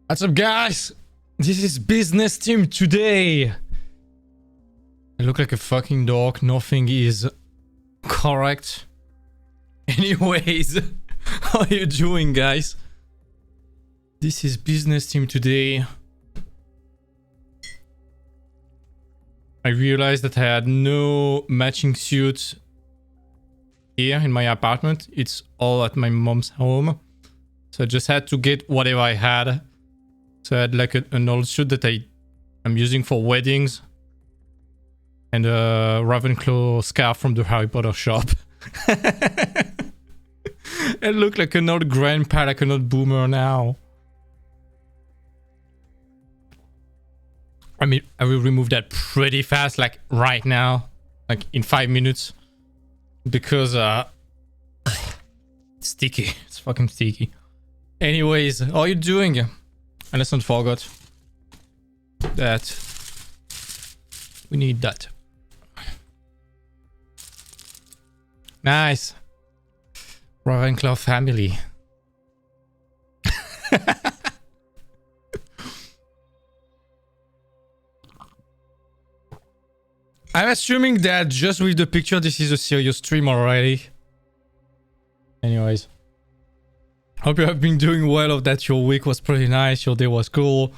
What's up, guys? This is Business Team today. I look like a fucking dog. Nothing is correct. Anyways, how are you doing, guys? This is Business Team today. I realized that I had no matching suit here in my apartment. It's all at my mom's home. So I just had to get whatever I had. So I had like an old suit that I'm using for weddings. And a Ravenclaw scarf from the Harry Potter shop. I look like an old grandpa, like an old boomer now. I mean, I will remove that pretty fast, like right now. Like in 5 minutes. Because it's sticky. It's fucking sticky. Anyways, how are you doing? I just forgot that we need that. Nice. Ravenclaw family. I'm assuming that just with the picture, this is a serious stream already. Anyways. Hope you have been doing well, that your week was pretty nice, your day was cool.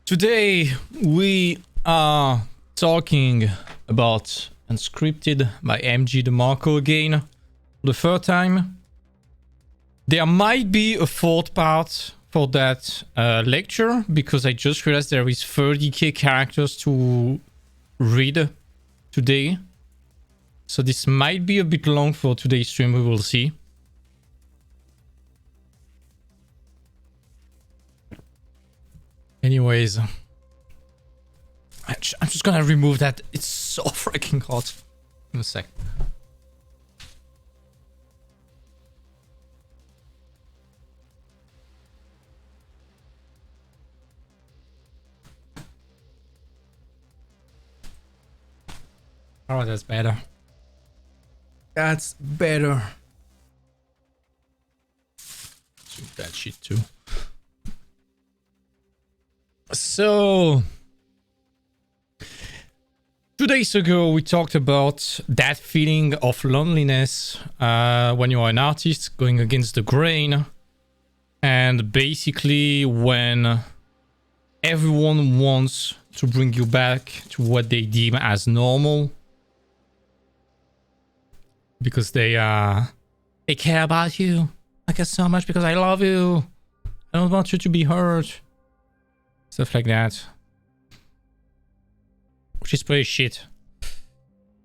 Today, we are talking about Unscripted by MG Demarco again. For the third time. There might be a fourth part for that lecture, because I just realized there is 30k characters to read today. So this might be a bit long for today's stream, we will see. Anyways, I'm just gonna remove that. It's so freaking hot. In a sec. Oh, that's better. That's better. Do that shit too. So, 2 days ago, we talked about that feeling of loneliness when you are an artist going against the grain. And basically when everyone wants to bring you back to what they deem as normal. Because they care about you. I care so much because I love you. I don't want you to be hurt. Stuff like that. Which is pretty shit.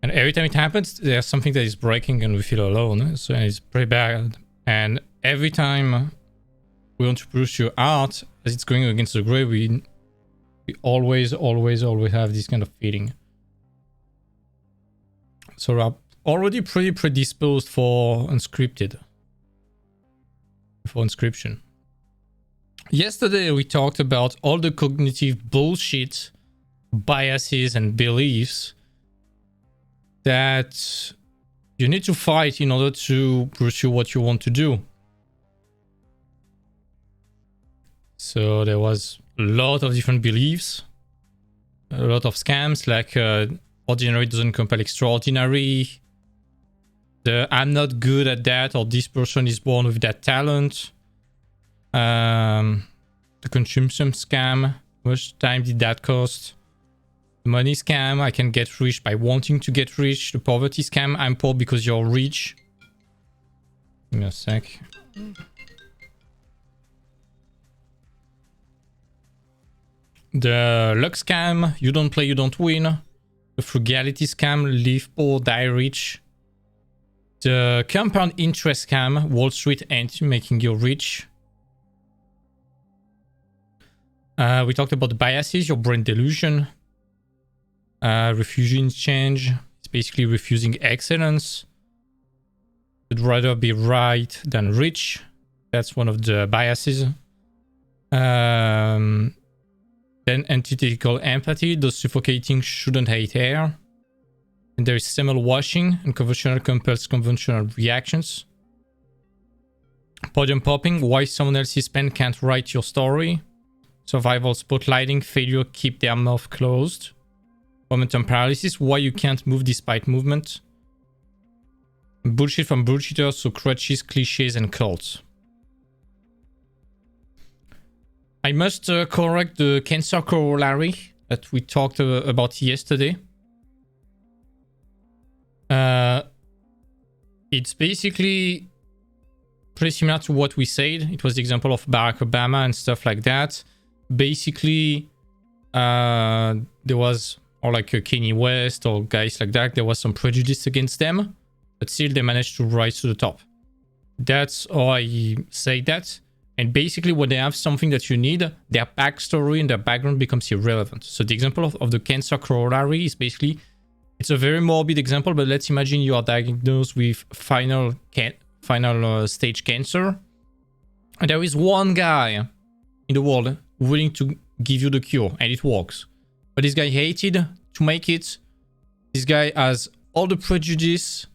And every time it happens, there's something that is breaking and we feel alone. So it's pretty bad. And every time we want to pursue art, as it's going against the grain, we always have this kind of feeling. So we're already pretty predisposed for Unscripted. For Inscription. Yesterday we talked about all the cognitive bullshit, biases and beliefs that you need to fight in order to pursue what you want to do. So there was a lot of different beliefs, a lot of scams like ordinary doesn't compel extraordinary, the I'm not good at that, or this person is born with that talent. The consumption scam, how much time did that cost? The money scam, I can get rich by wanting to get rich. The poverty scam, I'm poor because you're rich. Give me a sec. The luck scam, you don't play, you don't win. The frugality scam, live poor, die rich. The compound interest scam, Wall Street ain't making you rich. We talked about the biases, your brain delusion. Refusing change. It's basically refusing excellence. You'd rather be right than rich. That's one of the biases. Then antithetical empathy. Those suffocating shouldn't hate air. And there is seminal washing. Unconventional compels conventional reactions. Podium popping. Why someone else's pen can't write your story. Survival spotlighting, failure keep their mouth closed. Momentum paralysis, why you can't move despite movement. Bullshit from bullshitters, so crutches, cliches, and cults. I must correct the cancer corollary that we talked about yesterday. It's basically pretty similar to what we said. It was the example of Barack Obama and stuff like that. Basically, there was, or like Kanye West or guys like that, there was some prejudice against them, but still they managed to rise to the top. That's how I say that. And basically when they have something that you need, their backstory and their background becomes irrelevant. So the example of the cancer corollary is basically, it's a very morbid example, but let's imagine you are diagnosed with final stage cancer. And there is one guy in the world willing to give you the cure, and it works. But this guy hated to make it. This guy has all the prejudice.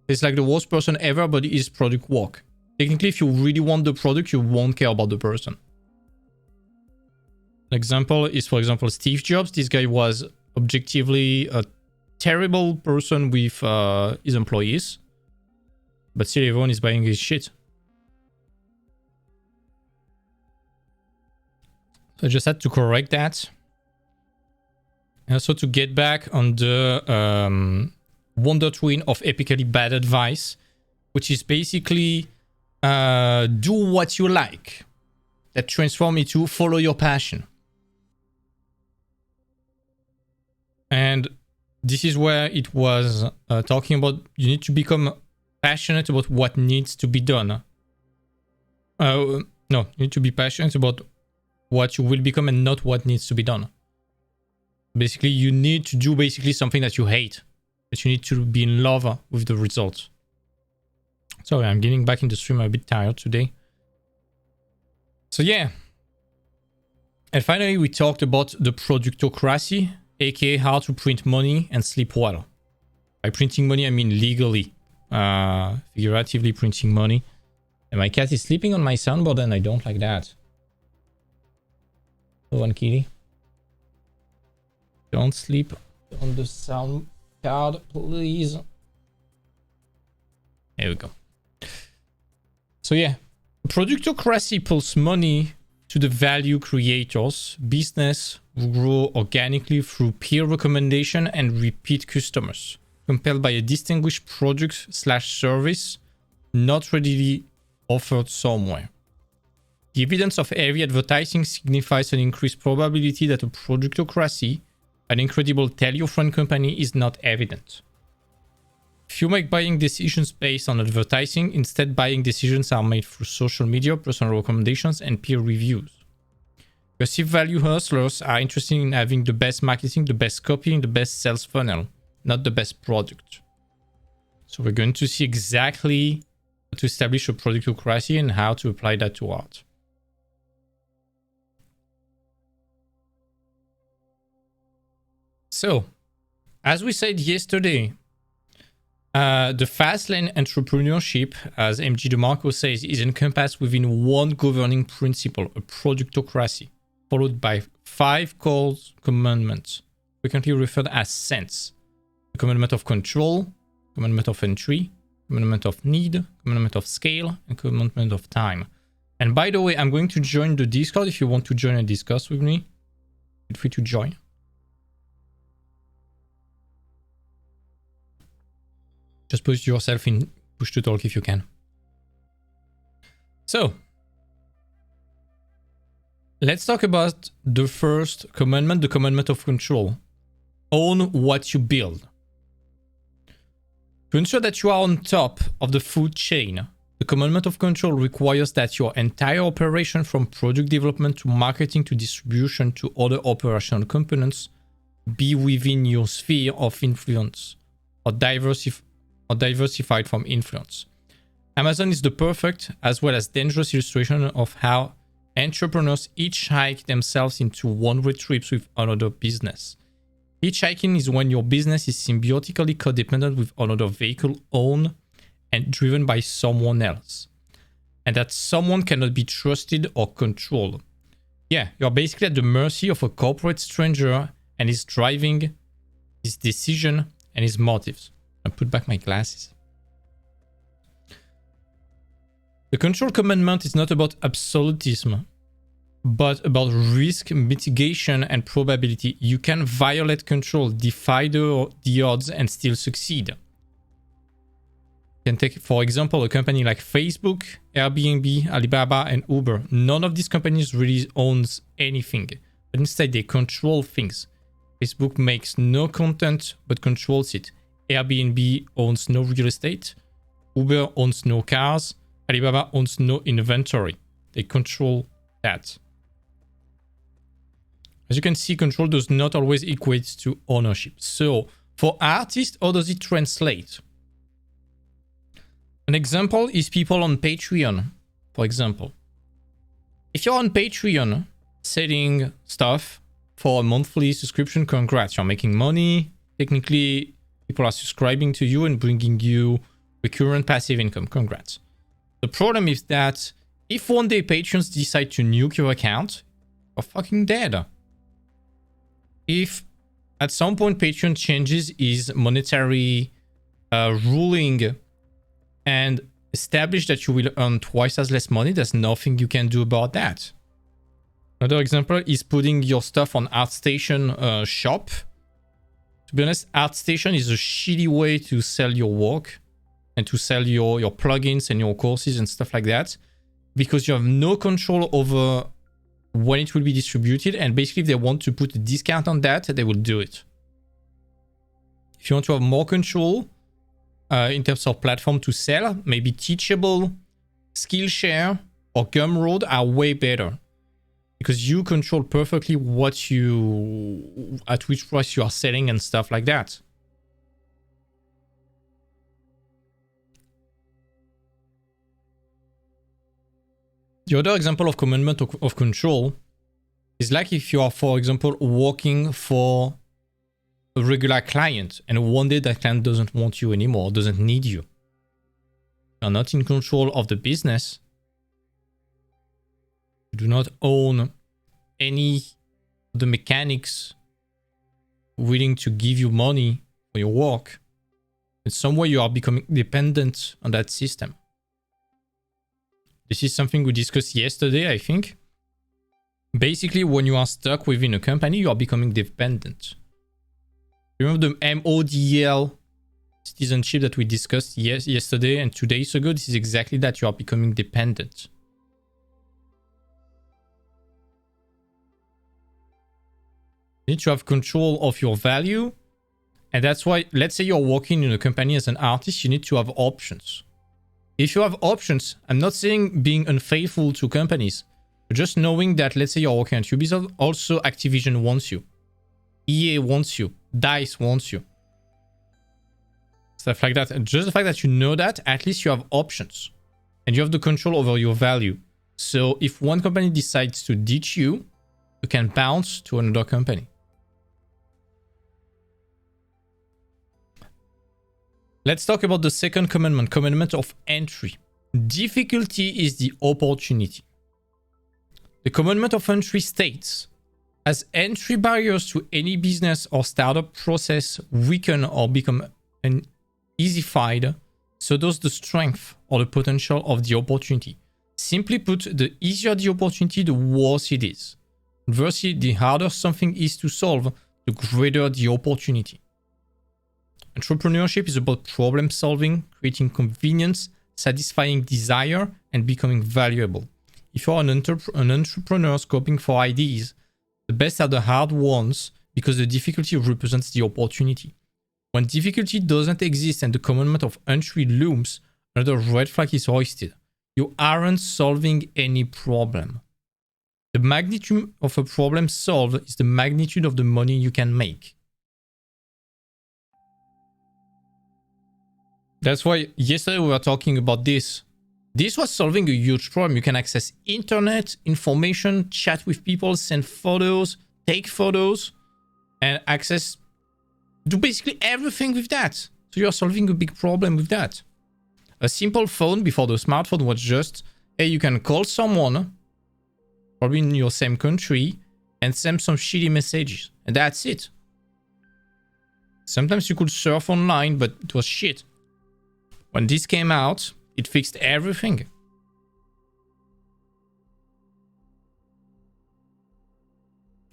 He's like the worst person ever, but his product works. Technically, if you really want the product, you won't care about the person. An example is, for example, Steve Jobs. This guy was objectively a terrible person with his employees, but still everyone is buying his shit. So I just had to correct that. And also to get back on the Wonder Twin of epically bad advice, which is basically do what you like. That transforms into follow your passion. And this is where it was talking about you need to become passionate about what needs to be done. No, you need to be passionate about what you will become and not what needs to be done. Basically, you need to do something that you hate, but you need to be in love with the results. Sorry, I'm getting back in the stream. I'm a bit tired today. So yeah. And finally, we talked about the productocracy, aka how to print money and sleep well. By printing money, I mean legally. Figuratively printing money. And my cat is sleeping on my soundboard and I don't like that. Go on, kitty. Don't sleep on the sound card, please. There we go. So yeah, productocracy pulls money to the value creators. Business will grow organically through peer recommendation and repeat customers, compelled by a distinguished product/service not readily offered somewhere. The evidence of heavy advertising signifies an increased probability that a productocracy, an incredible tell-your-friend company, is not evident. If you make buying decisions based on advertising, instead buying decisions are made through social media, personal recommendations, and peer reviews. Perceived value hustlers are interested in having the best marketing, the best copy, and the best sales funnel, not the best product. So we're going to see exactly how to establish a productocracy and how to apply that to art. So, as we said yesterday, the fast lane entrepreneurship, as MG Demarco says, is encompassed within one governing principle, a productocracy, followed by 5 core commandments, frequently referred as sense. The Commandment of Control, Commandment of Entry, Commandment of Need, Commandment of Scale, and Commandment of Time. And by the way, I'm going to join the Discord. If you want to join and discuss with me, feel free to join. Just put yourself in push to talk if you can. So, let's talk about the first commandment, the Commandment of Control. Own what you build. To ensure that you are on top of the food chain, the Commandment of Control requires that your entire operation, from product development to marketing to distribution to other operational components, be within your sphere of influence or diversified from influence. Amazon is the perfect as well as dangerous illustration of how entrepreneurs hitchhike themselves into one-way trips with another business. Hitchhiking is when your business is symbiotically codependent with another vehicle owned and driven by someone else, and that someone cannot be trusted or controlled. Yeah, you're basically at the mercy of a corporate stranger and his driving, his decision, and his motives. I put back my glasses. The control commandment is not about absolutism, but about risk mitigation and probability. You can violate control, defy the odds, and still succeed. You can take, for example, a company like Facebook, Airbnb, Alibaba, and Uber. None of these companies really owns anything, but instead they control things. Facebook makes no content, but controls it. Airbnb owns no real estate. Uber owns no cars. Alibaba owns no inventory. They control that. As you can see, control does not always equate to ownership. So, for artists, how does it translate? An example is people on Patreon, for example. If you're on Patreon selling stuff for a monthly subscription, congrats, you're making money. Technically, people are subscribing to you and bringing you recurrent passive income. Congrats. The problem is that if one day patrons decide to nuke your account, you're fucking dead. If at some point Patreon changes his monetary ruling and establish that you will earn twice as less money, there's nothing you can do about that. Another example is putting your stuff on ArtStation shop. To be honest, ArtStation is a shitty way to sell your work and to sell your plugins and your courses and stuff like that, because you have no control over when it will be distributed, and basically if they want to put a discount on that, they will do it. If you want to have more control in terms of platform to sell, maybe Teachable, Skillshare, or Gumroad are way better, because you control perfectly at which price you are selling and stuff like that. The other example of commandment of control is like if you are, for example, working for a regular client and one day that client doesn't want you anymore, doesn't need you. You're not in control of the business. You do not own any of the mechanics willing to give you money for your work. In some way, you are becoming dependent on that system. This is something we discussed yesterday, I think. Basically, when you are stuck within a company, you are becoming dependent. Remember the MODL citizenship that we discussed yesterday and 2 days ago? This is exactly that. You are becoming dependent. You need to have control of your value. And that's why, let's say you're working in a company as an artist, you need to have options. If you have options, I'm not saying being unfaithful to companies, but just knowing that, let's say you're working at Ubisoft, also Activision wants you. EA wants you. DICE wants you. Stuff like that. And just the fact that you know that, at least you have options. And you have the control over your value. So if one company decides to ditch you, you can bounce to another company. Let's talk about the second commandment, Commandment of Entry. Difficulty is the opportunity. The Commandment of Entry states, as entry barriers to any business or startup process weaken or become easified, so does the strength or the potential of the opportunity. Simply put, the easier the opportunity, the worse it is. Conversely, the harder something is to solve, the greater the opportunity. Entrepreneurship is about problem solving, creating convenience, satisfying desire, and becoming valuable. If you're an entrepreneur scoping for ideas, the best are the hard ones because the difficulty represents the opportunity. When difficulty doesn't exist and the commandment of entry looms, another red flag is hoisted. You aren't solving any problem. The magnitude of a problem solved is the magnitude of the money you can make. That's why yesterday we were talking about this. This was solving a huge problem. You can access internet, information, chat with people, send photos, take photos, and do basically everything with that. So you're solving a big problem with that. A simple phone before the smartphone was just, hey, you can call someone probably in your same country, and send some shitty messages. And that's it. Sometimes you could surf online, but it was shit. When this came out, it fixed everything.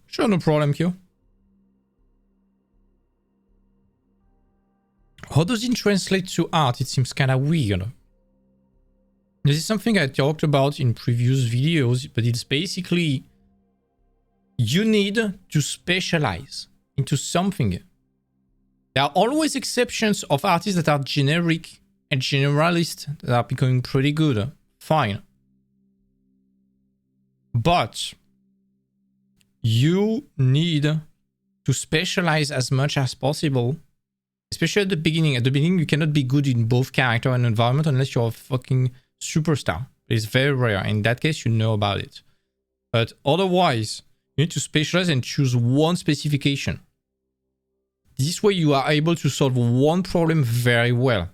Sure, no problem, Q. How does it translate to art? It seems kind of weird. This is something I talked about in previous videos, but it's basically you need to specialize into something. There are always exceptions of artists that are generic and generalist that are becoming pretty good. Fine. But you need to specialize as much as possible, especially at the beginning. At the beginning, you cannot be good in both character and environment unless you're a fucking superstar. It's very rare. In that case, you know about it. But otherwise, you need to specialize and choose one specification. This way, you are able to solve one problem very well.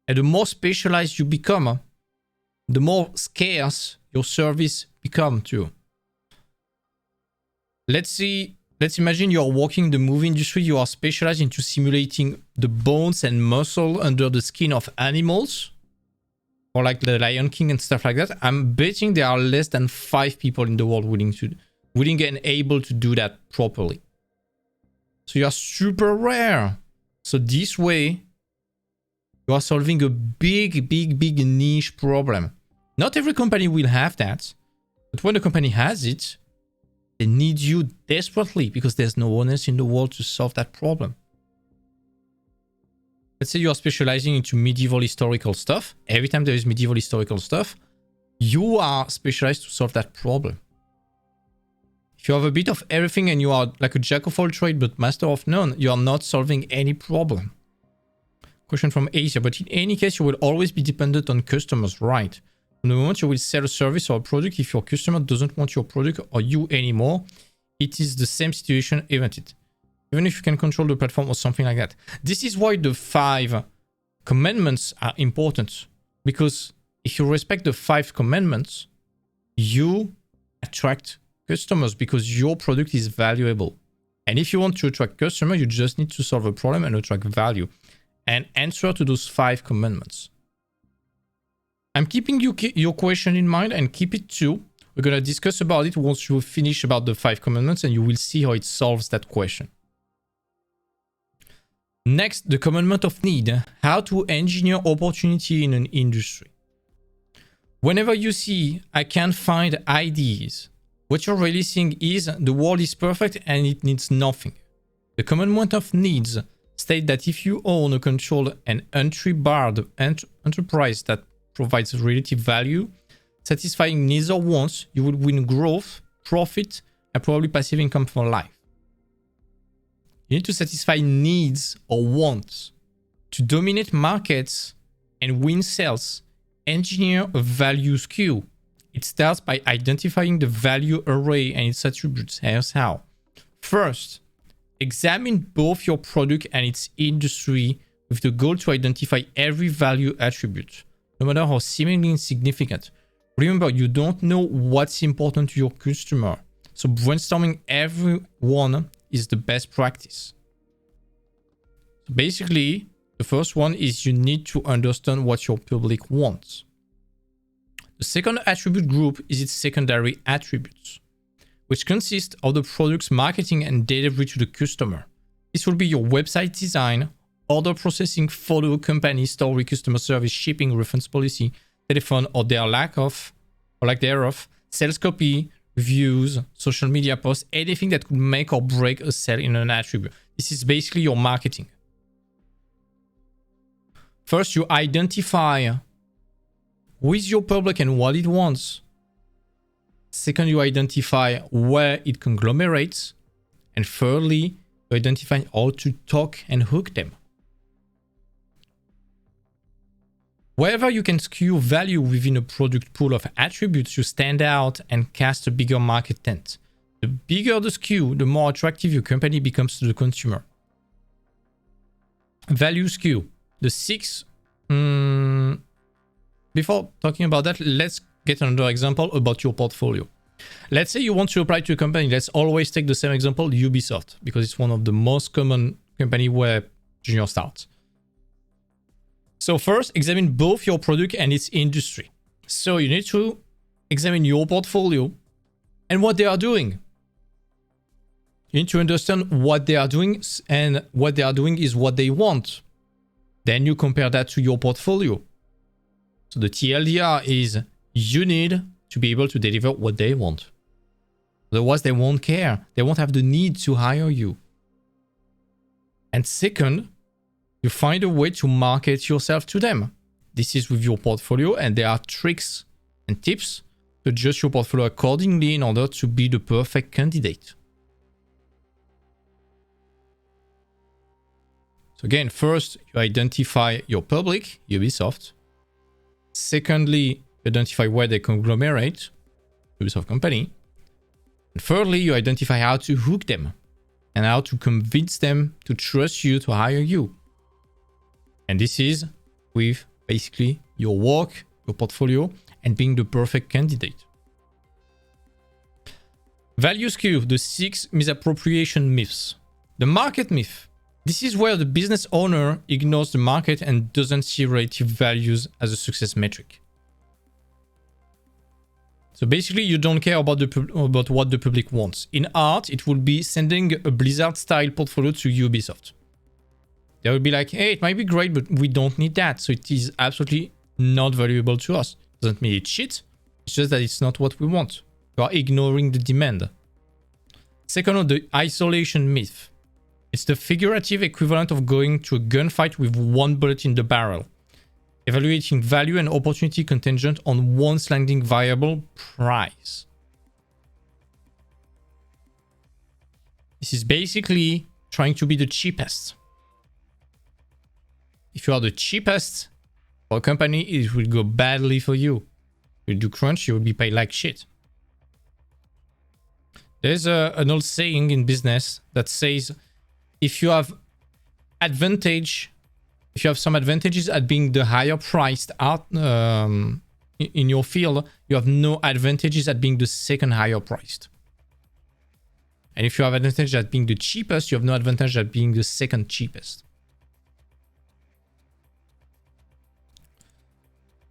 And the more specialized you become, the more scarce your service becomes too. Let's imagine you're working in the movie industry. You are specialized into simulating the bones and muscle under the skin of animals, or like the Lion King and stuff like that. I'm betting there are less than 5 people in the world willing and able to do that properly. So you are super rare. So this way, you are solving a big niche problem. Not every company will have that, but when a company has it, they need you desperately because there's no one else in the world to solve that problem. Let's say you are specializing into medieval historical stuff. Every time there is medieval historical stuff, you are specialized to solve that problem. If you have a bit of everything and you are like a jack of all trades but master of none, you are not solving any problem. Question from Asia, but in any case, you will always be dependent on customers, right? From the moment you will sell a service or a product, if your customer doesn't want your product or you anymore, it is the same situation, isn't it? Even if you can control the platform or something like that. This is why the 5 commandments are important. Because if you respect the 5 commandments, you attract customers because your product is valuable. And if you want to attract customers, you just need to solve a problem and attract value. And answer to those 5 commandments. I'm keeping your question in mind and keep it too. We're going to discuss about it once you finish about the 5 commandments and you will see how it solves that question. Next, the commandment of need. How to engineer opportunity in an industry. Whenever you see, I can't find ideas, what you're really saying is the world is perfect and it needs nothing. The commandment of needs state that if you own or control an entry-barred enterprise that provides relative value, satisfying needs or wants, you will win growth, profit, and probably passive income for life. You need to satisfy needs or wants. To dominate markets and win sales, engineer a value skew. It starts by identifying the value array and its attributes. Here's how. First, examine both your product and its industry with the goal to identify every value attribute, no matter how seemingly insignificant. Remember, you don't know what's important to your customer, so brainstorming every one is the best practice. So basically, the first one is you need to understand what your public wants. The second attribute group is its secondary attributes, which consist of the product's marketing and delivery to the customer. This will be your website design, order processing, photo, company, story, customer service, shipping, reference policy, telephone or their lack of, or lack thereof, sales copy, reviews, social media posts, anything that could make or break a sale in an attribute. This is basically your marketing. First, you identify who is your public and what it wants. Second, you identify where it conglomerates. And thirdly, you identify how to talk and hook them. Wherever you can skew value within a product pool of attributes, you stand out and cast a bigger market tent. The bigger the skew, the more attractive your company becomes to the consumer. Value skew. The 6... Before talking about that, let's get another example about your portfolio. Let's say you want to apply to a company. Let's always take the same example, Ubisoft, because it's one of the most common company where junior starts. So first, examine both your product and its industry. So you need to examine your portfolio and what they are doing. You need to understand what they are doing, and what they are doing is what they want. Then you compare that to your portfolio. So the TLDR is you need to be able to deliver what they want. Otherwise, they won't care. They won't have the need to hire you. And second, you find a way to market yourself to them. This is with your portfolio, and there are tricks and tips to adjust your portfolio accordingly in order to be the perfect candidate. So again, first, you identify your public, Ubisoft. Secondly, identify where they conglomerate, Ubisoft company. And thirdly, you identify how to hook them and how to convince them to trust you to hire you. And this is with basically your work, your portfolio, and being the perfect candidate. Value skew, the 6 misappropriation myths. The market myth. This is where the business owner ignores the market and doesn't see relative values as a success metric. So basically, you don't care about what the public wants. In art, it would be sending a Blizzard-style portfolio to Ubisoft. They would be like, hey, it might be great, but we don't need that. So it is absolutely not valuable to us. Doesn't mean it's shit. It's just that it's not what we want. You are ignoring the demand. Second one, the isolation myth. It's the figurative equivalent of going to a gunfight with one bullet in the barrel. Evaluating value and opportunity contingent on one sliding variable, price. This is basically trying to be the cheapest. If you are the cheapest for a company, it will go badly for you. If you do crunch, you will be paid like shit. There's an old saying in business that says, if you have some advantages at being the higher priced out in your field, you have no advantages at being the second higher priced. And if you have advantage at being the cheapest, you have no advantage at being the second cheapest.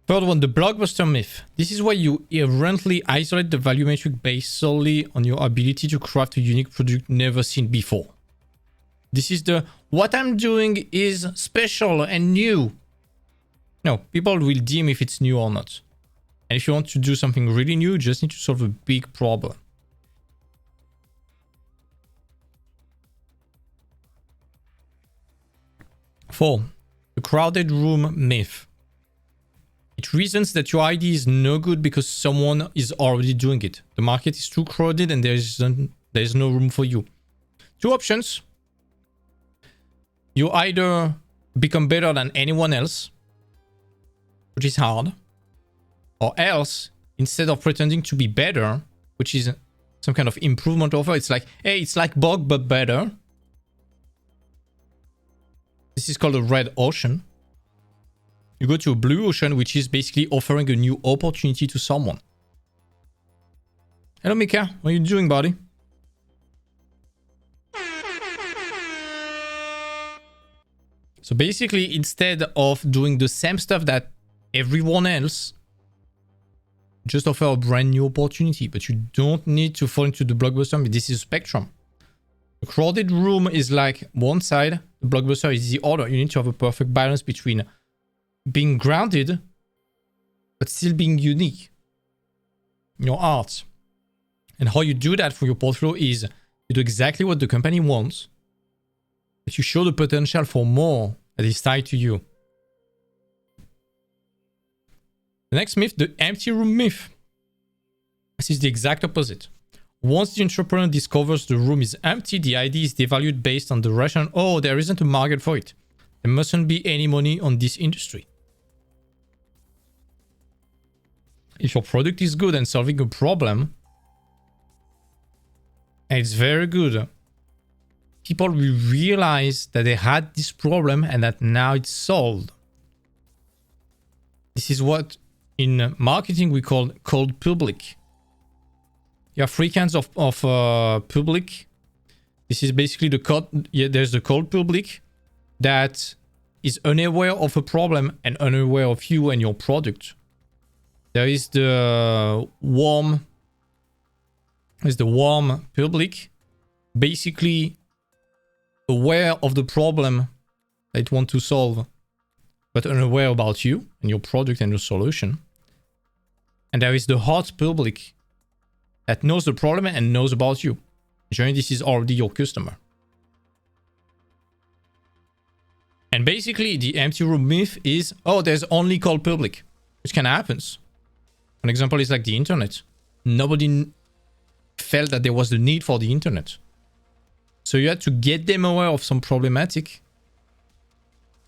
Third one, the Blockbuster Myth. This is where you errantly isolate the value metric based solely on your ability to craft a unique product never seen before. This is the, what I'm doing is special and new. No, people will deem if it's new or not. And if you want to do something really new, you just need to solve a big problem. Four, the crowded room myth. It reasons that your idea is no good because someone is already doing it. The market is too crowded and there is no room for you. Two options. You either become better than anyone else, which is hard, or else, instead of pretending to be better, which is some kind of improvement offer, it's like, hey, it's like Bog, but better. This is called a red ocean. You go to a blue ocean, which is basically offering a new opportunity to someone. Hello, Mika. What are you doing, buddy? So basically, instead of doing the same stuff that everyone else, just offer a brand new opportunity. But you don't need to fall into the Blockbuster. This is a spectrum. The crowded room is like one side. The Blockbuster is the other. You need to have a perfect balance between being grounded, but still being unique in your art. And how you do that for your portfolio is you do exactly what the company wants, but you show the potential for more that is tied to you. The next myth, the empty room myth. This is the exact opposite. Once the entrepreneur discovers the room is empty, the idea is devalued based on the rationale, oh, there isn't a market for it. There mustn't be any money on this industry. If your product is good and solving a problem, and it's very good, people will realize that they had this problem and that now it's solved. This is what in marketing we call cold public. You have three kinds of public. This is basically the code. Yeah, there's the cold public that is unaware of a problem and unaware of you and your product. There is the warm. There's the warm public, basically aware of the problem that it want to solve, but unaware about you and your product and your solution. And there is the hot public that knows the problem and knows about you. Generally, this is already your customer. And basically, the empty room myth is, oh, there's only cold public, which can happen. An example is like the internet. Nobody felt that there was the need for the internet. So you had to get them aware of some problematic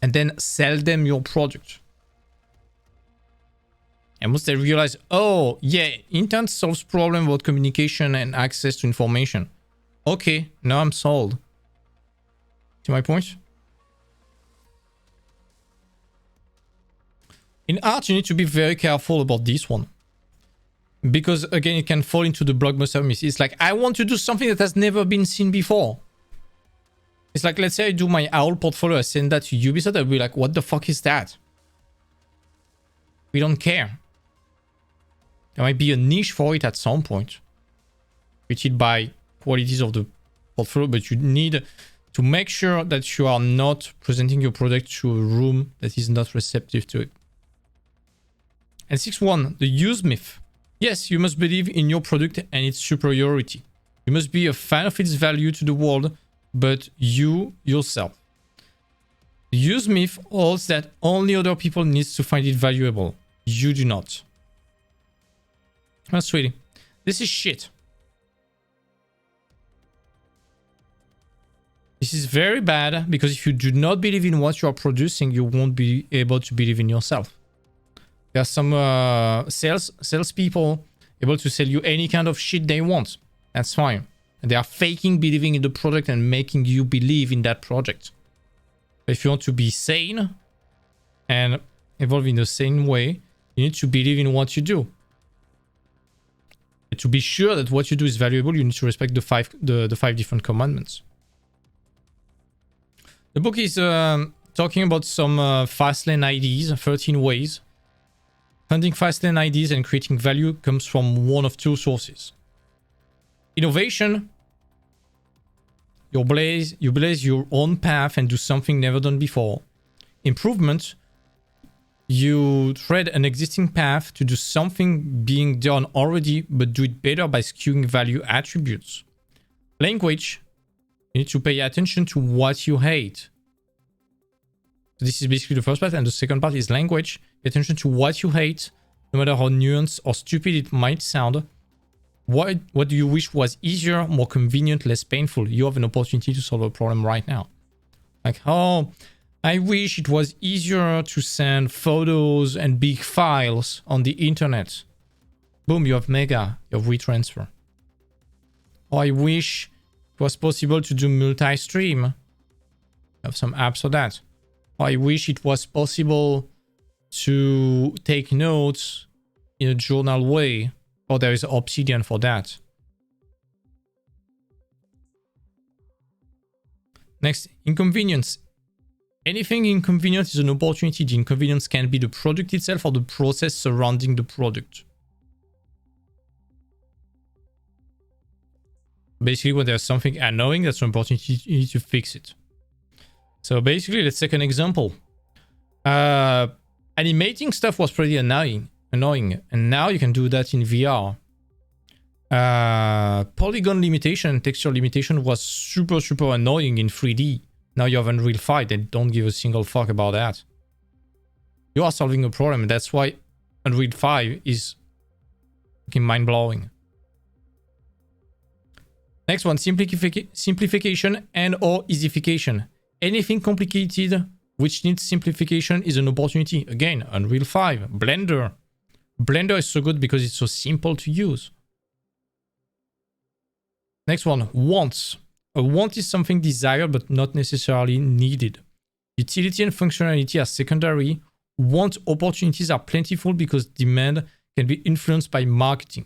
and then sell them your product. And once they realize, oh, yeah, internet solves problem about communication and access to information. Okay, now I'm sold. See my point? In art, you need to be very careful about this one. Because, again, it can fall into the Blockbuster Myth. It's like, I want to do something that has never been seen before. It's like, let's say I do my owl portfolio, I send that to Ubisoft, I'll be like, what the fuck is that? We don't care. There might be a niche for it at some point, created by qualities of the portfolio, but you need to make sure that you are not presenting your product to a room that is not receptive to it. And 6.1, the use myth. Yes, you must believe in your product and its superiority. You must be a fan of its value to the world, but you yourself. The use myth holds that only other people need to find it valuable. You do not. That's really. This is shit. This is very bad because if you do not believe in what you are producing, you won't be able to believe in yourself. There are some salespeople able to sell you any kind of shit they want. That's fine. And they are faking believing in the product and making you believe in that project. But if you want to be sane and evolve in the same way, you need to believe in what you do. To be sure that what you do is valuable, you need to respect the five different commandments. The book is talking about some fast lane ideas, 13 ways. Finding fast lane ideas and creating value comes from one of two sources. Innovation, you blaze your own path and do something never done before. Improvement, you tread an existing path to do something being done already, but do it better by skewing value attributes. Language, you need to pay attention to what you hate. So this is basically the first part, and the second part is language. Pay attention to what you hate, no matter how nuanced or stupid it might sound. What do you wish was easier, more convenient, less painful? You have an opportunity to solve a problem right now. Like, oh, I wish it was easier to send photos and big files on the internet. Boom, you have Mega, you have WeTransfer. Or I wish it was possible to do multi-stream. You have some apps for that. Or I wish it was possible to take notes in a journal way. Or there is Obsidian for that. Next, inconvenience. Anything inconvenient is an opportunity. The inconvenience can be the product itself or the process surrounding the product. Basically, when there's something annoying, that's an opportunity you need to fix it. So basically, let's take an example. Animating stuff was pretty annoying, and now you can do that in VR. Polygon limitation and texture limitation was super annoying in 3D. Now you have Unreal 5, they don't give a single fuck about that. You are solving a problem, and that's why Unreal 5 is fucking mind-blowing. Next one, simplification and or easification. Anything complicated which needs simplification is an opportunity. Again, Unreal 5, Blender. Blender is so good because it's so simple to use. Next one, wants. A want is something desired but not necessarily needed. Utility and functionality are secondary. Want opportunities are plentiful because demand can be influenced by marketing.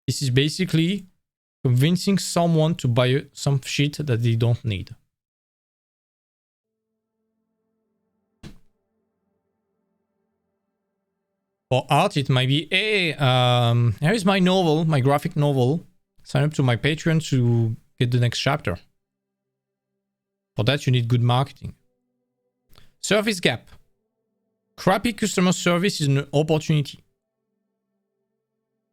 This is basically convincing someone to buy some shit that they don't need. For art, it might be, hey, here is my novel, my graphic novel. Sign up to my Patreon to get the next chapter. For that, you need good marketing. Service gap. Crappy customer service is an opportunity.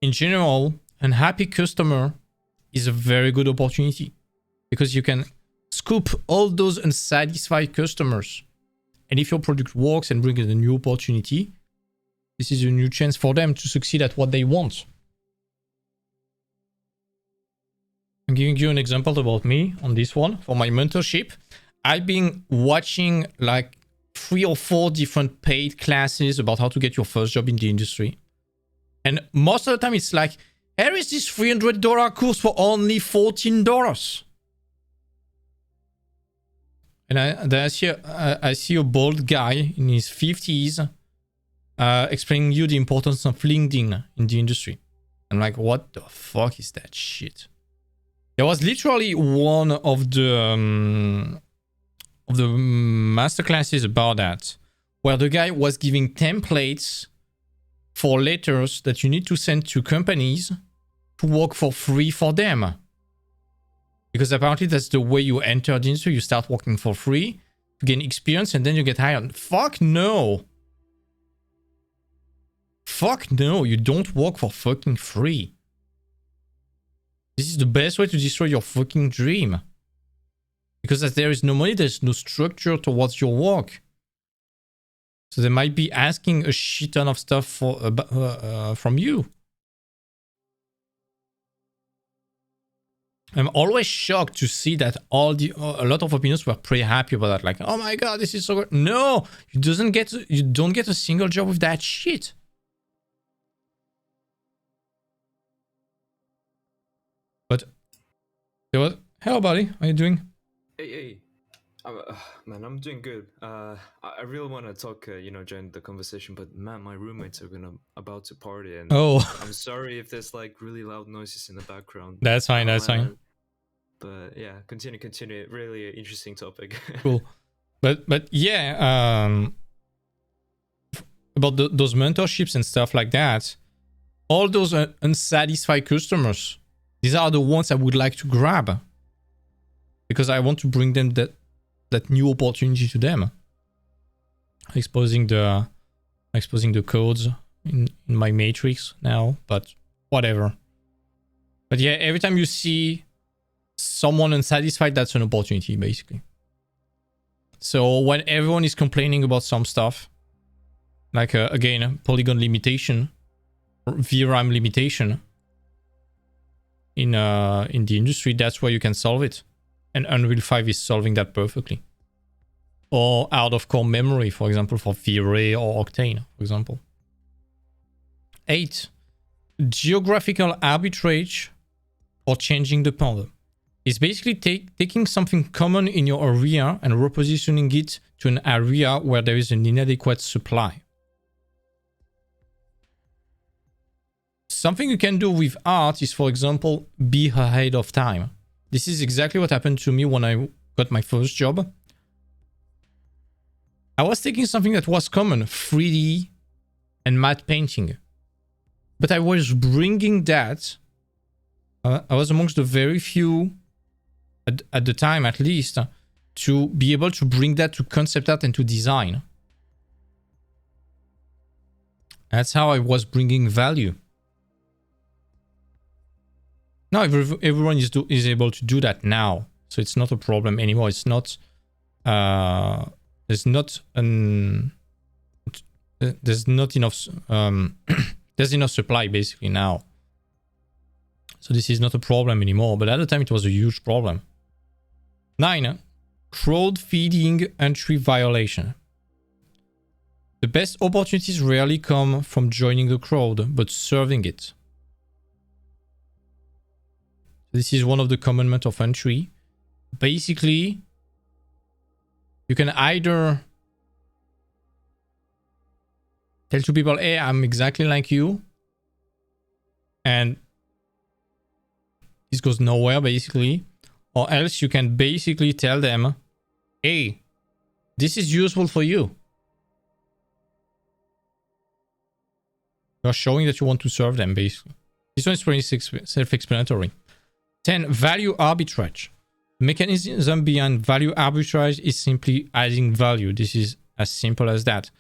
In general, an happy customer is a very good opportunity because you can scoop all those unsatisfied customers. And if your product works and brings a new opportunity, this is a new chance for them to succeed at what they want. I'm giving you an example about me on this one. For my mentorship, I've been watching like 3 or 4 different paid classes about how to get your first job in the industry. And most of the time it's like, here is this $300 course for only $14. And I see a bald guy in his 50s explaining you the importance of LinkedIn in the industry. I'm like, what the fuck is that shit? There was literally one of the masterclasses about that, where the guy was giving templates for letters that you need to send to companies to work for free for them. Because apparently that's the way you enter the industry. You start working for free to gain experience and then you get hired. Fuck no. Fuck no, you don't work for fucking free. This is the best way to destroy your fucking dream. Because as there is no money, there's no structure towards your work. So they might be asking a shit ton of stuff from you. I'm always shocked to see that a lot of opinions were pretty happy about that. Like, oh my god, this is so good. No, you don't get a single job with that shit. But hello buddy, how are you doing? Hey, man, I'm doing good. I really want to talk, during the conversation, but man, my roommates are about to party, and I'm sorry if there's like really loud noises in the background. That's fine. That's fine. But yeah, continue. Really interesting topic. Cool. But yeah, about those mentorships and stuff like that, all those unsatisfied customers, these are the ones I would like to grab. Because I want to bring them that new opportunity to them. Exposing the codes in my matrix now, but whatever. But yeah, every time you see someone unsatisfied, that's an opportunity, basically. So when everyone is complaining about some stuff, like again, polygon limitation, or VRAM limitation in the industry, that's where you can solve it. And Unreal 5 is solving that perfectly. Or out of core memory, for example, for V-Ray or Octane, for example. 8. Geographical arbitrage or changing the problem. It's basically taking something common in your area and repositioning it to an area where there is an inadequate supply. Something you can do with art is, for example, be ahead of time. This is exactly what happened to me when I got my first job. I was taking something that was common, 3D and matte painting. But I was bringing that. I was amongst the very few, at the time at least, to be able to bring that to concept art and to design. That's how I was bringing value. Now everyone is able to do that now, so it's not a problem anymore. It's not. There's not enough. There's enough supply basically now, so this is not a problem anymore. But at the time, it was a huge problem. 9. Crowd feeding entry violation. The best opportunities rarely come from joining the crowd, but serving it. This is one of the Commandment of Entry. Basically, you can either tell to people, hey, I'm exactly like you, and this goes nowhere basically. Or else you can basically tell them, hey, this is useful for you. You're showing that you want to serve them basically. This one is pretty self-explanatory. 10. Value arbitrage. The mechanism behind value arbitrage is simply adding value. This is as simple as that.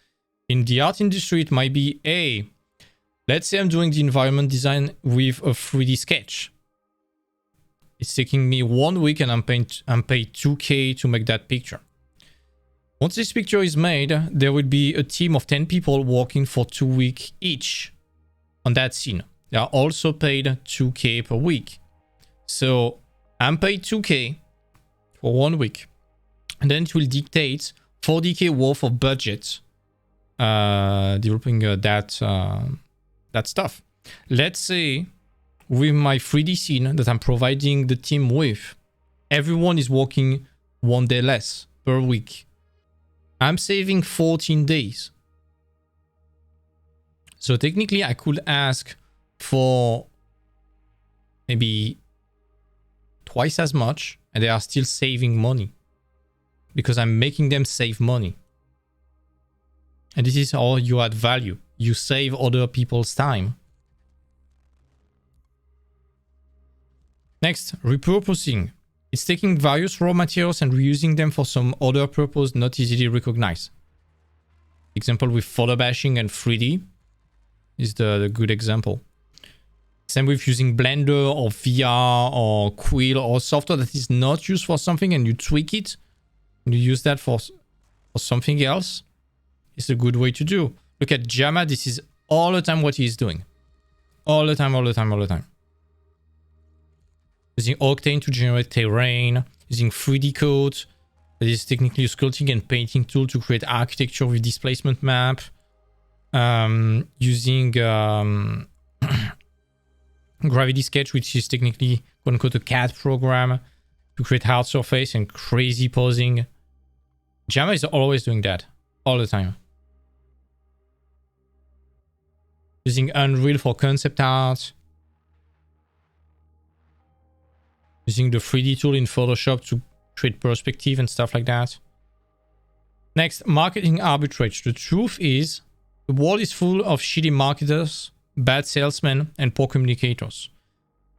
In the art industry, it might be, hey, let's say I'm doing the environment design with a 3D sketch. It's taking me 1 week and I'm paid $2K to make that picture. Once this picture is made, there will be a team of 10 people working for 2 weeks each on that scene. They are also paid $2K per week. So I'm paid $2K for 1 week. And then it will dictate $40K worth of budget developing that stuff. Let's say with my 3D scene that I'm providing the team with, everyone is working 1 day less per week. I'm saving 14 days. So technically I could ask for maybe twice as much and they are still saving money because I'm making them save money. And this is how you add value. You save other people's time. Next, repurposing. It's taking various raw materials and reusing them for some other purpose not easily recognized. Example with photo bashing and 3D is the good example. Same with using Blender or VR or Quill or software that is not used for something and you tweak it. And you use that for something else. It's a good way to do. Look at Jama. This is all the time what he's doing. All the time. Using Octane to generate terrain. Using 3D code. That is technically a sculpting and painting tool to create architecture with displacement map. Using Gravity Sketch, which is technically quote unquote a CAD program to create hard surface and crazy posing. Jama is always doing that. All the time. Using Unreal for concept art. Using the 3D tool in Photoshop to create perspective and stuff like that. Next, marketing arbitrage. The truth is, the world is full of shitty marketers, bad salesmen, and poor communicators.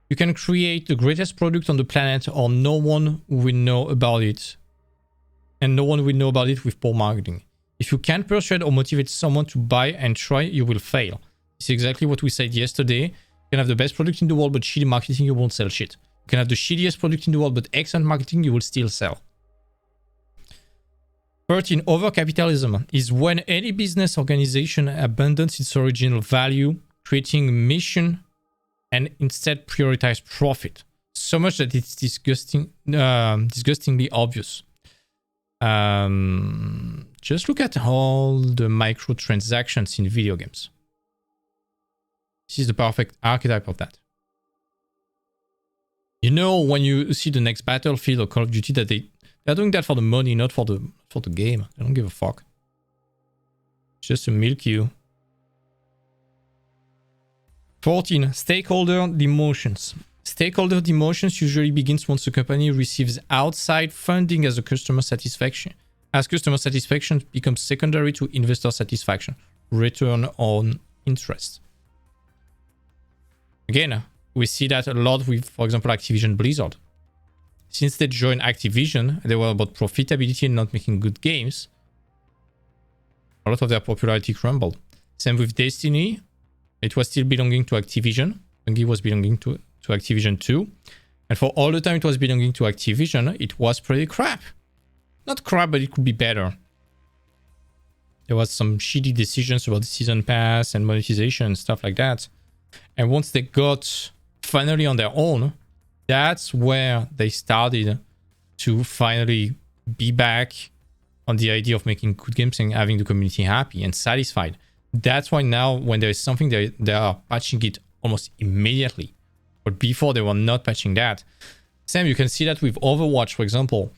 You can create the greatest product on the planet or no one will know about it. And no one will know about it with poor marketing. If you can't persuade or motivate someone to buy and try, you will fail. It's exactly what we said yesterday. You can have the best product in the world, but shitty marketing, you won't sell shit. You can have the shittiest product in the world, but excellent marketing, you will still sell. 13. Overcapitalism is when any business organization abandons its original value, creating mission, and instead prioritize profit. So much that it's disgustingly obvious. Just look at all the microtransactions in video games. This is the perfect archetype of that. You know, when you see the next Battlefield or Call of Duty, that they're doing that for the money, not for the game. They don't give a fuck. It's just to milk you. 14. Stakeholder demotions. Stakeholder demotions usually begins once a company receives outside funding as customer satisfaction. As customer satisfaction becomes secondary to investor satisfaction. Return on interest. Again, we see that a lot with, for example, Activision Blizzard. Since they joined Activision, they were about profitability and not making good games. A lot of their popularity crumbled. Same with Destiny. It was still belonging to Activision. Bungie was belonging to Activision too. And for all the time it was belonging to Activision, it was pretty crap. Not crap, but it could be better. There was some shitty decisions about the season pass and monetization and stuff like that. And once they got finally on their own, that's where they started to finally be back on the idea of making good games and having the community happy and satisfied. That's why now when there is something, they are patching it almost immediately. But before they were not patching that. Same, you can see that with Overwatch, for example.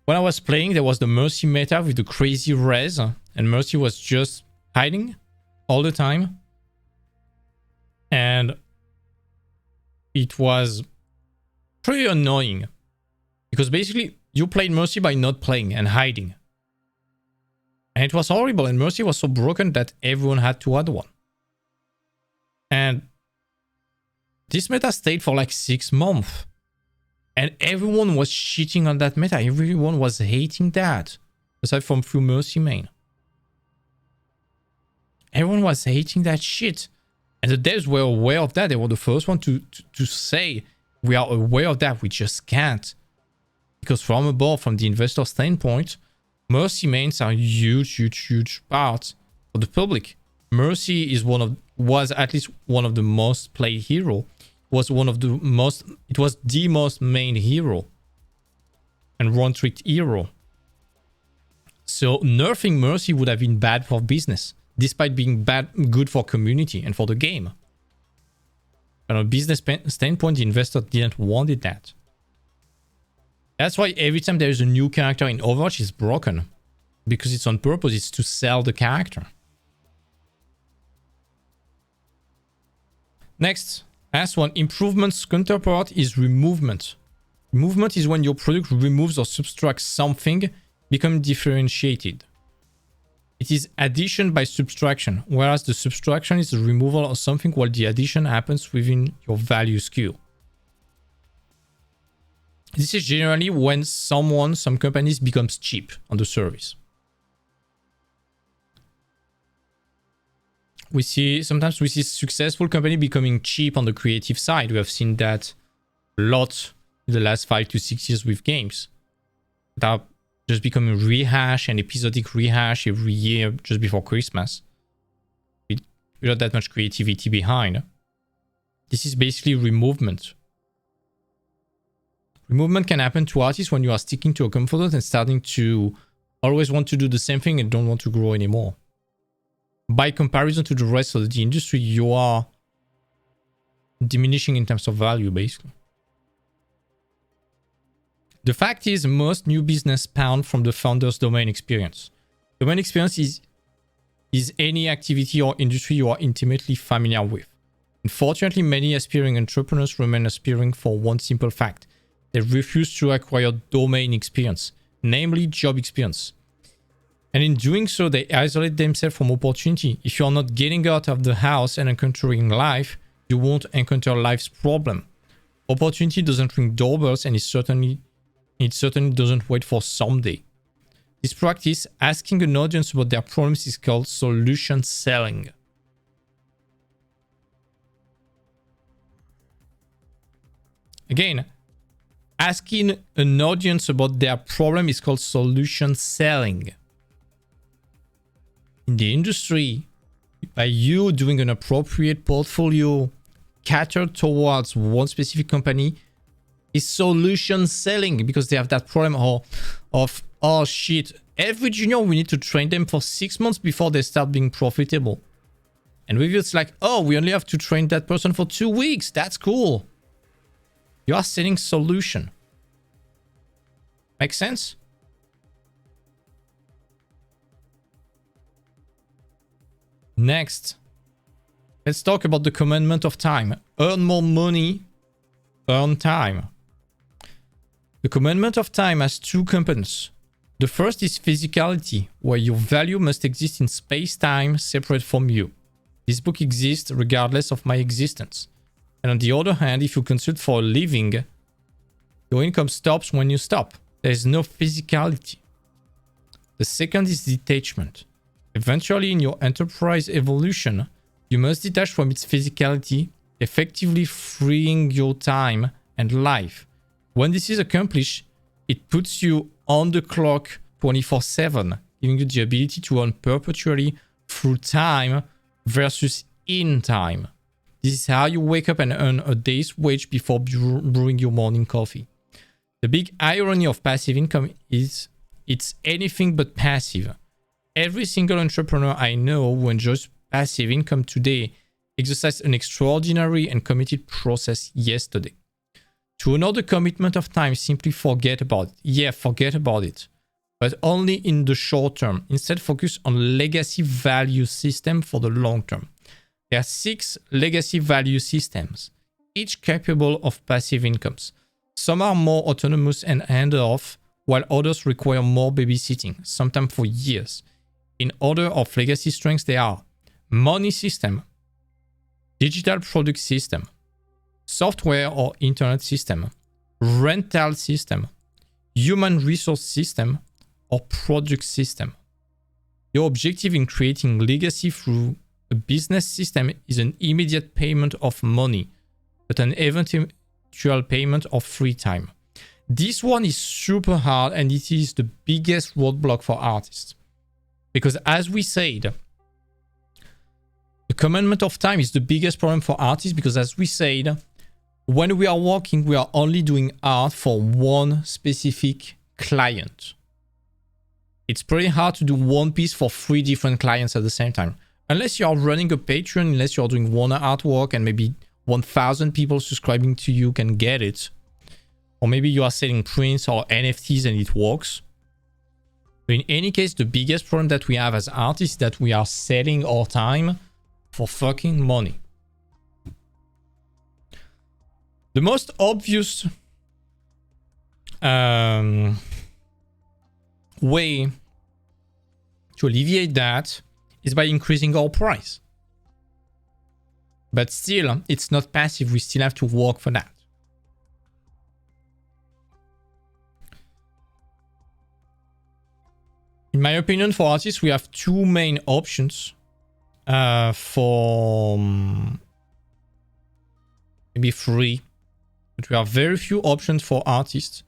When I was playing, there was the Mercy meta with the crazy res, and Mercy was just hiding all the time. And it was pretty annoying. Because basically, you played Mercy by not playing and hiding. And it was horrible, and Mercy was so broken that everyone had to add one. And this meta stayed for like 6 months. And everyone was cheating on that meta. Everyone was hating that. Aside from few Mercy main. Everyone was hating that shit. And the devs were aware of that. They were the first one to say, we are aware of that. We just can't. Because from above, from the investor standpoint, Mercy mains are huge part of the public. Mercy is was at least one of the most played hero. It was the most main hero. And one-trick hero. So nerfing Mercy would have been bad for business. Despite being good for community and for the game. From a business standpoint, the investor didn't want that. That's why every time there is a new character in Overwatch, it's broken. Because it's on purpose, it's to sell the character. Next, last one, improvements counterpart is removement. Removement is when your product removes or subtracts something, becoming differentiated. It is addition by subtraction, whereas the subtraction is the removal of something while the addition happens within your value SKU. This is generally when some companies becomes cheap on the service. Sometimes we see successful company becoming cheap on the creative side. We have seen that a lot in the last 5 to 6 years with games that are just becoming rehash and episodic rehash every year just before Christmas. Without that much creativity behind. This is basically removement. Removement can happen to artists when you are sticking to a comfort zone and starting to always want to do the same thing and don't want to grow anymore. By comparison to the rest of the industry, you are diminishing in terms of value, basically. The fact is, most new business spawn from the founder's domain experience. Domain experience is any activity or industry you are intimately familiar with. Unfortunately, many aspiring entrepreneurs remain aspiring for one simple fact. They refuse to acquire domain experience, namely job experience. And in doing so, they isolate themselves from opportunity. If you are not getting out of the house and encountering life, you won't encounter life's problem. Opportunity doesn't ring doorbells, and it certainly doesn't wait for someday. This practice, asking an audience about their problems, is called solution selling. Again, asking an audience about their problem is called solution selling. In the industry, by you doing an appropriate portfolio catered towards one specific company, is solution selling, because they have that problem of oh shit, every junior we need to train them for 6 months before they start being profitable. And with you it's like, oh, we only have to train that person for 2 weeks. That's cool. You are selling solution. Make sense? Next, let's talk about the commandment of time. Earn more money, earn time. The commandment of time has 2 components. The first is physicality, where your value must exist in space-time separate from you. This book exists regardless of my existence. And on the other hand, if you consult for a living, your income stops when you stop. There is no physicality. The second is detachment. Eventually, in your enterprise evolution, you must detach from its physicality, effectively freeing your time and life. When this is accomplished, it puts you on the clock 24/7, giving you the ability to earn perpetually through time versus in time. This is how you wake up and earn a day's wage before brewing your morning coffee. The big irony of passive income is it's anything but passive. Every single entrepreneur I know who enjoys passive income today exercised an extraordinary and committed process yesterday. To honor the commitment of time, simply forget about it. Yeah, forget about it. But only in the short term. Instead, focus on legacy value system for the long term. There are 6 legacy value systems, each capable of passive incomes. Some are more autonomous and hand-off, while others require more babysitting, sometimes for years. In order of legacy strengths, they are money system, digital product system, software or internet system, rental system, human resource system, or product system. Your objective in creating legacy through a business system is an immediate payment of money, but an eventual payment of free time. This one is super hard, and it is the biggest roadblock for artists. Because as we said, the commandment of time is the biggest problem for artists, because as we said, when we are working, we are only doing art for one specific client. It's pretty hard to do one piece for 3 different clients at the same time. Unless you are running a Patreon, unless you're doing one artwork and maybe 1,000 people subscribing to you can get it. Or maybe you are selling prints or NFTs and it works. But in any case, the biggest problem that we have as artists is that we are selling our time for fucking money. The most obvious way to alleviate that is by increasing our price. But still, it's not passive. We still have to work for that. In my opinion, for artists, we have 2 main options for maybe 3. But we have very few options for artists.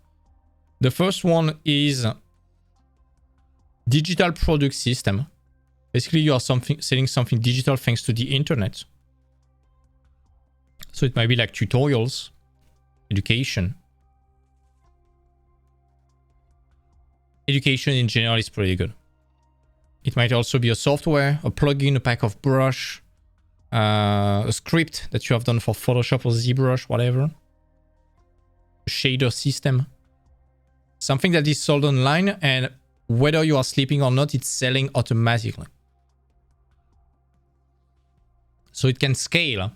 The first one is digital product system. Basically, you are selling something digital thanks to the internet. So it might be like tutorials, education. Education in general is pretty good. It might also be a software, a plugin, a pack of brush, a script that you have done for Photoshop or ZBrush, whatever. A shader system. Something that is sold online, and whether you are sleeping or not, it's selling automatically. So it can scale.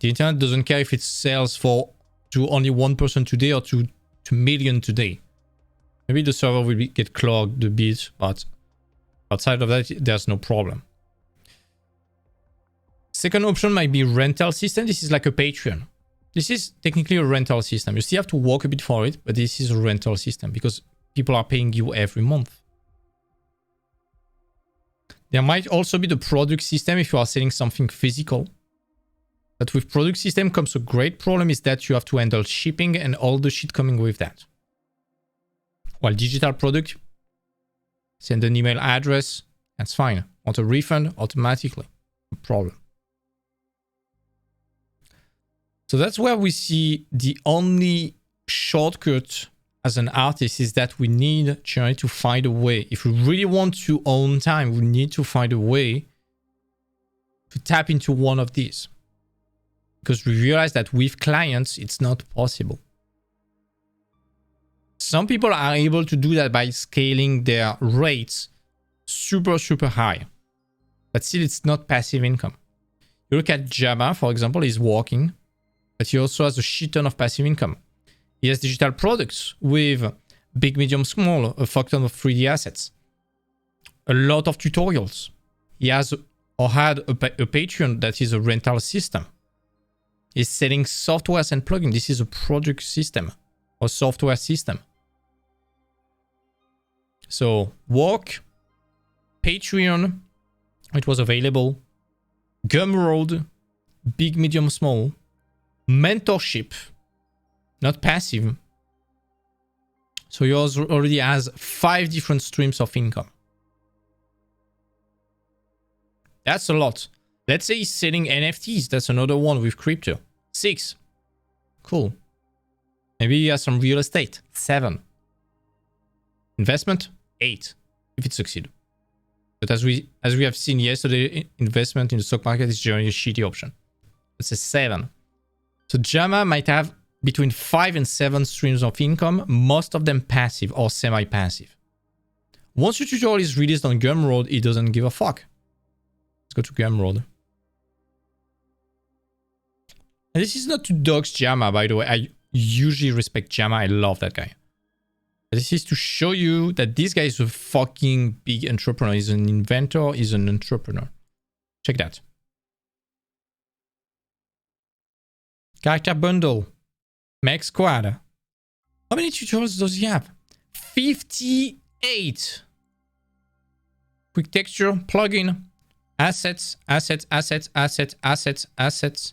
The internet doesn't care if it sells to only 1 person today or to million today. Maybe the server will get clogged a bit, but outside of that, there's no problem. Second option might be rental system. This is like a Patreon. This is technically a rental system. You still have to work a bit for it, but this is a rental system because people are paying you every month. There might also be the product system if you are selling something physical. But with product system comes a great problem, is that you have to handle shipping and all the shit coming with that. While digital product, send an email address, that's fine. Want a refund automatically, no problem. So that's where we see the only shortcut as an artist is that we need generally to find a way. If we really want to own time, we need to find a way to tap into one of these. Because we realize that with clients, it's not possible. Some people are able to do that by scaling their rates super, super high. But still, it's not passive income. You look at Jabba, for example, he's working, but he also has a shit ton of passive income. He has digital products with big, medium, small, a fuck ton of 3D assets. A lot of tutorials. He has or had a Patreon that is a rental system. He's selling softwares and plugins. This is a product system or software system. So work, Patreon, it was available, Gumroad, big, medium, small, mentorship, not passive. So yours already has 5 different streams of income. That's a lot. Let's say he's selling NFTs. That's another one with crypto. 6. Cool. Maybe he has some real estate. 7. Investment. 8. If it succeeds. But as we have seen yesterday, investment in the stock market is generally a shitty option. It's a 7. So Jama might have between 5 and 7 streams of income, most of them passive or semi-passive. Once your tutorial is released on Gumroad, it doesn't give a fuck. Let's go to Gumroad. And this is not to dox Jama, by the way. usually respect JAMA. I love that guy. This is to show you that this guy is a fucking big entrepreneur. He's an inventor. He's an entrepreneur. Check that. Character bundle. Mech squad. How many tutorials does he have? 58. Quick texture. Plugin. Assets. Assets. Assets. Assets. Assets. Assets.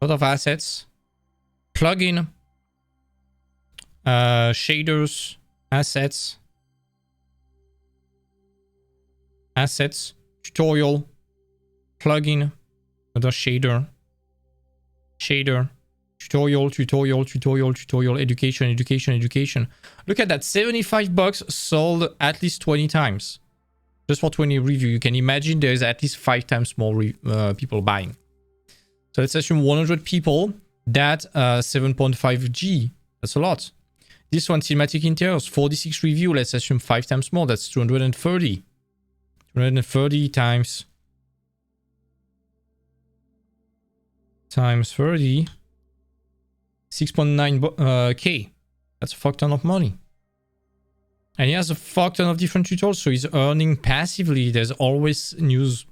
A lot of assets. Plugin. Shaders, assets, tutorial, plugin, another shader, tutorial, education. Look at that, $75 sold at least 20 times. Just for 20 review, you can imagine there's at least 5 times more people buying. So let's assume 100 people, that 7.5G, that's a lot. This one, cinematic interiors, 46 review. Let's assume 5 times more. That's 230. 230 times 30. 6.9K. That's a fuck ton of money. And he has a fuck ton of different tutorials. So he's earning passively. There's always new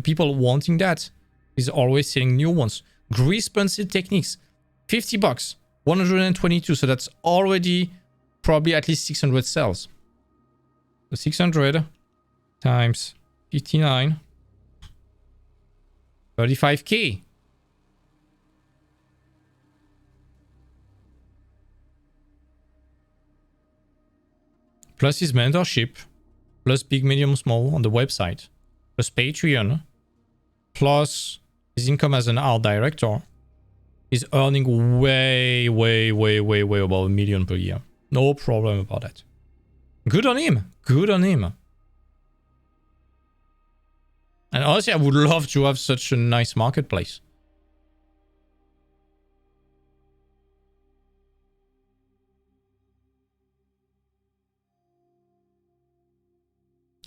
people wanting that. He's always selling new ones. Grease pencil techniques. $50. 122, so that's already probably at least 600 sales. So 600 times 59, 35K. Plus his mentorship, plus big, medium, small on the website, plus Patreon, plus his income as an art director. He's earning way above $1 million per year. No problem about that. Good on him. Good on him. And honestly, I would love to have such a nice marketplace.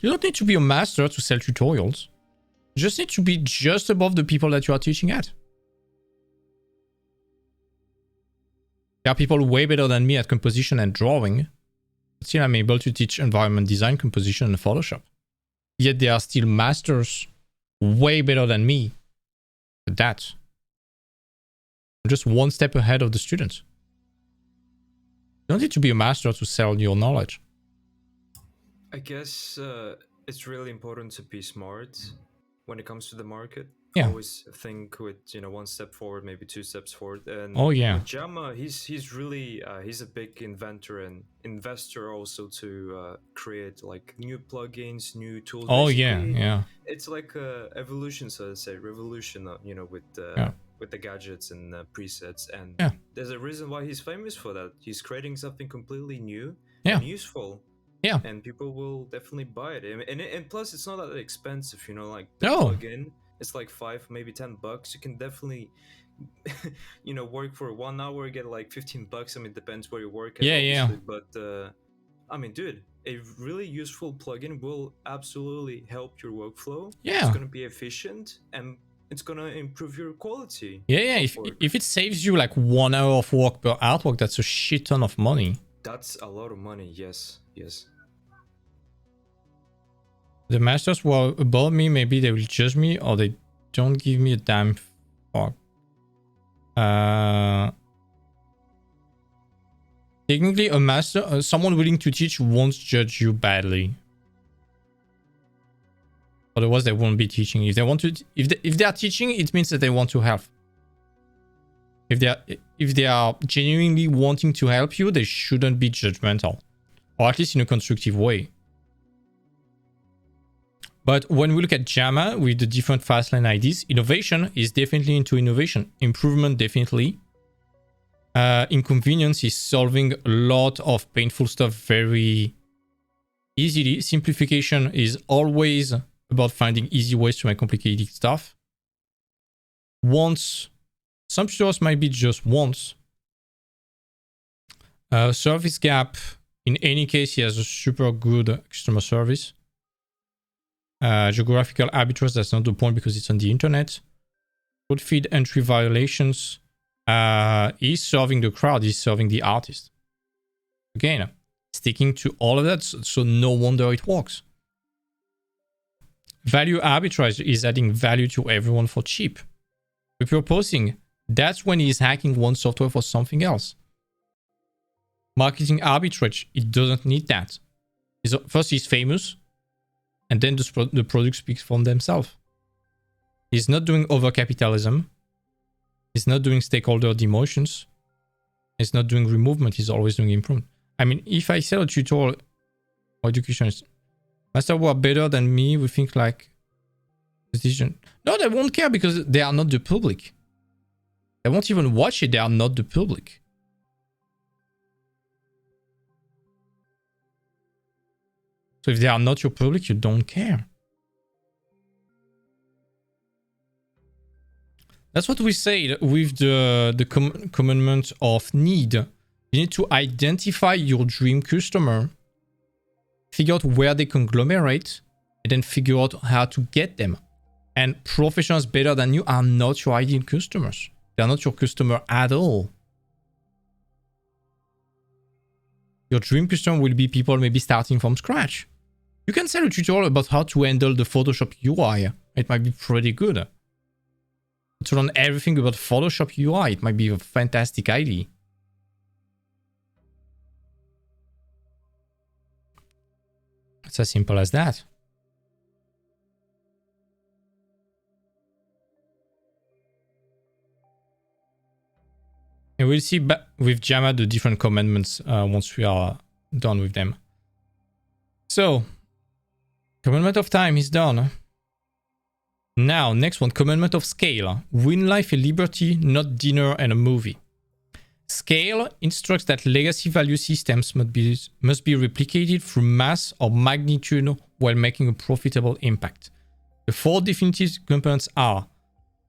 You don't need to be a master to sell tutorials. You just need to be just above the people that you are teaching at. There are people way better than me at composition and drawing. But still, I'm able to teach environment design, composition, and Photoshop. Yet they are still masters way better than me at that. I'm just one step ahead of the students. You don't need to be a master to sell your knowledge. I guess it's really important to be smart when it comes to the market. Yeah. Always think with, you know, 1 step forward, maybe 2 steps forward. And oh yeah, with JAMA, he's really he's a big inventor and investor also to create like new plugins, new tools. Oh basically. yeah. It's like a evolution, so to say, revolution. You know, with the gadgets and presets, and there's a reason why he's famous for that. He's creating something completely new and useful. Yeah. And people will definitely buy it. And plus, it's not that expensive, you know, like the plugin. It's like $5, maybe $10. You can definitely, you know, work for 1 hour, get like $15. I mean, it depends where you work at, obviously. But I mean, dude, a really useful plugin will absolutely help your workflow. Yeah. It's gonna be efficient and it's gonna improve your quality. Yeah. If it saves you like 1 hour of work per artwork, that's a shit ton of money. That's a lot of money. Yes. The masters who are above me, maybe they will judge me or they don't give me a damn fuck. Technically, a master, someone willing to teach won't judge you badly. Otherwise, they won't be teaching. If they want to, if they are teaching, it means that they want to help. If they are genuinely wanting to help you, they shouldn't be judgmental, or at least in a constructive way. But when we look at JAMA with the different Fastlane IDs, innovation is definitely into innovation. Improvement, definitely. Inconvenience is solving a lot of painful stuff very easily. Simplification is always about finding easy ways to make complicated stuff. Wants. Some tutorials might be just wants. Service gap. In any case, he has a super good customer service. Geographical arbitrage, that's not the point because it's on the internet. Code feed entry violations is serving the crowd, is serving the artist. Again, sticking to all of that, so no wonder it works. Value arbitrage is adding value to everyone for cheap. Repurposing, that's when he's hacking one software for something else. Marketing arbitrage, it doesn't need that. First, he's famous, and then the product speaks for themselves. He's not doing overcapitalism. He's not doing stakeholder demotions. He's not doing removement. He's always doing improvement. I mean, if I sell a tutorial or education, master who are better than me, we think like decision. No, they won't care because they are not the public. They won't even watch it. They are not the public. So if they are not your public, you don't care. That's what we say with the commandment of need. You need to identify your dream customer, figure out where they conglomerate, and then figure out how to get them. And professionals better than you are not your ideal customers. They are not your customer at all. Your dream customer will be people maybe starting from scratch. You can sell a tutorial about how to handle the Photoshop UI. It might be pretty good. To learn everything about Photoshop UI, it might be a fantastic idea. It's as simple as that. And we'll see with Jama the different commandments once we are done with them. So, commandment of time is done. Now, next one, commandment of scale. Win life and liberty, not dinner and a movie. Scale instructs that legacy value systems must be replicated through mass or magnitude while making a profitable impact. The four definitive components are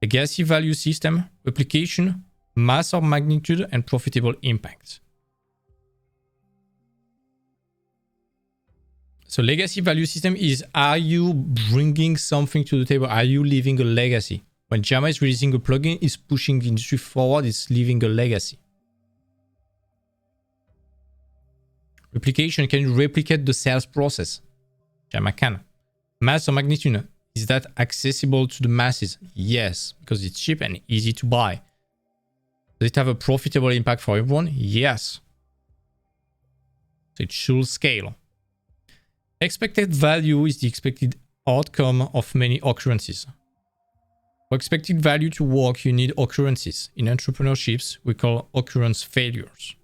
legacy value system, replication, mass or magnitude, and profitable impact. So legacy value system is, are you bringing something to the table? Are you leaving a legacy? When Jama is releasing a plugin, it's pushing the industry forward, it's leaving a legacy. Replication, can you replicate the sales process? Jama can. Mass or magnitude, is that accessible to the masses? Yes, because it's cheap and easy to buy. Does it have a profitable impact for everyone? Yes. So it should scale. Expected value is the expected outcome of many occurrences. For expected value to work, you need occurrences. In entrepreneurships, we call occurrence failures.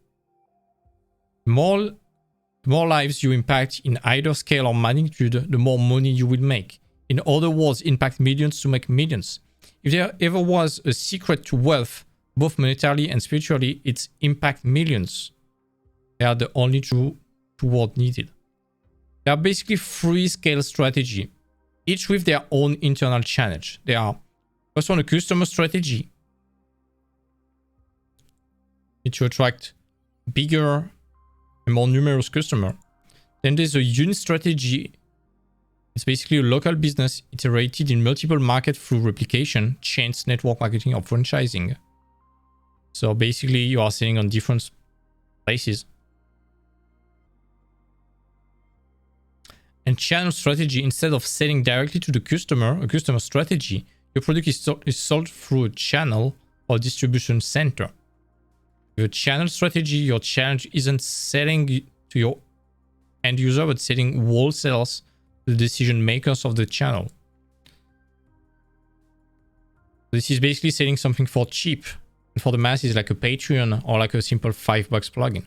The more lives you impact in either scale or magnitude, the more money you will make. In other words, impact millions to make millions. If there ever was a secret to wealth, both monetarily and spiritually, it's impact millions. They are the only true word needed. There are basically three scale strategies, each with their own internal challenge. They are, first one, a customer strategy. Need to attract bigger and more numerous customers. Then there's a unit strategy. It's basically a local business iterated in multiple markets through replication, chains, network marketing, or franchising. So basically you are selling on different places. And channel strategy, instead of selling directly to the customer, a customer strategy, your product is sold through a channel or distribution center. With a channel strategy, your challenge isn't selling to your end user, but selling wholesalers, the decision makers of the channel. This is basically selling something for cheap. And for the masses, like a Patreon or like a simple $5 plugin.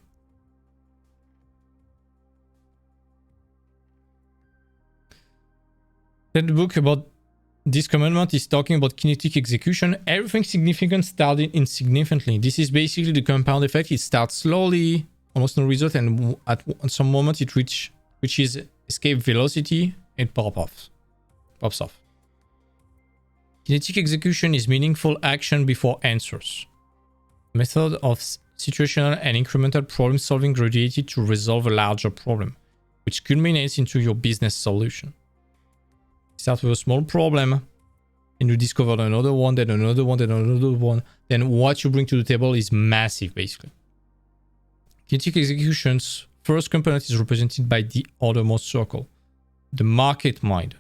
Then the book about this commandment is talking about kinetic execution. Everything significant started insignificantly. This is basically the compound effect. It starts slowly, almost no result, and at some moment it reaches escape velocity, it pops off. Kinetic execution is meaningful action before answers. Method of situational and incremental problem solving graduated to resolve a larger problem, which culminates into your business solution. Start with a small problem, and you discover another one, then another one, then another one, then what you bring to the table is massive, basically. Kinetic execution's first component is represented by the outermost circle, the market mind.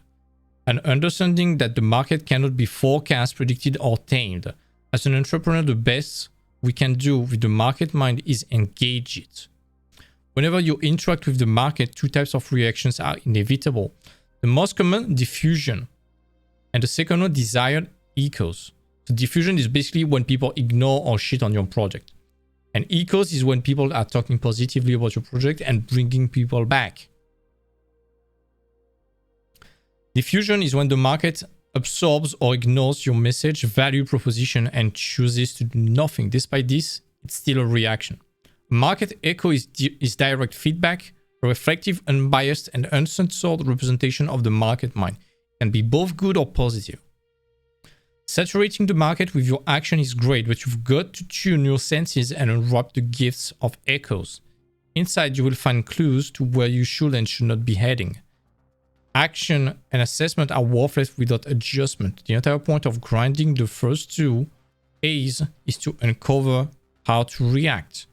An understanding that the market cannot be forecast, predicted, or tamed. As an entrepreneur, the best we can do with the market mind is engage it. Whenever you interact with the market, two types of reactions are inevitable. The most common, diffusion. And the second one, desired echoes. So diffusion is basically when people ignore or shit on your project. And echoes is when people are talking positively about your project and bringing people back. Diffusion is when the market absorbs or ignores your message, value proposition, and chooses to do nothing. Despite this, it's still a reaction. Market echo is direct feedback, a reflective, unbiased, and uncensored representation of the market mind. It can be both good or positive. Saturating the market with your action is great, but you've got to tune your senses and unwrap the gifts of echoes. Inside, you will find clues to where you should and should not be heading. Action and assessment are worthless without adjustment. The entire point of grinding the first two A's is to uncover how to react.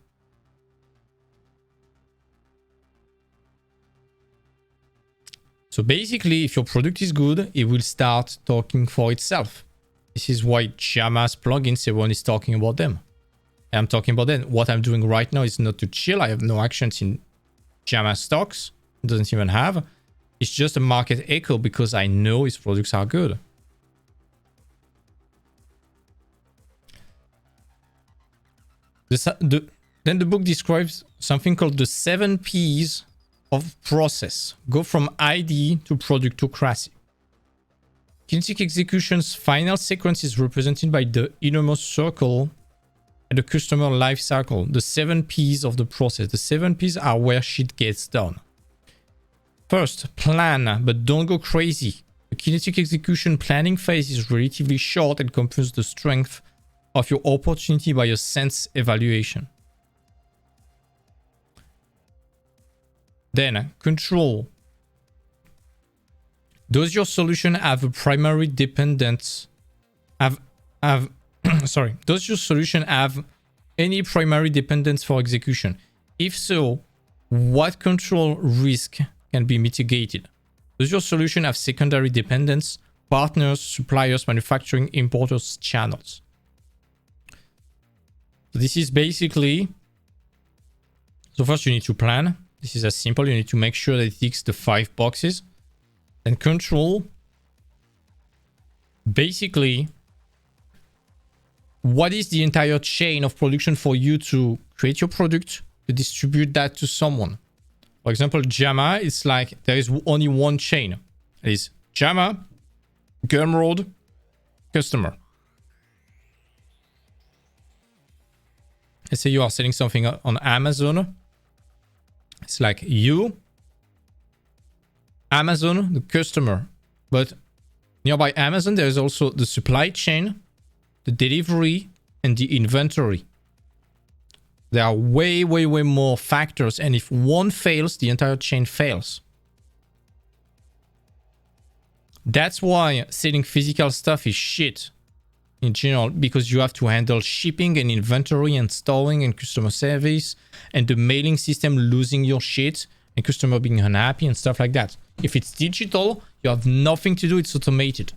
So basically, if your product is good, it will start talking for itself. This is why Jama's plugins, everyone is talking about them. I'm talking about them. What I'm doing right now is not to chill. I have no actions in Jama stocks. It doesn't even have. It's just a market echo because I know its products are good. Then the book describes something called the 7 P's of process. Go from ID to productocracy. Kinetic execution's final sequence is represented by the innermost circle and the customer life cycle, the 7 P's of the process. The 7 P's are where shit gets done. First, plan, but don't go crazy. The kinetic execution planning phase is relatively short and confirms the strength of your opportunity by a sense evaluation. Then, control. Does your solution have a primary dependence? Does your solution have any primary dependence for execution? If so, what control risk can be mitigated? Does your solution have secondary dependence, partners, suppliers, manufacturing, importers, channels? So this is basically... So first you need to plan. This is as simple. You need to make sure that it ticks the 5 boxes. Then control. Basically, what is the entire chain of production for you to create your product, to distribute that to someone? For example, Jama, it's like there is only one chain. It is Jama, Gumroad, customer. Let's say you are selling something on Amazon. It's like you, Amazon, the customer. But nearby Amazon, there is also the supply chain, the delivery, and the inventory. There are way more factors. And if one fails, the entire chain fails. That's why selling physical stuff is shit in general, because you have to handle shipping and inventory and storing and customer service and the mailing system losing your shit and customer being unhappy and stuff like that. If it's digital, you have nothing to do. It's automated.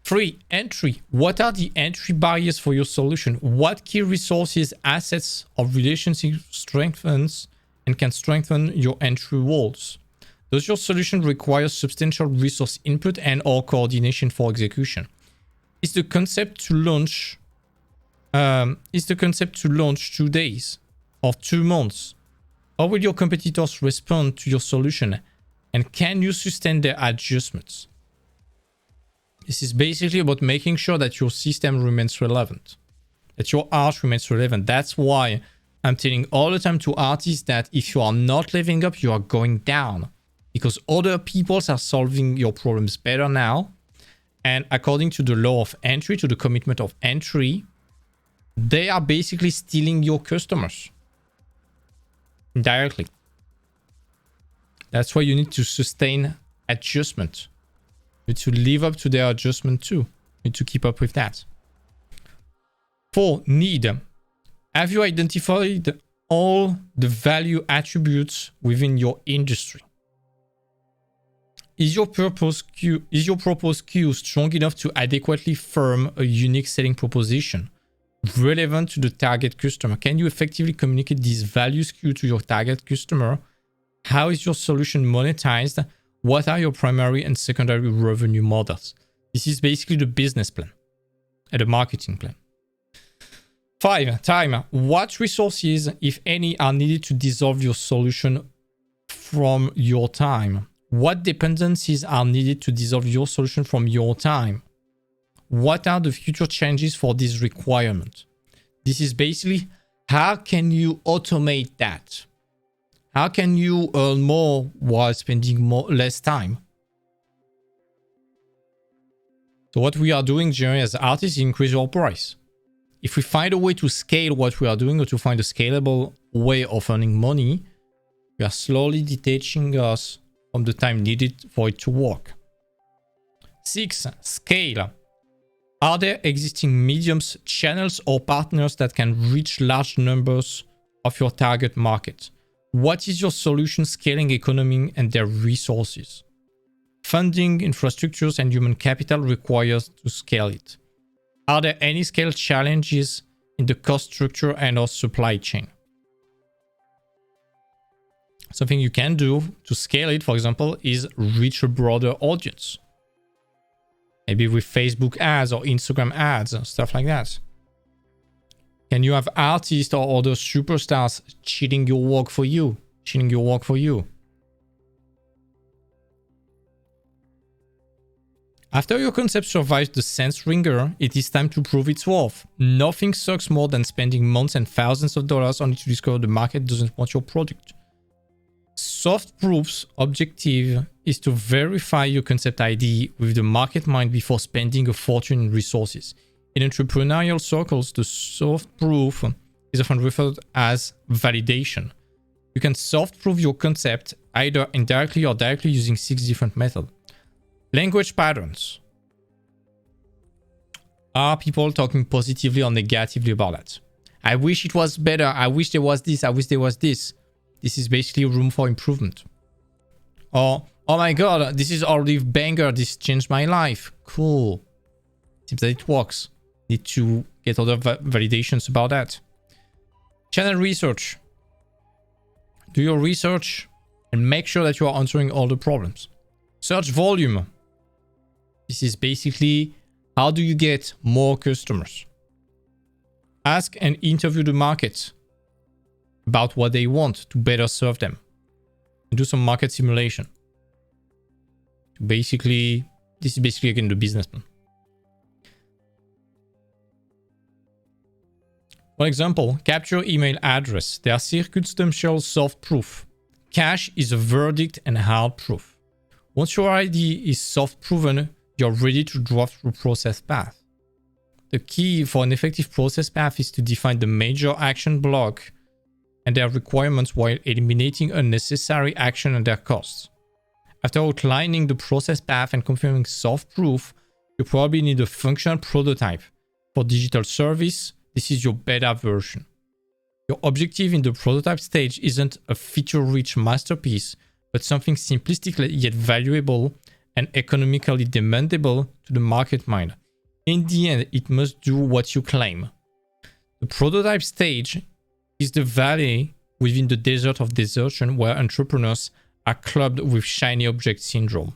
3. Entry. What are the entry barriers for your solution? What key resources, assets, or relationships strengthens and can strengthen your entry walls? Does your solution require substantial resource input and or coordination for execution? Is the concept to launch 2 days or 2 months? How will your competitors respond to your solution? And can you sustain their adjustments? This is basically about making sure that your system remains relevant, that your art remains relevant. That's why I'm telling all the time to artists that if you are not living up, you are going down, because other people are solving your problems better now. And according to the law of entry, to the commitment of entry, they are basically stealing your customers indirectly. That's why you need to sustain adjustment. You need to live up to their adjustment too. You need to keep up with that. 4. Need. Have you identified all the value attributes within your industry? Is your proposed queue strong enough to adequately firm a unique selling proposition relevant to the target customer? Can you effectively communicate these values queue to your target customer? How is your solution monetized? What are your primary and secondary revenue models? This is basically the business plan and the marketing plan. 5. Time. What resources, if any, are needed to dissolve your solution from your time? What dependencies are needed to dissolve your solution from your time? What are the future changes for this requirement? This is basically how can you automate that? How can you earn more while spending less time? So what we are doing generally as artists is increase our price. If we find a way to scale what we are doing or to find a scalable way of earning money, we are slowly detaching us from the time needed for it to work. 6. Scale. Are there existing mediums, channels, or partners that can reach large numbers of your target market? What is your solution scaling economy and their resources? Funding, infrastructures, and human capital required to scale it. Are there any scale challenges in the cost structure and or supply chain? Something you can do to scale it, for example, is reach a broader audience. Maybe with Facebook ads or Instagram ads and stuff like that. Can you have artists or other superstars cheating your work for you? After your concept survives the sense ringer, it is time to prove its worth. Nothing sucks more than spending months and thousands of dollars only to discover the market doesn't want your product. Soft Proof's objective is to verify your concept ID with the market mind before spending a fortune in resources. In entrepreneurial circles, the soft proof is often referred as validation. You can soft proof your concept either indirectly or directly using 6 different methods. Language patterns. Are people talking positively or negatively about that? I wish it was better. I wish there was this. I wish there was this. This is basically room for improvement. Or, oh my god, this is already banger. This changed my life. Cool. Seems that it works. Need to get other validations about that. Channel research. Do your research and make sure that you are answering all the problems. Search volume. This is basically how do you get more customers? Ask and interview the market about what they want to better serve them. And do some market simulation. Basically, this is basically again the business plan. For example, capture email address. They are circumstantial soft proof. Cache is a verdict and hard proof. Once your ID is soft proven, you're ready to draft through process path. The key for an effective process path is to define the major action block and their requirements while eliminating unnecessary action and their costs. After outlining the process path and confirming soft proof, you probably need a functional prototype. For digital service, this is your beta version. Your objective in the prototype stage isn't a feature-rich masterpiece, but something simplistic yet valuable and economically demandable to the market mind. In the end, it must do what you claim. The prototype stage is the valley within the desert of desertion where entrepreneurs are clubbed with shiny object syndrome.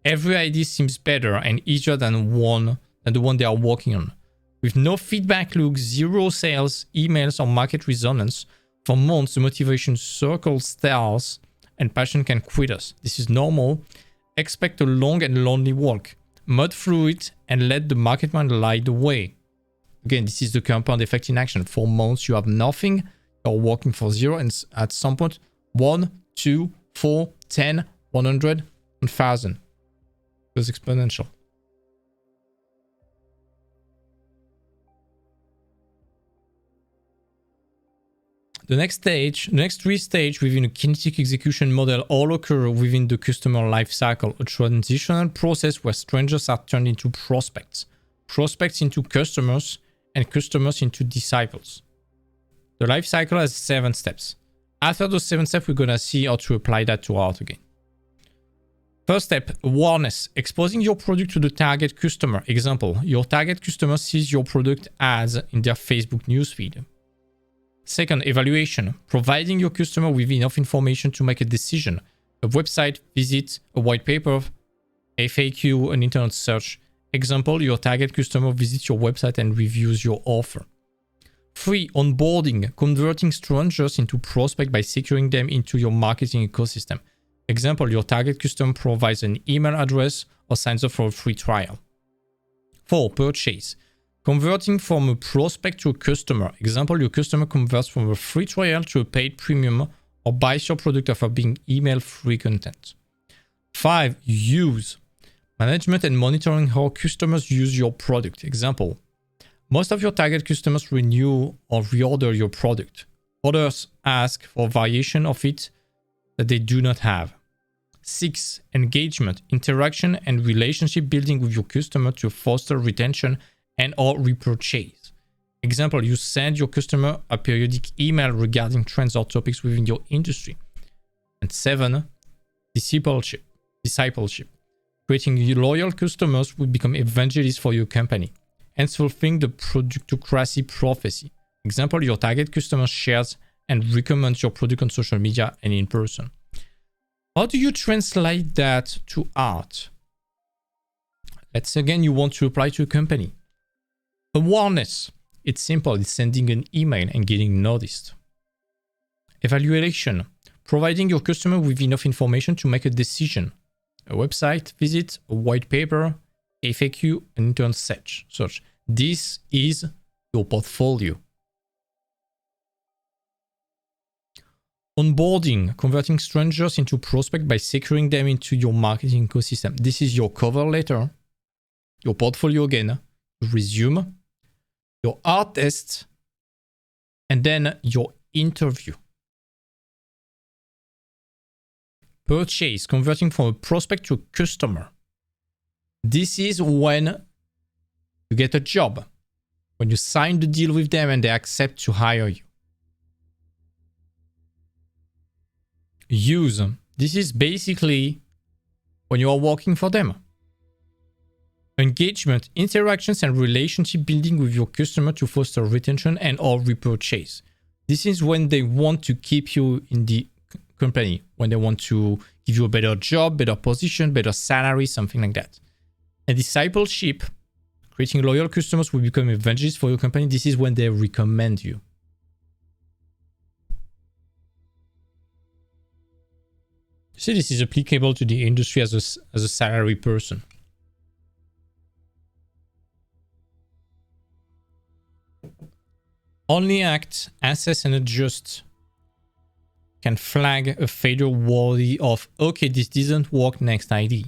Every idea seems better and easier than the one they are working on. With no feedback loop, zero sales, emails, or market resonance, for months the motivation circle stalls and passion can quit us. This is normal. Expect a long and lonely walk. Mud through it and let the market mind light the way. Again, this is the compound effect in action. For months you have nothing, you're working for zero, and at some point 1, 2, 4, 10, 100, 1000. It goes exponential. The next three stages within a kinetic execution model all occur within the customer lifecycle, a transitional process where strangers are turned into prospects, prospects into customers, and customers into disciples. The lifecycle has 7 steps. After those 7 steps, we're going to see how to apply that to art again. First step, awareness. Exposing your product to the target customer. Example, your target customer sees your product ads in their Facebook newsfeed. Second, evaluation. Providing your customer with enough information to make a decision. A website visit, a white paper, FAQ, an internet search. Example, your target customer visits your website and reviews your offer. 3. Onboarding. Converting strangers into prospects by securing them into your marketing ecosystem. Example, your target customer provides an email address or signs up for a free trial. 4. Purchase. Converting from a prospect to a customer. Example, your customer converts from a free trial to a paid premium or buys your product after being email-free content. 5. Use. Management and monitoring how customers use your product. Example, most of your target customers renew or reorder your product. Others ask for variation of it that they do not have. 6. Engagement, interaction, and relationship building with your customer to foster retention and or repurchase. Example, you send your customer a periodic email regarding trends or topics within your industry. And 7. Discipleship. Creating loyal customers will become evangelists for your company, hence fulfilling the productocracy prophecy. Example, your target customer shares and recommends your product on social media and in person. How do you translate that to art? Let's say again you want to apply to a company. Awareness. It's simple. It's sending an email and getting noticed. Evaluation. Providing your customer with enough information to make a decision. A website visit, a white paper, FAQ, an internet search. This is your portfolio. Onboarding, converting strangers into prospects by securing them into your marketing ecosystem. This is your cover letter, your portfolio again, resume, your art test, and then your interview. Purchase, converting from a prospect to a customer. This is when you get a job, when you sign the deal with them and they accept to hire you. Use. This is basically when you are working for them. Engagement, interactions, and relationship building with your customer to foster retention and or repurchase. This is when they want to keep you in the company, when they want to give you a better job, better position, better salary, something like that. And discipleship, creating loyal customers who become evangelists for your company. This is when they recommend you. See, this is applicable to the industry as a salary person. Only act, assess, and adjust can flag a failure worthy of, okay, this didn't work, next ID.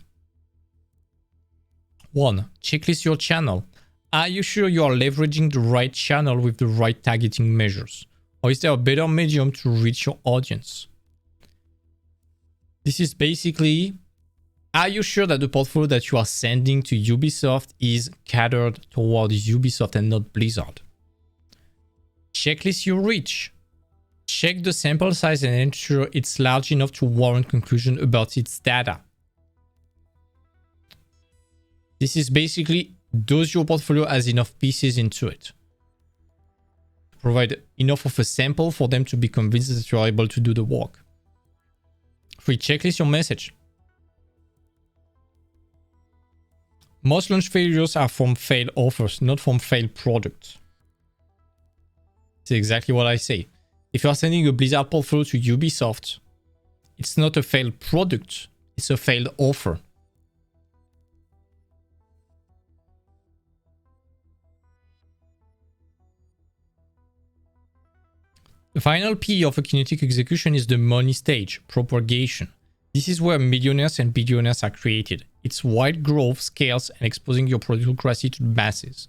1. Checklist your channel. Are you sure you are leveraging the right channel with the right targeting measures? Or is there a better medium to reach your audience? This is basically, are you sure that the portfolio that you are sending to Ubisoft is catered towards Ubisoft and not Blizzard? Checklist your reach. Check the sample size and ensure it's large enough to warrant conclusion about its data. This is basically, does your portfolio has enough pieces into it? Provide enough of a sample for them to be convinced that you are able to do the work. 3. Checklist your message. Most launch failures are from failed offers, not from failed products. It's exactly what I say. If you are sending a Blizzard portfolio to Ubisoft, it's not a failed product, it's a failed offer. The final P of a kinetic execution is the money stage, propagation. This is where millionaires and billionaires are created. It's wide growth, scales, and exposing your productocracy to the masses.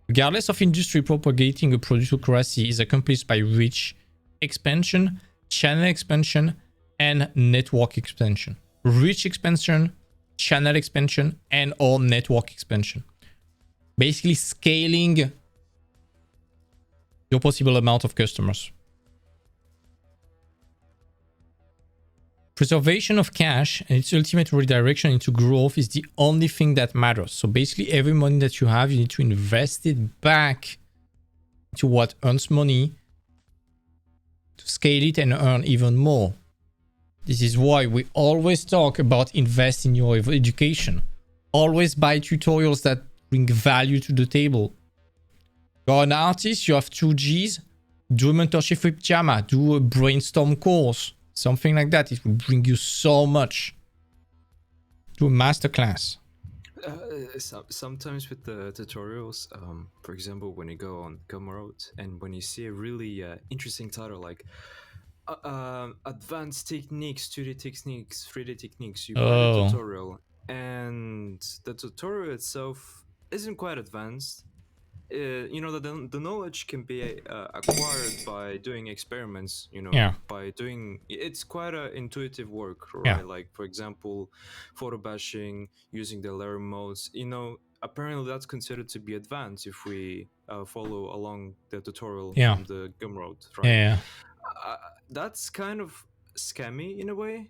Regardless of industry, propagating a productocracy is accomplished by rich expansion, channel expansion, and network expansion. Reach expansion, channel expansion, and or network expansion. Basically scaling your possible amount of customers. Preservation of cash and its ultimate redirection into growth is the only thing that matters. So basically every money that you have, you need to invest it back to what earns money to scale it and earn even more. This is why we always talk about invest in your education. Always buy tutorials that bring value to the table. You're an artist, you have 2 Gs, do a mentorship with Jama, do a brainstorm course, something like that. It will bring you so much. Do a masterclass. Sometimes with the tutorials, for example, when you go on Gumroad and when you see a really interesting title like Advanced Techniques, 2D Techniques, 3D Techniques, you buy the tutorial, and the tutorial itself isn't quite advanced. You know, the knowledge can be acquired by doing experiments, you know, by doing, it's quite an intuitive work, right? Like, for example, photo bashing, using the layer modes, you know, apparently that's considered to be advanced if we follow along the tutorial from the Gumroad, right? That's kind of scammy in a way.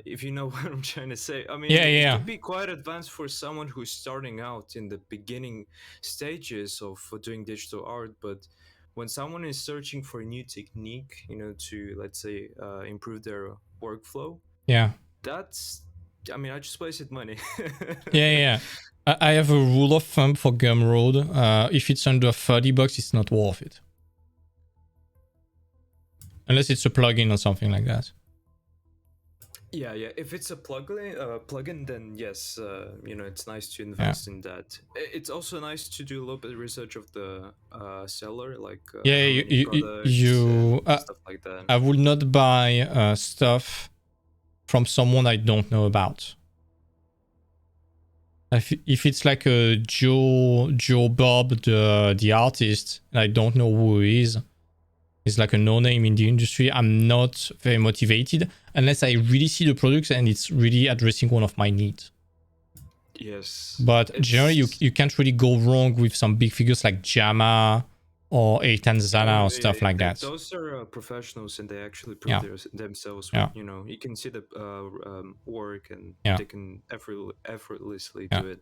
If you know what I'm trying to say. I mean, it could be quite advanced for someone who's starting out in the beginning stages of doing digital art, but when someone is searching for a new technique, you know, to, let's say, improve their workflow, that's, I mean, I just wasted money. I have a rule of thumb for Gumroad. If it's under $30, it's not worth it. Unless it's a plugin or something like that. Yeah. If it's a plugin, then yes, you know, it's nice to invest in that. It's also nice to do a little bit of research of the seller, like stuff like that. I would not buy stuff from someone I don't know about. If it's like a Joe Bob, the artist, and I don't know who he is. It's like a no-name in the industry. I'm not very motivated unless I really see the product and it's really addressing one of my needs. Yes. But generally, you can't really go wrong with some big figures like Jama or Tanzana or stuff like that. Those are professionals and they actually prove themselves. With, you know, you can see the work and they can effortlessly do it.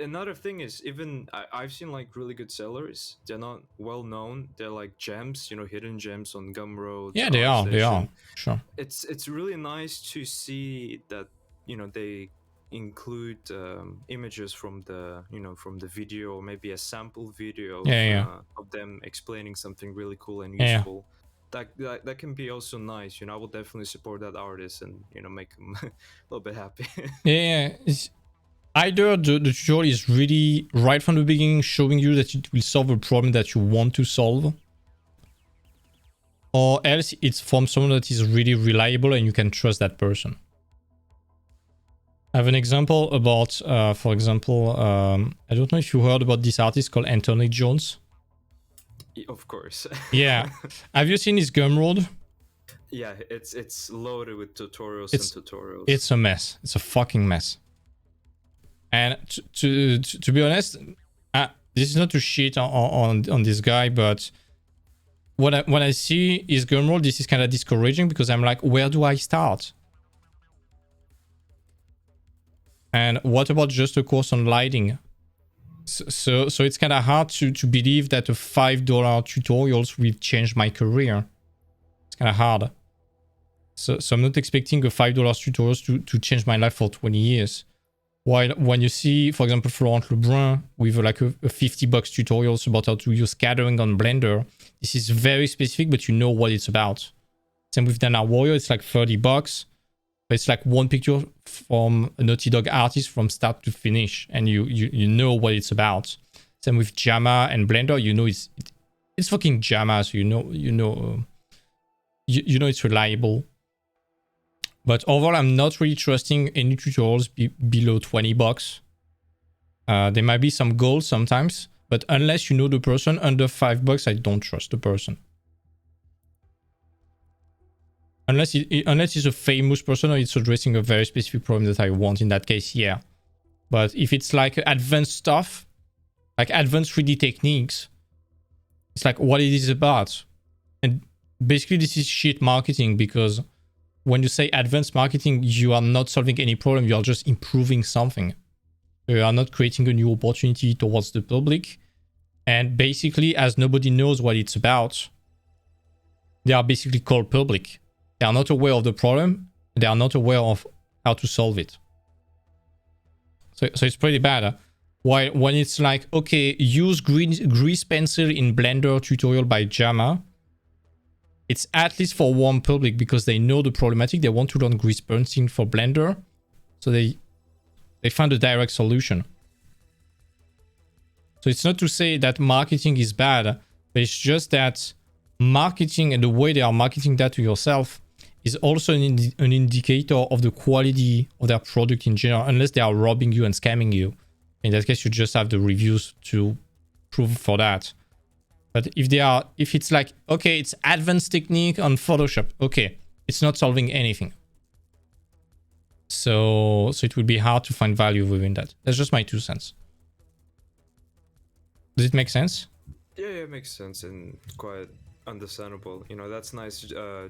Another thing is, even I've seen like really good sellers. They're not well known. They're like gems, you know, hidden gems on Gumroad. Yeah, they are. Sure. It's really nice to see that, you know, they include images from the, you know, from the video, or maybe a sample video of them explaining something really cool and useful. That can be also nice. You know, I will definitely support that artist and, you know, make them a little bit happy. Either the tutorial is really right from the beginning showing you that it will solve a problem that you want to solve, or else it's from someone that is really reliable and you can trust that person. I have an example about, for example, I don't know if you heard about this artist called Anthony Jones. Of course. Have you seen his Gumroad? Yeah, it's loaded with tutorials and tutorials. It's a mess. It's a fucking mess. And to be honest, this is not to shit on this guy, but when I see his Gumroad, this is kind of discouraging because I'm like, where do I start? And what about just a course on lighting? So it's kind of hard to believe that a $5 tutorials will change my career. It's kind of hard. So I'm not expecting a $5 tutorials to change my life for 20 years. While when you see, for example, Florent Lebrun with like a $50 tutorials about how to use scattering on Blender, this is very specific, but you know what it's about. Same with Dana Warrior, it's like $30, but it's like one picture from a Naughty Dog artist from start to finish, and you know what it's about. Same with Jama and Blender, you know it's fucking Jama, so you know it's reliable. But overall, I'm not really trusting any tutorials below $20. There might be some goals sometimes, but unless you know the person, under $5, I don't trust the person. Unless it's a famous person or it's addressing a very specific problem that I want. In that case, yeah. But if it's like advanced stuff, like advanced 3D techniques, it's like what it is about. And basically this is shit marketing, because when you say advanced marketing, you are not solving any problem. You are just improving something. You are not creating a new opportunity towards the public. And basically, as nobody knows what it's about, they are basically called public. They are not aware of the problem. They are not aware of how to solve it. So it's pretty bad. While when it's like, okay, use grease pencil in Blender tutorial by Jama, it's at least for one public, because they know the problematic. They want to learn grease pencil for Blender. So they find a direct solution. So it's not to say that marketing is bad, but it's just that marketing and the way they are marketing that to yourself is also an indicator of the quality of their product in general, unless they are robbing you and scamming you. In that case, you just have the reviews to prove for that. But if it's like, okay, it's advanced technique on Photoshop, okay, it's not solving anything. So it would be hard to find value within that. That's just my 2 cents. Does it make sense? Yeah, it makes sense and quite understandable. You know, that's nice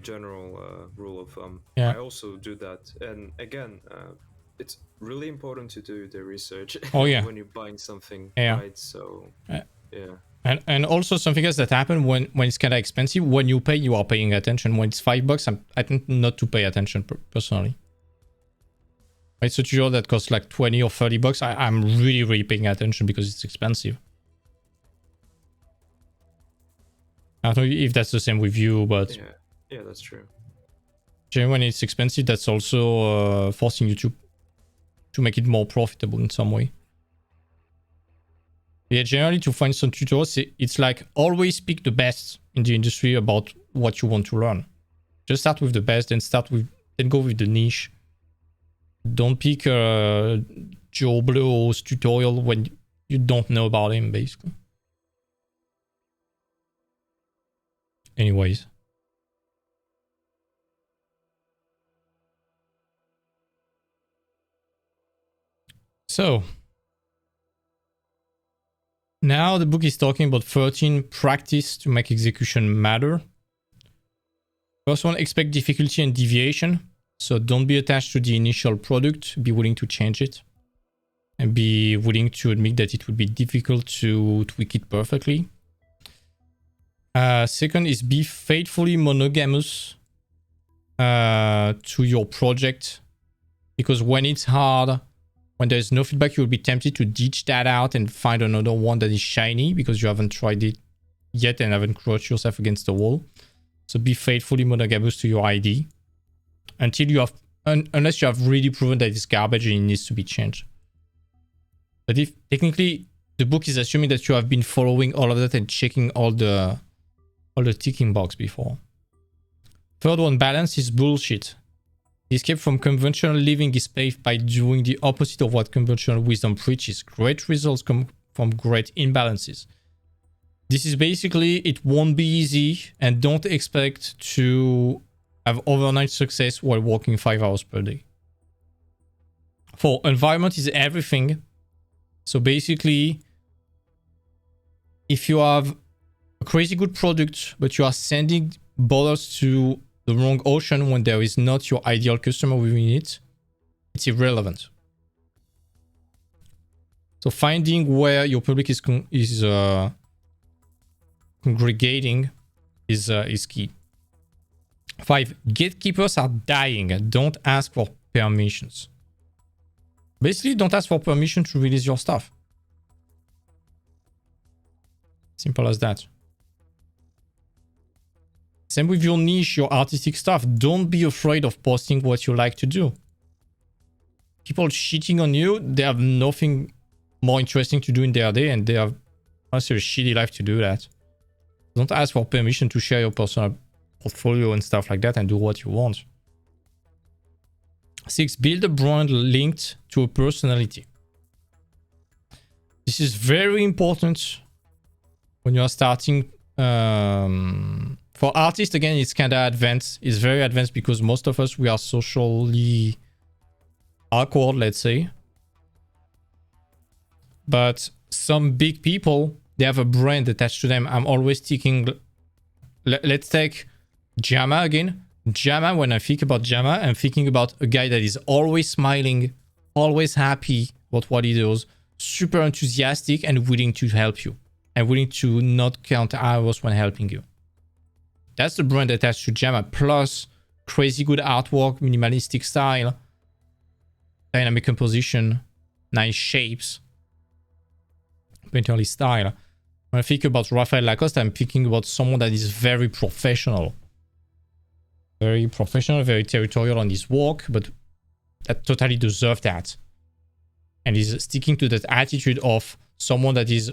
general rule of thumb. Yeah. I also do that. And again, it's really important to do the research when you're buying something, right? So, yeah. And also something else that happened when it's kind of expensive, when you pay, you are paying attention. When it's $5, I think not to pay attention personally. Right, so tutorial that costs like 20 or 30 bucks, I'm really paying attention because it's expensive. I don't know if that's the same with you, but yeah, that's true. Generally, when it's expensive, that's also forcing you to make it more profitable in some way. Yeah, generally to find some tutorials, it's like always pick the best in the industry about what you want to learn. Just start with the best, then go with the niche. Don't pick Joe Blow's tutorial when you don't know about him, basically. Anyways. So, now the book is talking about 13 practice to make execution matter. First one, expect difficulty and deviation. So don't be attached to the initial product. Be willing to change it. And be willing to admit that it would be difficult to tweak it perfectly. Second is be faithfully monogamous to your project. Because when it's hard, when there's no feedback, you'll be tempted to ditch that out and find another one that is shiny because you haven't tried it yet and haven't crushed yourself against the wall. So be faithfully monogamous to your ID until you have, unless you have really proven that it's garbage and it needs to be changed. But if technically the book is assuming that you have been following all of that and checking all the ticking box before. Third one, balance is bullshit. The escape from conventional living is paved by doing the opposite of what conventional wisdom preaches. Great results come from great imbalances. This is basically, it won't be easy, and don't expect to have overnight success while working 5 hours per day. 4, environment is everything. So basically, if you have a crazy good product, but you are sending bottles to the wrong ocean when there is not your ideal customer within it, it's irrelevant. So finding where your public is congregating is key. 5, gatekeepers are dying. Don't ask for permissions. Basically, don't ask for permission to release your stuff. Simple as that. Same with your niche, your artistic stuff. Don't be afraid of posting what you like to do. People cheating on you, they have nothing more interesting to do in their day, and they have honestly a shitty life to do that. Don't ask for permission to share your personal portfolio and stuff like that and do what you want. 6, build a brand linked to a personality. This is very important when you are starting For artists, again, it's kind of advanced. It's very advanced because most of us, we are socially awkward, let's say. But some big people, they have a brand attached to them. I'm always thinking, let's take Jama again. Jama, when I think about Jama, I'm thinking about a guy that is always smiling, always happy about what he does, super enthusiastic and willing to help you. And willing to not count hours when helping you. That's the brand attached to Jama. Plus, crazy good artwork, minimalistic style, dynamic composition, nice shapes, painterly style. When I think about Rafael Lacoste, I'm thinking about someone that is very professional. Very professional, very territorial on his work, but that totally deserves that. And is sticking to that attitude of someone that is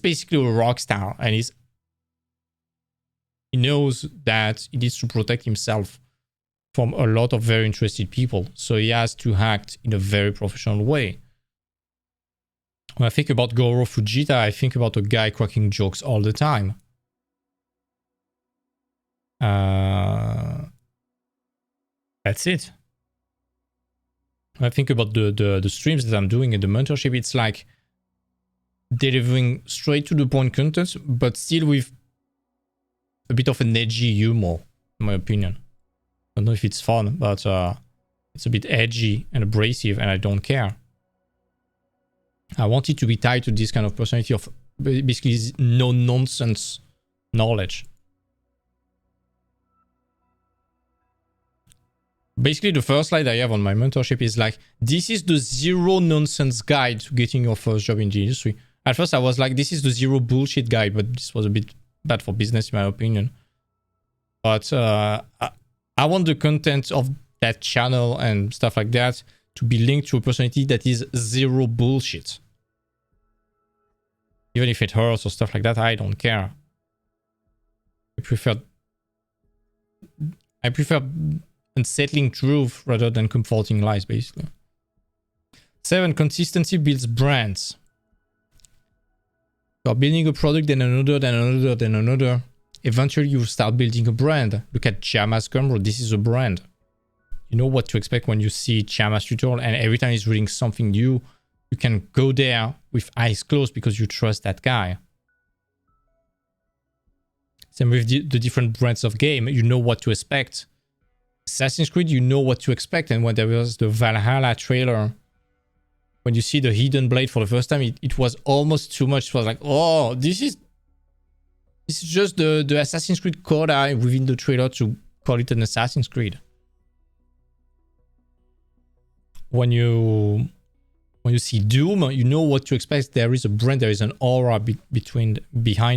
basically a rock star, and he knows that he needs to protect himself from a lot of very interested people. So he has to act in a very professional way. When I think about Goro Fujita, I think about a guy cracking jokes all the time. That's it. When I think about the streams that I'm doing in the mentorship, it's like delivering straight to the point content, but still with a bit of an edgy humor, in my opinion. I don't know if it's fun, but it's a bit edgy and abrasive, and I don't care. I want it to be tied to this kind of personality of basically no-nonsense knowledge. Basically, the first slide I have on my mentorship is like, this is the zero-nonsense guide to getting your first job in the industry. At first, I was like, this is the zero bullshit guide, but this was a bit bad for business, in my opinion. But I want the content of that channel and stuff like that to be linked to a personality that is zero bullshit. Even if it hurts or stuff like that, I don't care. I prefer unsettling truth rather than comforting lies, basically. 7, consistency builds brands. You are building a product, then another, then another, then another. Eventually, you start building a brand. Look at Jama's Gumroad. This is a brand. You know what to expect when you see Jama's tutorial, and every time he's reading something new, you can go there with eyes closed because you trust that guy. Same with the different brands of game. You know what to expect. Assassin's Creed, you know what to expect. And when there was the Valhalla trailer, when you see the hidden blade for the first time, it was almost too much. It was like, oh, this is just the Assassin's Creed coda within the trailer to call it an Assassin's Creed. When you see Doom, you know what to expect. There is a brand, there is an aura behind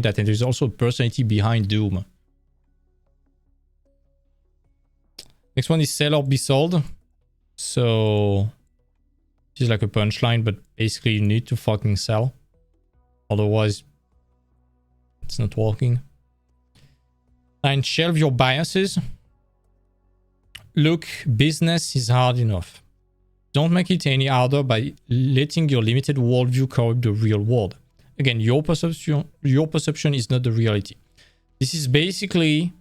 that, and there's also a personality behind Doom. Next one is sell or be sold. So this is like a punchline, but basically you need to fucking sell. Otherwise, it's not working. And shelve your biases. Look, business is hard enough. Don't make it any harder by letting your limited worldview corrupt the real world. Again, your perception is not the reality. This is basically,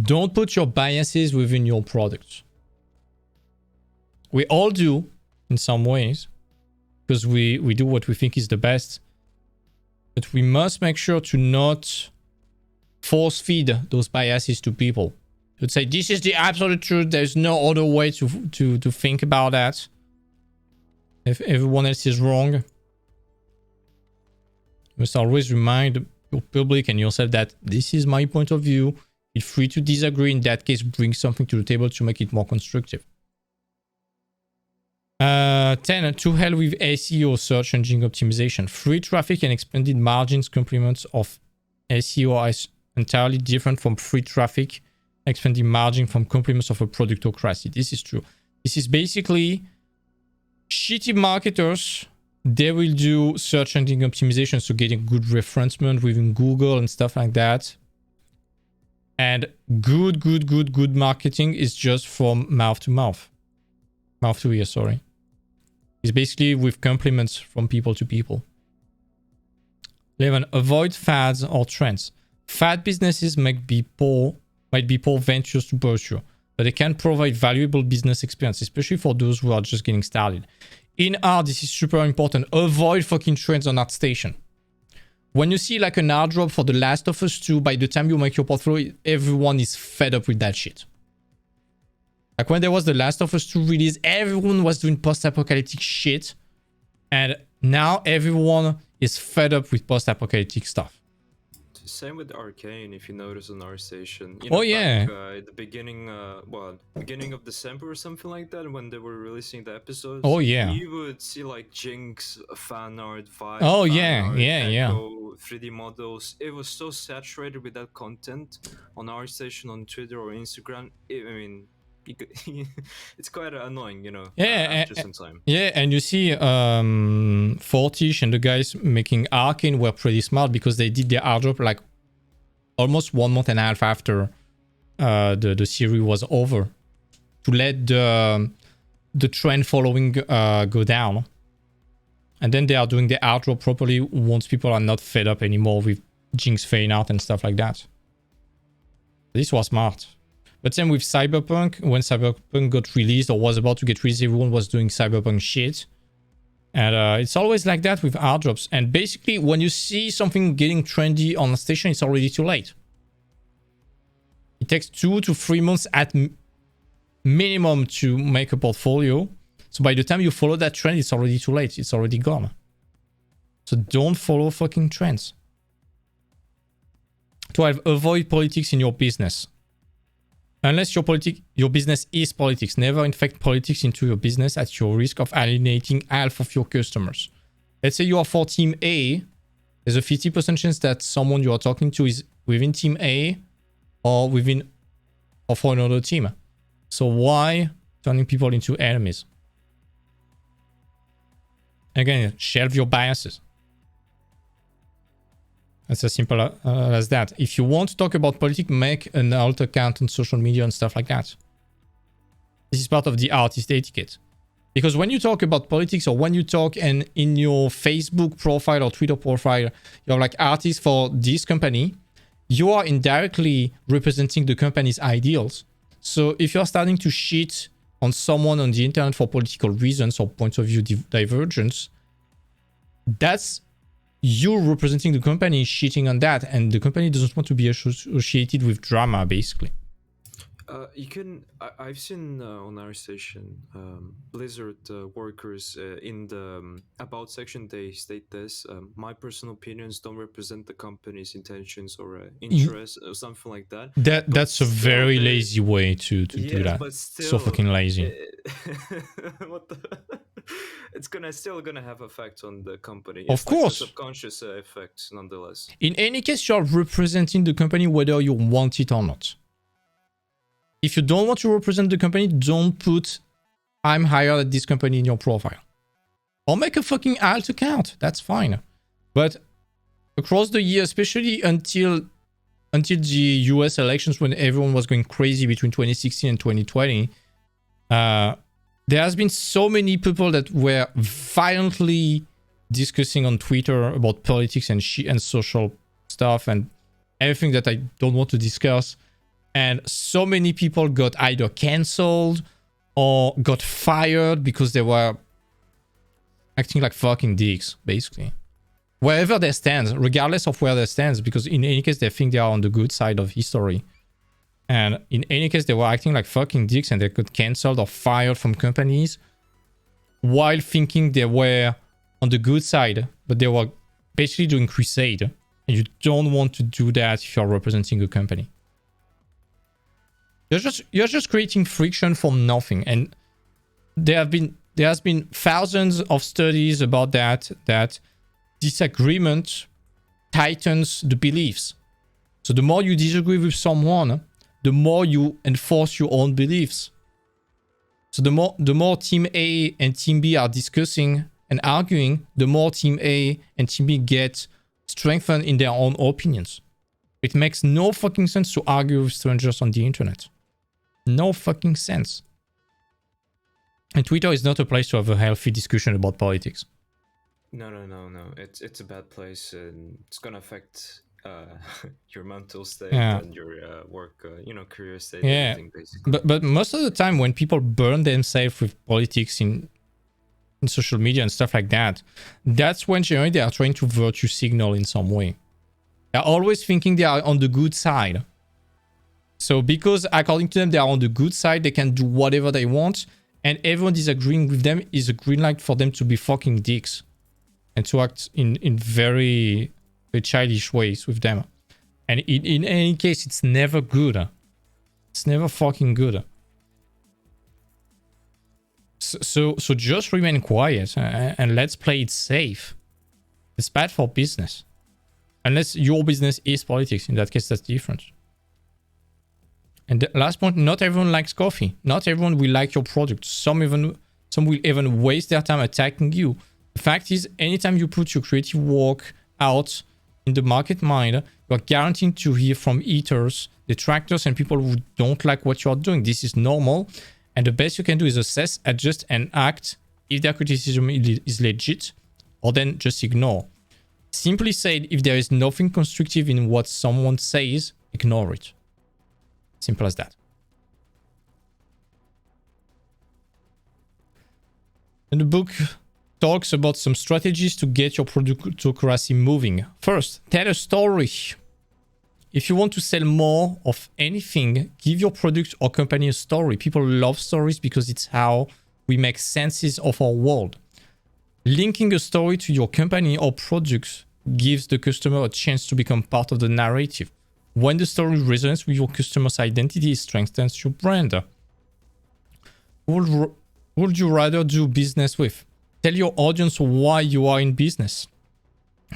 don't put your biases within your product. We all do in some ways, because we do what we think is the best. But we must make sure to not force feed those biases to people. You'd say, this is the absolute truth. There's no other way to think about that. If everyone else is wrong. You must always remind your public and yourself that this is my point of view. Feel free to disagree. In that case, bring something to the table to make it more constructive. 10. To hell with SEO, search engine optimization. Free traffic and expanded margins complements of SEO are entirely different from free traffic, expanding margin from complements of a productocracy. This is true. This is basically shitty marketers. They will do search engine optimization, so getting good referencement within Google and stuff like that. And good marketing is just from mouth to mouth. Mouth to ear, sorry. It's basically with compliments from people to people. 11. Avoid fads or trends. Fad businesses might be poor ventures to pursue, but they can provide valuable business experience, especially for those who are just getting started. In art, this is super important. Avoid fucking trends on ArtStation. When you see like an art drop for The Last of Us 2, by the time you make your portfolio, everyone is fed up with that shit. Like when there was The Last of Us 2 release, everyone was doing post-apocalyptic shit. And now everyone is fed up with post-apocalyptic stuff. Same with Arcane, if you notice on ArtStation. Oh yeah. At the beginning, beginning of December or something like that, when they were releasing the episodes. Oh yeah. You would see like Jinx, fan art, Vibe. Oh yeah, Echo, 3D models. It was so saturated with that content on ArtStation, on Twitter or Instagram. It's quite annoying, you know. Yeah, after some time. Yeah, and you see, Fortish and the guys making Arcane were pretty smart because they did their airdrop like almost 1.5 months after the series was over, to let the trend following go down, and then they are doing the airdrop properly once people are not fed up anymore with Jinx fan art and stuff like that. This was smart. But same with Cyberpunk. When Cyberpunk got released or was about to get released, everyone was doing Cyberpunk shit. And it's always like that with airdrops. And basically, when you see something getting trendy on a station, it's already too late. It takes 2 to 3 months at minimum to make a portfolio. So by the time you follow that trend, it's already too late. It's already gone. So don't follow fucking trends. 12. Avoid politics in your business. Unless your business is politics, never infect politics into your business at your risk of alienating half of your customers. Let's say you are for Team A. There's a 50% chance that someone you are talking to is within Team A or for another team. So why turning people into enemies? Again, shelve your biases. It's as simple as that. If you want to talk about politics, make an alt account on social media and stuff like that. This is part of the artist etiquette. Because when you talk about politics, or when you talk in your Facebook profile or Twitter profile, you're like artist for this company, you are indirectly representing the company's ideals. So if you're starting to shit on someone on the internet for political reasons or point of view divergence, that's you representing the company, shitting on that, and the company doesn't want to be associated with drama, basically. You can. I've seen on our station Blizzard workers in the about section. They state this: my personal opinions don't represent the company's intentions or interests, or something like that. That's a very lazy way to do that. But still, so fucking lazy. What the? It's still gonna have effect on the company. Of course, like a subconscious effect, nonetheless. In any case, you're representing the company whether you want it or not. If you don't want to represent the company, don't put "I'm hired at this company" in your profile. Or make a fucking alt account. That's fine. But across the year, especially until the US elections, when everyone was going crazy between 2016 and 2020, there has been so many people that were violently discussing on Twitter about politics and social stuff and everything that I don't want to discuss. And so many people got either cancelled or got fired because they were acting like fucking dicks, basically. Wherever they stand, regardless of where they stand, because in any case, they think they are on the good side of history. And in any case, they were acting like fucking dicks and they got cancelled or fired from companies while thinking they were on the good side, but they were basically doing crusade. And you don't want to do that if you're representing a company. You're just creating friction from nothing. And there has been thousands of studies about that disagreement tightens the beliefs. So the more you disagree with someone, the more you enforce your own beliefs. So the more Team A and Team B are discussing and arguing, the more Team A and Team B get strengthened in their own opinions. It makes no fucking sense to argue with strangers on the internet. No fucking sense. And Twitter is not a place to have a healthy discussion about politics. No. It's a bad place, and it's gonna affect your mental state and your work, career state, everything basically. But most of the time, when people burn themselves with politics in social media and stuff like that, that's when generally they are trying to virtue signal in some way. They're always thinking they are on the good side. So because according to them they are on the good side, they can do whatever they want, and everyone disagreeing with them is a green light for them to be fucking dicks and to act in very, very childish ways with them. And in any case, it's never good. It's never fucking good. So just remain quiet and let's play it safe. It's bad for business. Unless your business is politics. In that case, that's different. And the last point, not everyone likes coffee. Not everyone will like your product. Some will even waste their time attacking you. The fact is, anytime you put your creative work out in the market mind, you are guaranteed to hear from haters, detractors, and people who don't like what you are doing. This is normal. And the best you can do is assess, adjust, and act if their criticism is legit, or then just ignore. Simply said, if there is nothing constructive in what someone says, ignore it. Simple as that. And the book talks about some strategies to get your productocracy moving. First, tell a story. If you want to sell more of anything, give your product or company a story. People love stories because it's how we make senses of our world. Linking a story to your company or product gives the customer a chance to become part of the narrative. When the story resonates with your customer's identity, it strengthens your brand. Who would you rather do business with? Tell your audience why you are in business.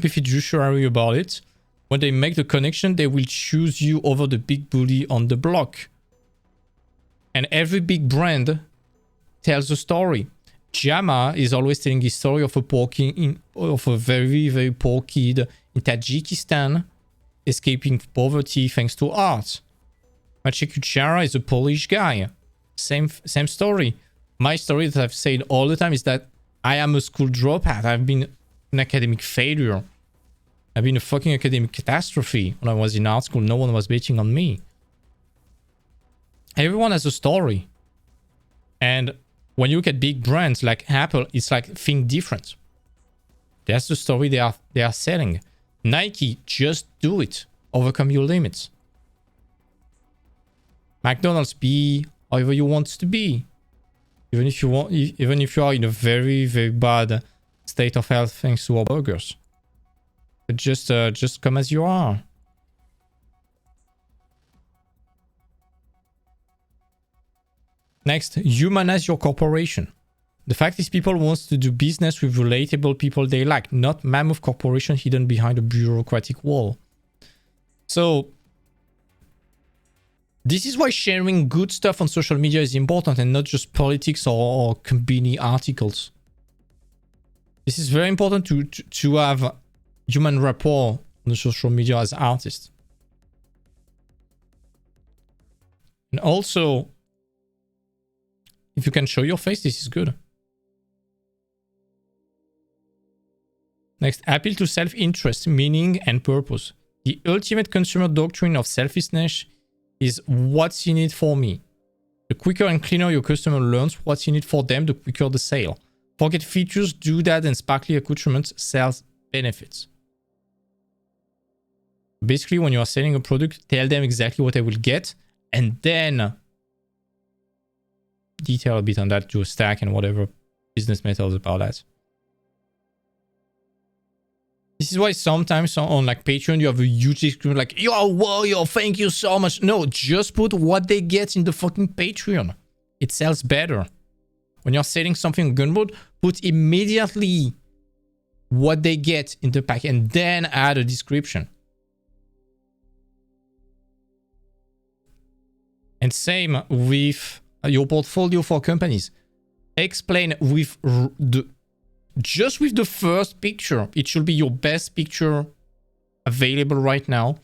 Be fiduciary about it. When they make the connection, they will choose you over the big bully on the block. And every big brand tells a story. Jama is always telling the story of a very, very poor kid in Tajikistan escaping poverty thanks to art. Maciej Kuchara is a Polish guy. Same story. My story that I've said all the time is that I am a school dropout. I've been an academic failure. I've been a fucking academic catastrophe. When I was in art school, no one was betting on me. Everyone has a story. And when you look at big brands like Apple, it's like think different. That's the story they are selling. Nike, just do it. Overcome your limits. McDonald's, be however you want to be. Even if you are in a very, very bad state of health thanks to our burgers. But just come as you are. Next, humanize your corporation. The fact is, people want to do business with relatable people they like, not mammoth corporation hidden behind a bureaucratic wall. So, this is why sharing good stuff on social media is important and not just politics or company articles. This is very important to have human rapport on the social media as artists. And also, if you can show your face, this is good. Next, appeal to self-interest, meaning, and purpose. The ultimate consumer doctrine of selfishness is what's in it for me. The quicker and cleaner your customer learns what's in it for them, the quicker the sale. Forget features, do that, and sparkly accoutrements sells benefits. Basically, when you are selling a product, tell them exactly what they will get, and then detail a bit on that, do a stack and whatever business methods about that. This is why sometimes on like Patreon, you have a huge discussion like, yo, thank you so much. No, just put what they get in the fucking Patreon. It sells better. When you're selling something Gunboat, put immediately what they get in the pack and then add a description. And same with your portfolio for companies. Explain with just with the first picture. It should be your best picture available right now.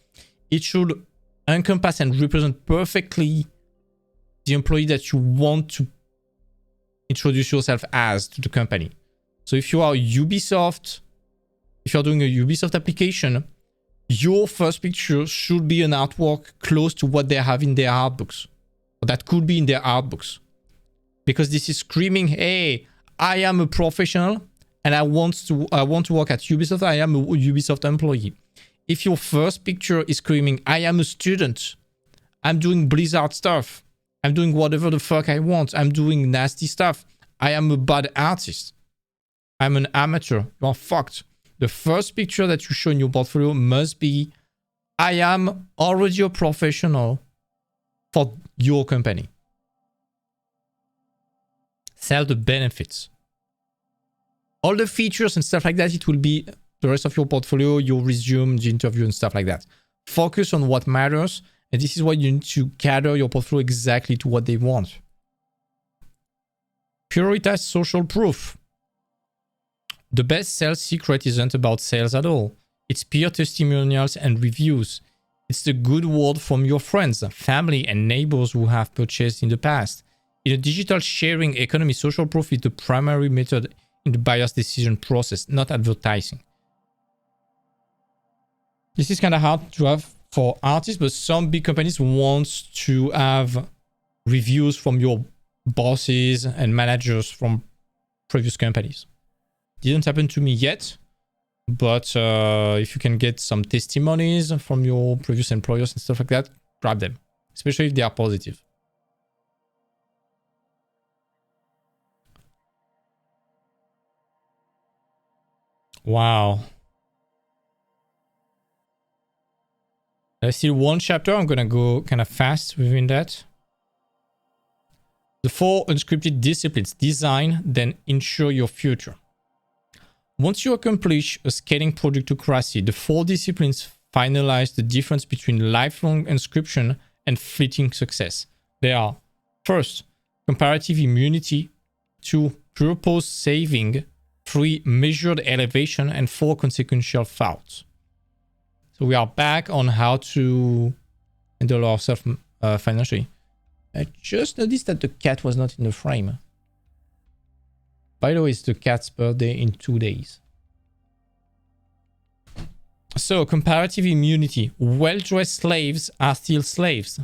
It should encompass and represent perfectly the employee that you want to introduce yourself as to the company. So if you are Ubisoft If you're doing a Ubisoft application, your first picture should be an artwork close to what they have in their art books. Or that could be in their art books. Because this is screaming, hey, I am a professional and I want to work at Ubisoft. I am a Ubisoft employee. If your first picture is screaming, I am a student, I'm doing Blizzard stuff, I'm doing whatever the fuck I want, I'm doing nasty stuff, I am a bad artist, I'm an amateur, you're fucked. The first picture that you show in your portfolio must be, I am already a professional for your company. Sell the benefits. All the features and stuff like that, it will be the rest of your portfolio, your resume, the interview and stuff like that. Focus on what matters, and this is why you need to cater your portfolio exactly to what they want. Prioritize social proof. The best sales secret isn't about sales at all. It's peer testimonials and reviews. It's the good word from your friends, family, and neighbors who have purchased in the past. In a digital sharing economy, social proof is the primary method in the buyer's decision process, not advertising. This is kind of hard to have for artists, but some big companies want to have reviews from your bosses and managers from previous companies. Didn't happen to me yet, but if you can get some testimonies from your previous employers and stuff like that, grab them, especially if they are positive. Wow. There's still one chapter. I'm gonna go kind of fast within that. The 4 unscripted disciplines: design, then ensure your future. Once you accomplish a scaling productocracy, the 4 disciplines finalize the difference between lifelong inscription and fleeting success. They are: first, comparative immunity; 2, purpose saving; 3, measured elevation; and 4, consequential faults. So we are back on how to handle ourselves financially. I just noticed that the cat was not in the frame. By the way, it's the cat's birthday in 2 days. So, comparative immunity. Well-dressed slaves are still slaves.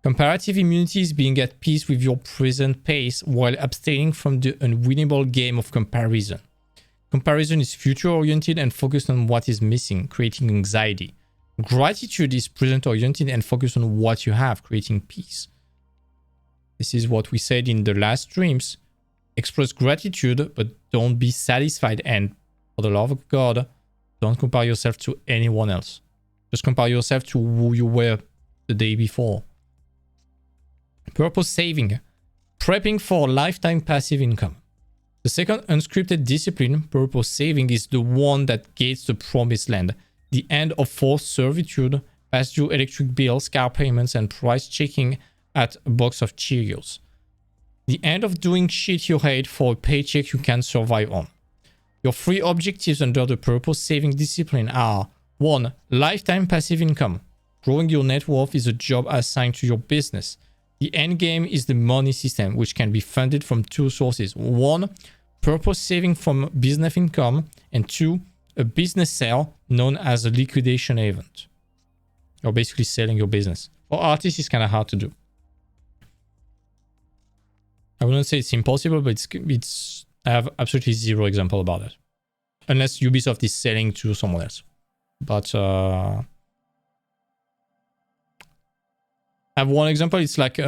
Comparative immunity is being at peace with your present pace while abstaining from the unwinnable game of comparison. Comparison is future-oriented and focused on what is missing, creating anxiety. Gratitude is present-oriented and focused on what you have, creating peace. This is what we said in the last streams. Express gratitude, but don't be satisfied. And for the love of God, don't compare yourself to anyone else. Just compare yourself to who you were the day before. Purpose saving. Prepping for lifetime passive income. The second unscripted discipline, purpose saving, is the one that gates the promised land. The end of forced servitude, past due electric bills, car payments, and price checking at a box of Cheerios. The end of doing shit you hate for a paycheck you can survive on. Your 3 objectives under the purpose saving discipline are: 1. Lifetime passive income. Growing your net worth is a job assigned to your business. The end game is the money system, which can be funded from 2 sources. 1. Purpose saving from business income, and 2. A business sale known as a liquidation event. You're basically selling your business. For artists, it's kind of hard to do. I wouldn't say it's impossible, but it's I have absolutely 0 example about it. Unless Ubisoft is selling to someone else. But I have one example. It's like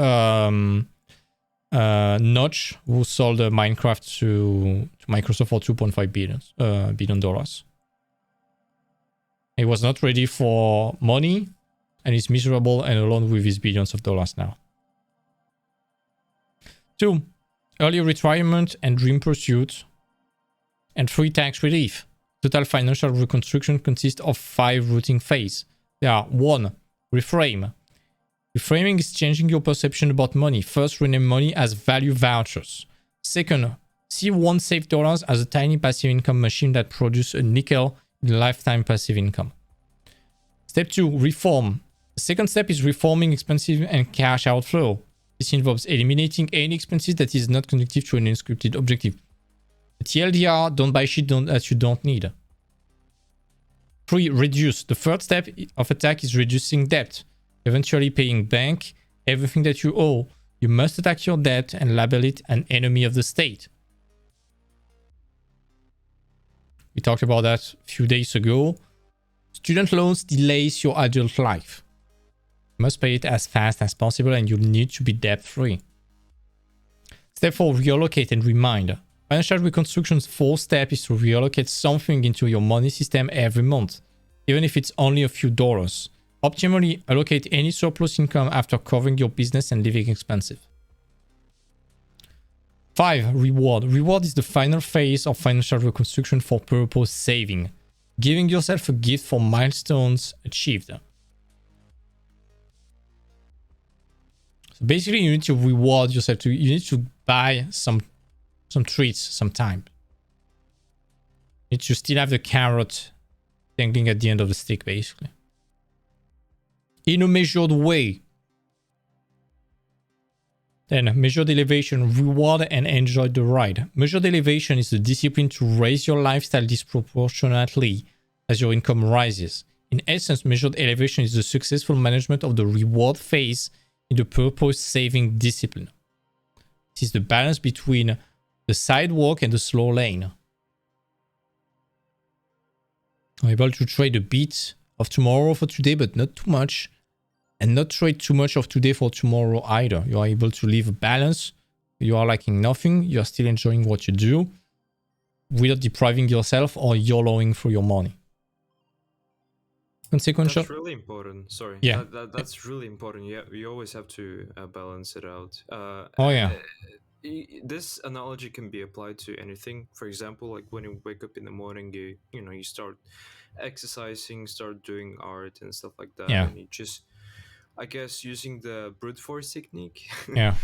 Notch, who sold Minecraft to Microsoft for $2.5 billion. He was not ready for money, and he's miserable and alone with his billions of dollars now. 2. Early retirement and dream pursuit. And 3. Tax relief. Total financial reconstruction consists of 5 routing phases. They are: 1. Reframe. Reframing is changing your perception about money. First, rename money as value vouchers. 2nd, see one saved dollars as a tiny passive income machine that produces a nickel in lifetime passive income. Step 2, reform. The second step is reforming expenses and cash outflow. This involves eliminating any expenses that is not conducive to an unscripted objective. TLDR, don't buy shit that you don't need. 3. Reduce. The third step of attack is reducing debt. Eventually paying back everything that you owe. You must attack your debt and label it an enemy of the state. We talked about that a few days ago. Student loans delays your adult life. You must pay it as fast as possible and you need to be debt-free. Step 4. Reallocate and remind. Financial reconstruction's fourth step is to reallocate something into your money system every month, even if it's only a few dollars. Optimally, allocate any surplus income after covering your business and living expenses. 5. Reward. Reward is the final phase of financial reconstruction for purpose saving. Giving yourself a gift for milestones achieved. So basically, you need to reward yourself. You need to buy some treats, some time. You need to still have the carrot dangling at the end of the stick, basically. In a measured way. Then, measured elevation, reward and enjoy the ride. Measured elevation is the discipline to raise your lifestyle disproportionately as your income rises. In essence, measured elevation is the successful management of the reward phase in the purpose-saving discipline. This is the balance between the sidewalk and the slow lane. I'm able to trade a bit of tomorrow for today, but not too much. And not trade too much of today for tomorrow either. You are able to live a balance. You are lacking nothing. You are still enjoying what you do without depriving yourself or YOLOing through your money. Consequential. That's really important. Sorry. Yeah. That's really important. Yeah, you always have to balance it out. Oh, yeah. This analogy can be applied to anything. For example, like when you wake up in the morning, you start exercising, start doing art and stuff like that. Yeah. And you just, I guess, using the brute force technique Yeah.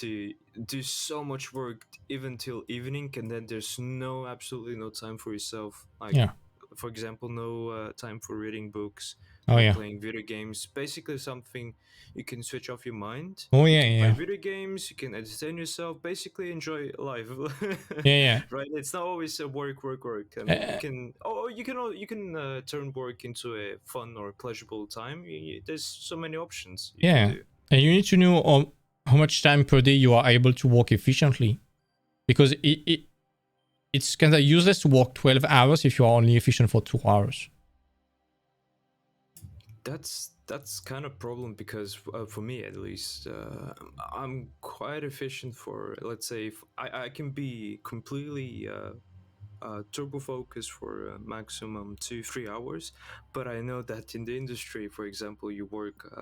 to do so much work even till evening, and then there's absolutely no time for yourself. Like, Yeah. for example, no time for reading books, Oh, yeah. playing video games. Basically, something you can switch off your mind. Oh, you yeah, can yeah. play video games. You can entertain yourself. Basically, enjoy life. Yeah. Right. It's not always a work. I mean, you can turn work into a fun or pleasurable time. There's so many options. You can do. And you need to know how much time per day you are able to work efficiently, because it's kind of useless to work 12 hours if you are only efficient for 2 hours. That's kind of problem because for me at least, I'm quite efficient for, let's say, if I can be completely turbo focused for maximum 2-3 hours, but I know that in the industry, for example, you work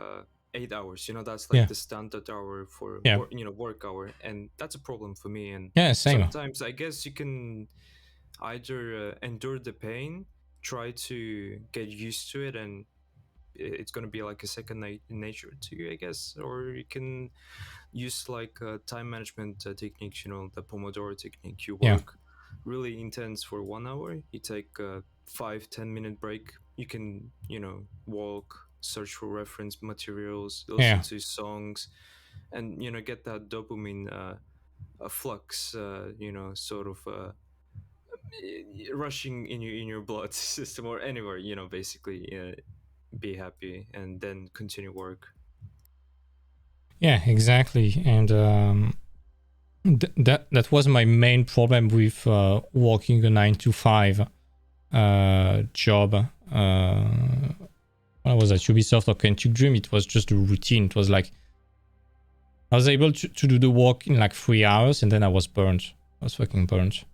8 hours. That's like the standard hour for work hour, and that's a problem for me. And same. Sometimes I guess you can either endure the pain, try to get used to it, and it's going to be like a second nature to you, I guess. Or you can use like time management techniques, the Pomodoro technique. You work really intense for 1 hour, you take a 5-10 minute break, you can walk, search for reference materials, listen to songs, and get that dopamine flux, sort of rushing in your blood system or anywhere, basically be happy and then continue work. Yeah, exactly. And that was my main problem with working a 9-to-5 job. When I was at Ubisoft or Quantic Dream, it was just a routine. It was like I was able to do the work in like 3 hours, and then I was burnt. I was fucking burnt.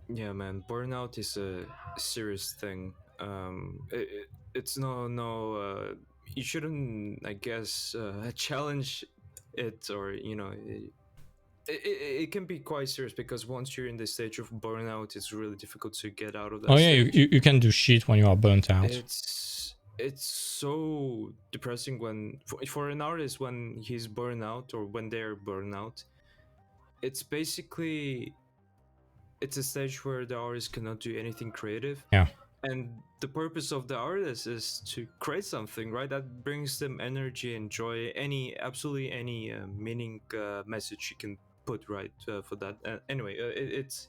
Yeah, man, burnout is a serious thing. It's no you shouldn't, I guess, challenge it, or it can be quite serious, because once you're in the stage of burnout, it's really difficult to get out of that stage. You can do shit when you are burnt out. It's so depressing when for an artist, when he's burned out or when they're burned out. It's basically, it's a stage where the artist cannot do anything creative. Yeah. And the purpose of the artist is to create something, right? That brings them energy and joy, absolutely any meaning message you can put right for that. Anyway, it's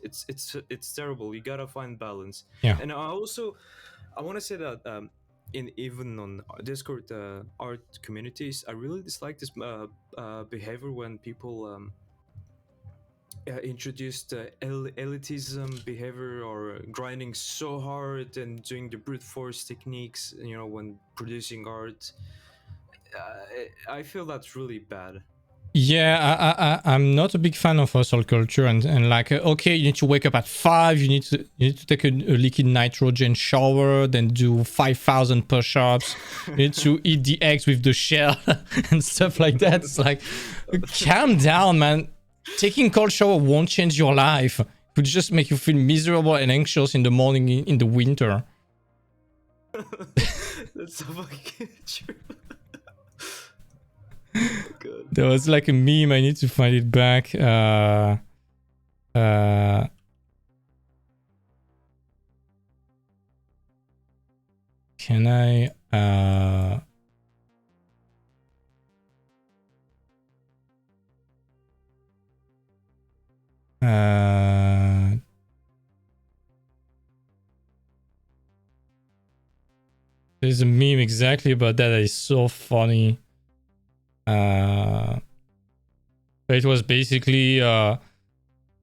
terrible. You gotta find balance. Yeah. And I want to say that in even on Discord art communities, I really dislike this behavior when people introduced elitism behavior or grinding so hard and doing the brute force techniques, when producing art. I feel that's really bad. Yeah, I'm not a big fan of hustle culture and like, okay, you need to wake up at 5, you need to take a liquid nitrogen shower, then do 5,000 push-ups, you need to eat the eggs with the shell and stuff like that. It's like, calm down, man. Taking cold shower won't change your life. It would just make you feel miserable and anxious in the morning in the winter. That's so fucking true. Oh, God. There was like a meme, I need to find it back. Can I there's a meme exactly about that is so funny. It was basically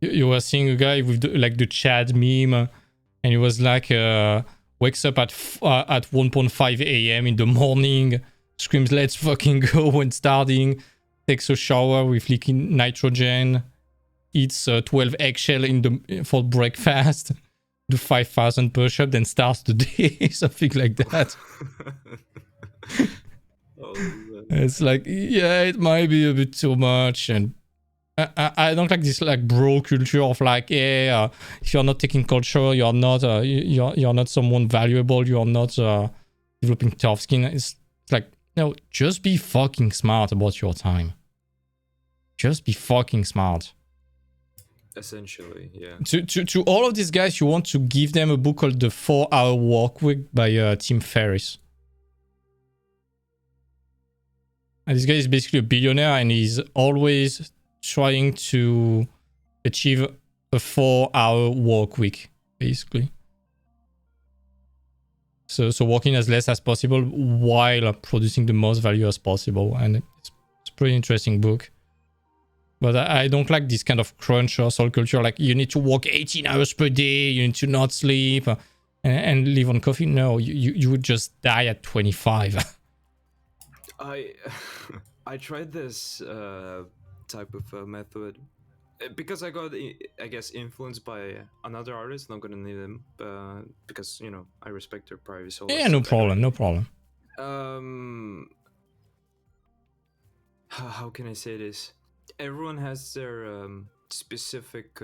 you were seeing a guy with the Chad meme, and he was like wakes up at 1.5 a.m. in the morning, screams "Let's fucking go" when starting, takes a shower with liquid nitrogen, eats 12 eggshell for breakfast, do 5,000 push-ups, then starts the day, something like that. It's like, yeah, it might be a bit too much, and I don't like this like bro culture of like, yeah, if you're not taking culture, you're not you're not someone valuable, you're not developing tough skin. It's like, no, just be fucking smart about your time. Just be fucking smart. Essentially, yeah. To all of these guys, you want to give them a book called The 4-Hour Workweek by Tim Ferriss. And this guy is basically a billionaire, and he's always trying to achieve a 4-hour work week, basically. So working as less as possible while producing the most value as possible. And it's a pretty interesting book. But I don't like this kind of crunch hustle culture. Like, you need to work 18 hours per day, you need to not sleep and live on coffee. No, you would just die at 25. I tried this type of method because I got, I guess, influenced by another artist. Not gonna name them because I respect their privacy. Yeah, no problem, no problem. How can I say this? Everyone has their specific,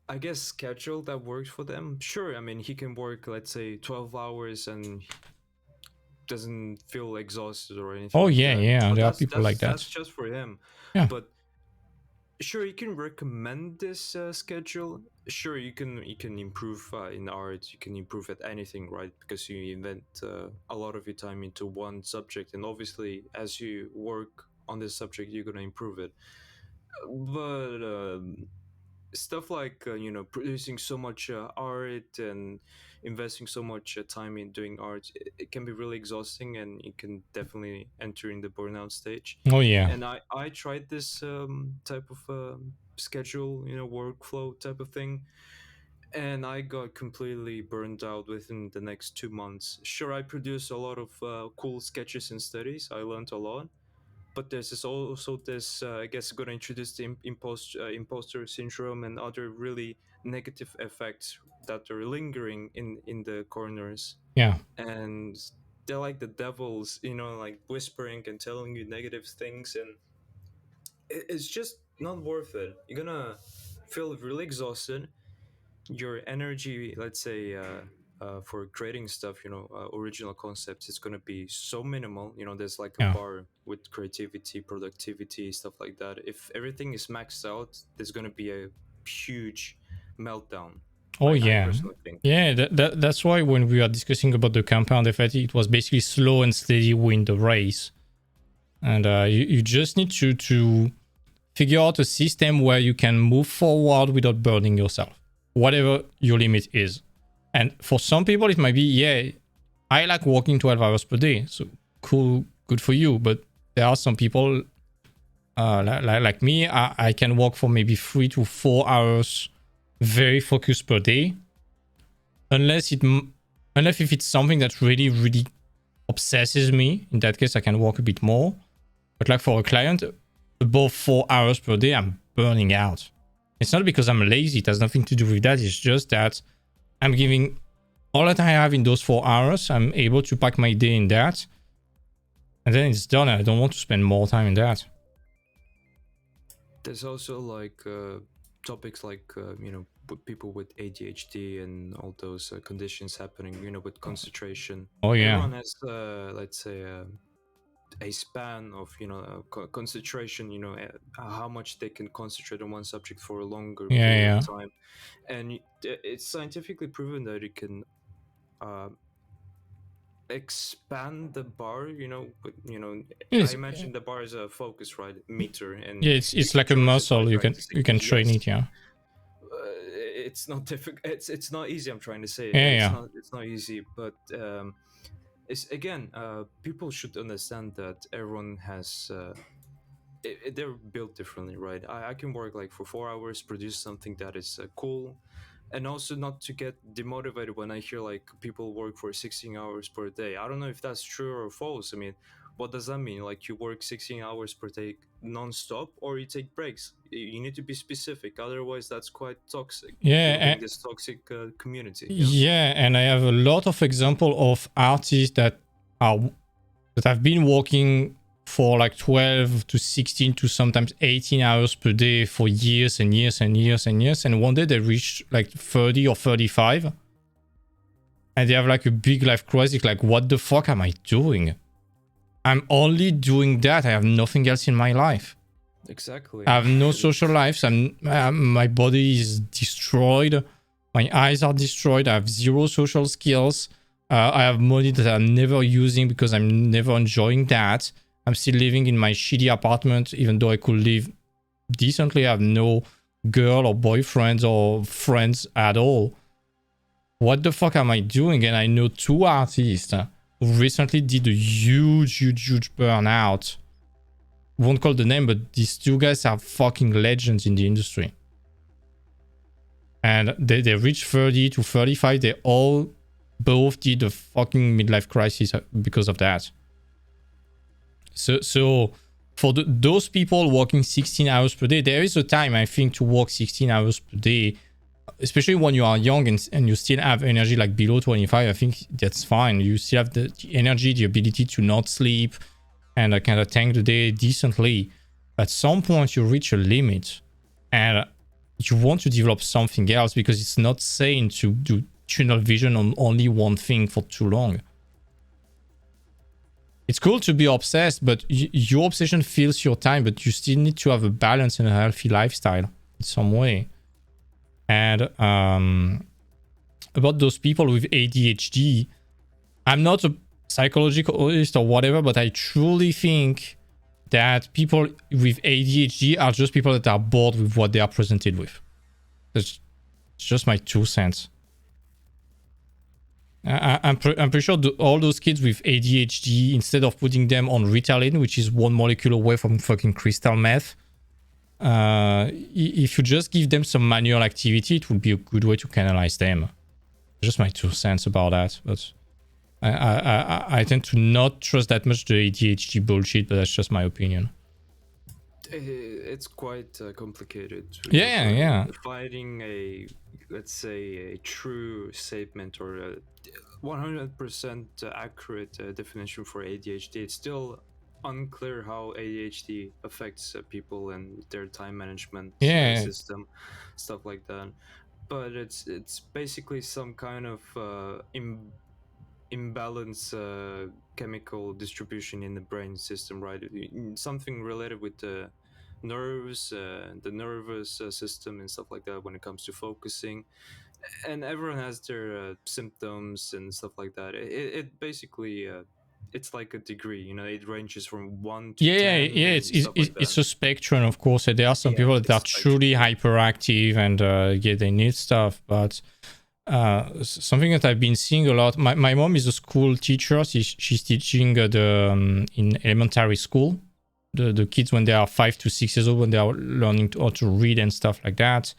I guess, schedule that works for them. Sure, I mean, he can work, let's say, 12 hours and doesn't feel exhausted or anything. Oh, yeah, yeah. There are people like that. That's just for him. Yeah. But sure, you can recommend this schedule. Sure, you can improve in art. You can improve at anything, right? Because you invent a lot of your time into one subject. And obviously, as you work on this subject, you're going to improve it. But stuff like producing so much art and investing so much time in doing art, it can be really exhausting, and you can definitely enter in the burnout stage. Oh yeah. And I tried this type of schedule, workflow type of thing, and I got completely burned out within the next 2 months. Sure, I produced a lot of cool sketches and studies. I learned a lot. But there's also this, I guess, going to introduce the imposter syndrome and other really negative effects that are lingering in the corners. Yeah. And they're like the devils, like whispering and telling you negative things. And it's just not worth it. You're going to feel really exhausted. Your energy, let's say, for creating stuff, original concepts, it's going to be so minimal. There's like a bar with creativity, productivity, stuff like that. If everything is maxed out, there's going to be a huge meltdown. Oh, yeah. Yeah, that's why when we are discussing about the compound effect, it was basically slow and steady win the race. And you just need to figure out a system where you can move forward without burning yourself, whatever your limit is. And for some people, it might be, yeah, I like working 12 hours per day. So cool, good for you. But there are some people like me, I can work for maybe 3 to 4 hours very focused per day. Unless if it's something that really, really obsesses me. In that case, I can work a bit more. But like for a client, above 4 hours per day, I'm burning out. It's not because I'm lazy. It has nothing to do with that. It's just that I'm giving all that I have in those 4 hours. I'm able to pack my day in that. And then it's done. I don't want to spend more time in that. There's also like topics like, people with ADHD and all those conditions happening, with concentration. Oh, yeah. Everyone has, let's say, a span of concentration, how much they can concentrate on one subject for a longer period of time, and it's scientifically proven that it can expand the bar, I imagine the bar is a focus, right, meter, and yeah, it's like a muscle. You can train it. It's not difficult, it's not easy, I'm trying to say. It's not easy, but it's again, people should understand that everyone has they're built differently, right? I can work like for 4 hours, produce something that is cool, and also not to get demotivated when I hear like people work for 16 hours per day. I don't know if that's true or false. I mean, what does that mean? Like, you work 16 hours per day non-stop, or you take breaks? You need to be specific, otherwise that's quite toxic. Building this toxic community. Yeah, and I have a lot of example of artists that have been working for like 12 to 16 to sometimes 18 hours per day for years and years and years and years, and one day they reach like 30 or 35 and they have like a big life crisis, like, what the fuck am I doing? I'm only doing that. I have nothing else in my life. Exactly. I have no social lives. My body is destroyed. My eyes are destroyed. I have zero social skills. I have money that I'm never using because I'm never enjoying that. I'm still living in my shitty apartment, even though I could live decently. I have no girl or boyfriends or friends at all. What the fuck am I doing? And I know 2 artists who recently did a huge burnout. Won't call the name, but these 2 guys are fucking legends in the industry. And they reached 30 to 35. They all both did a fucking midlife crisis because of that. So for those people working 16 hours per day, there is a time, I think, to work 16 hours per day, especially when you are young and you still have energy, like below 25. I think that's fine. You still have the energy, the ability to not sleep and kind of tank the day decently. At some point, you reach a limit and you want to develop something else because it's not sane to do tunnel vision on only one thing for too long. It's cool to be obsessed, but your obsession fills your time, but you still need to have a balance and a healthy lifestyle in some way. And about those people with ADHD, I'm not a psychologist or whatever, but I truly think that people with ADHD are just people that are bored with what they are presented with. That's just my 2 cents. I'm pretty sure all those kids with ADHD, instead of putting them on Ritalin, which is 1 molecule away from fucking crystal meth, if you just give them some manual activity, it would be a good way to canalize them. Just my 2 cents about that. But I tend to not trust that much the ADHD bullshit, but that's just my opinion. It's quite complicated. Yeah. Finding a, let's say, a true statement or a 100% accurate definition for ADHD. It's still unclear how ADHD affects people and their time management system, stuff like that. But it's basically some kind of imbalance chemical distribution in the brain system, right? Something related with the nerves, the nervous system and stuff like that when it comes to focusing. And everyone has their symptoms and stuff like that. It basically it's like a degree, you know, it ranges from 1 to yeah, 10. yeah. It's a spectrum, of course. There are some people that are truly hyperactive and they need stuff. But something that I've been seeing a lot. My mom is a school teacher. She's teaching in elementary school. The kids when they are 5 to 6 years old, when they are learning how to read and stuff like that.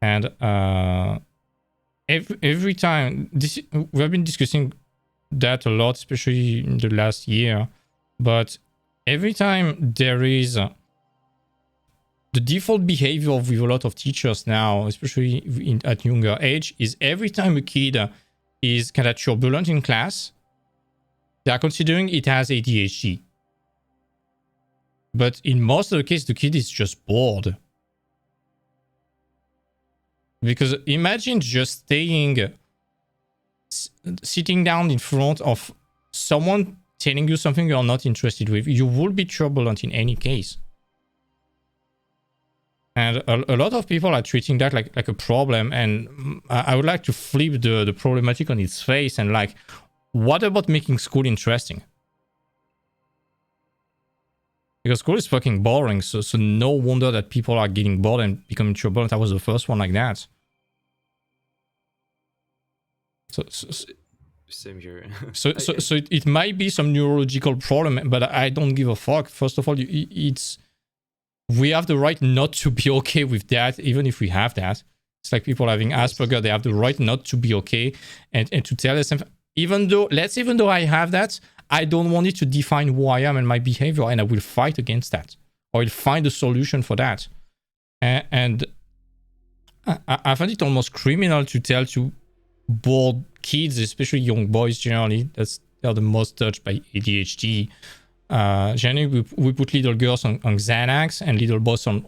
And every time we have been discussing that a lot, especially in the last year. But every time there is the default behavior with a lot of teachers now, especially at younger age, is every time a kid is kind of turbulent in class, they are considering it as ADHD. But in most of the cases, the kid is just bored. Because imagine just sitting down in front of someone telling you something you're not interested with. You will be turbulent in any case. And a lot of people are treating that like a problem. And I would like to flip the problematic on its face and like, what about making school interesting? Because school is fucking boring. So no wonder that people are getting bored and becoming turbulent. I was the first one like that. So same here. so it might be some neurological problem, but I don't give a fuck. First of all, we have the right not to be okay with that, even if we have that. It's like people having Asperger, they have the right not to be okay and to tell us something. Even though I have that, I don't want it to define who I am and my behavior, and I will fight against that. Or I'll find a solution for that. And I find it almost criminal to tell to bored kids, especially young boys generally, they're the most touched by ADHD. Generally, we put little girls on Xanax and little boys on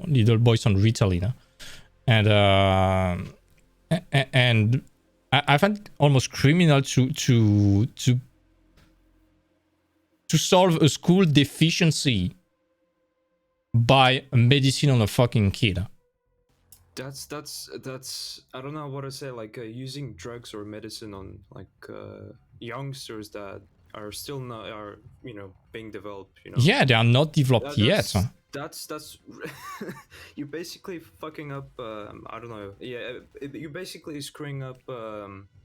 Ritalin, and I find it almost criminal to solve a school deficiency by medicine on a fucking kid. That's I don't know what to say, like using drugs or medicine on like youngsters that are still not being developed, Yeah, they are not developed yet. That's you're basically fucking up I don't know, you're basically screwing up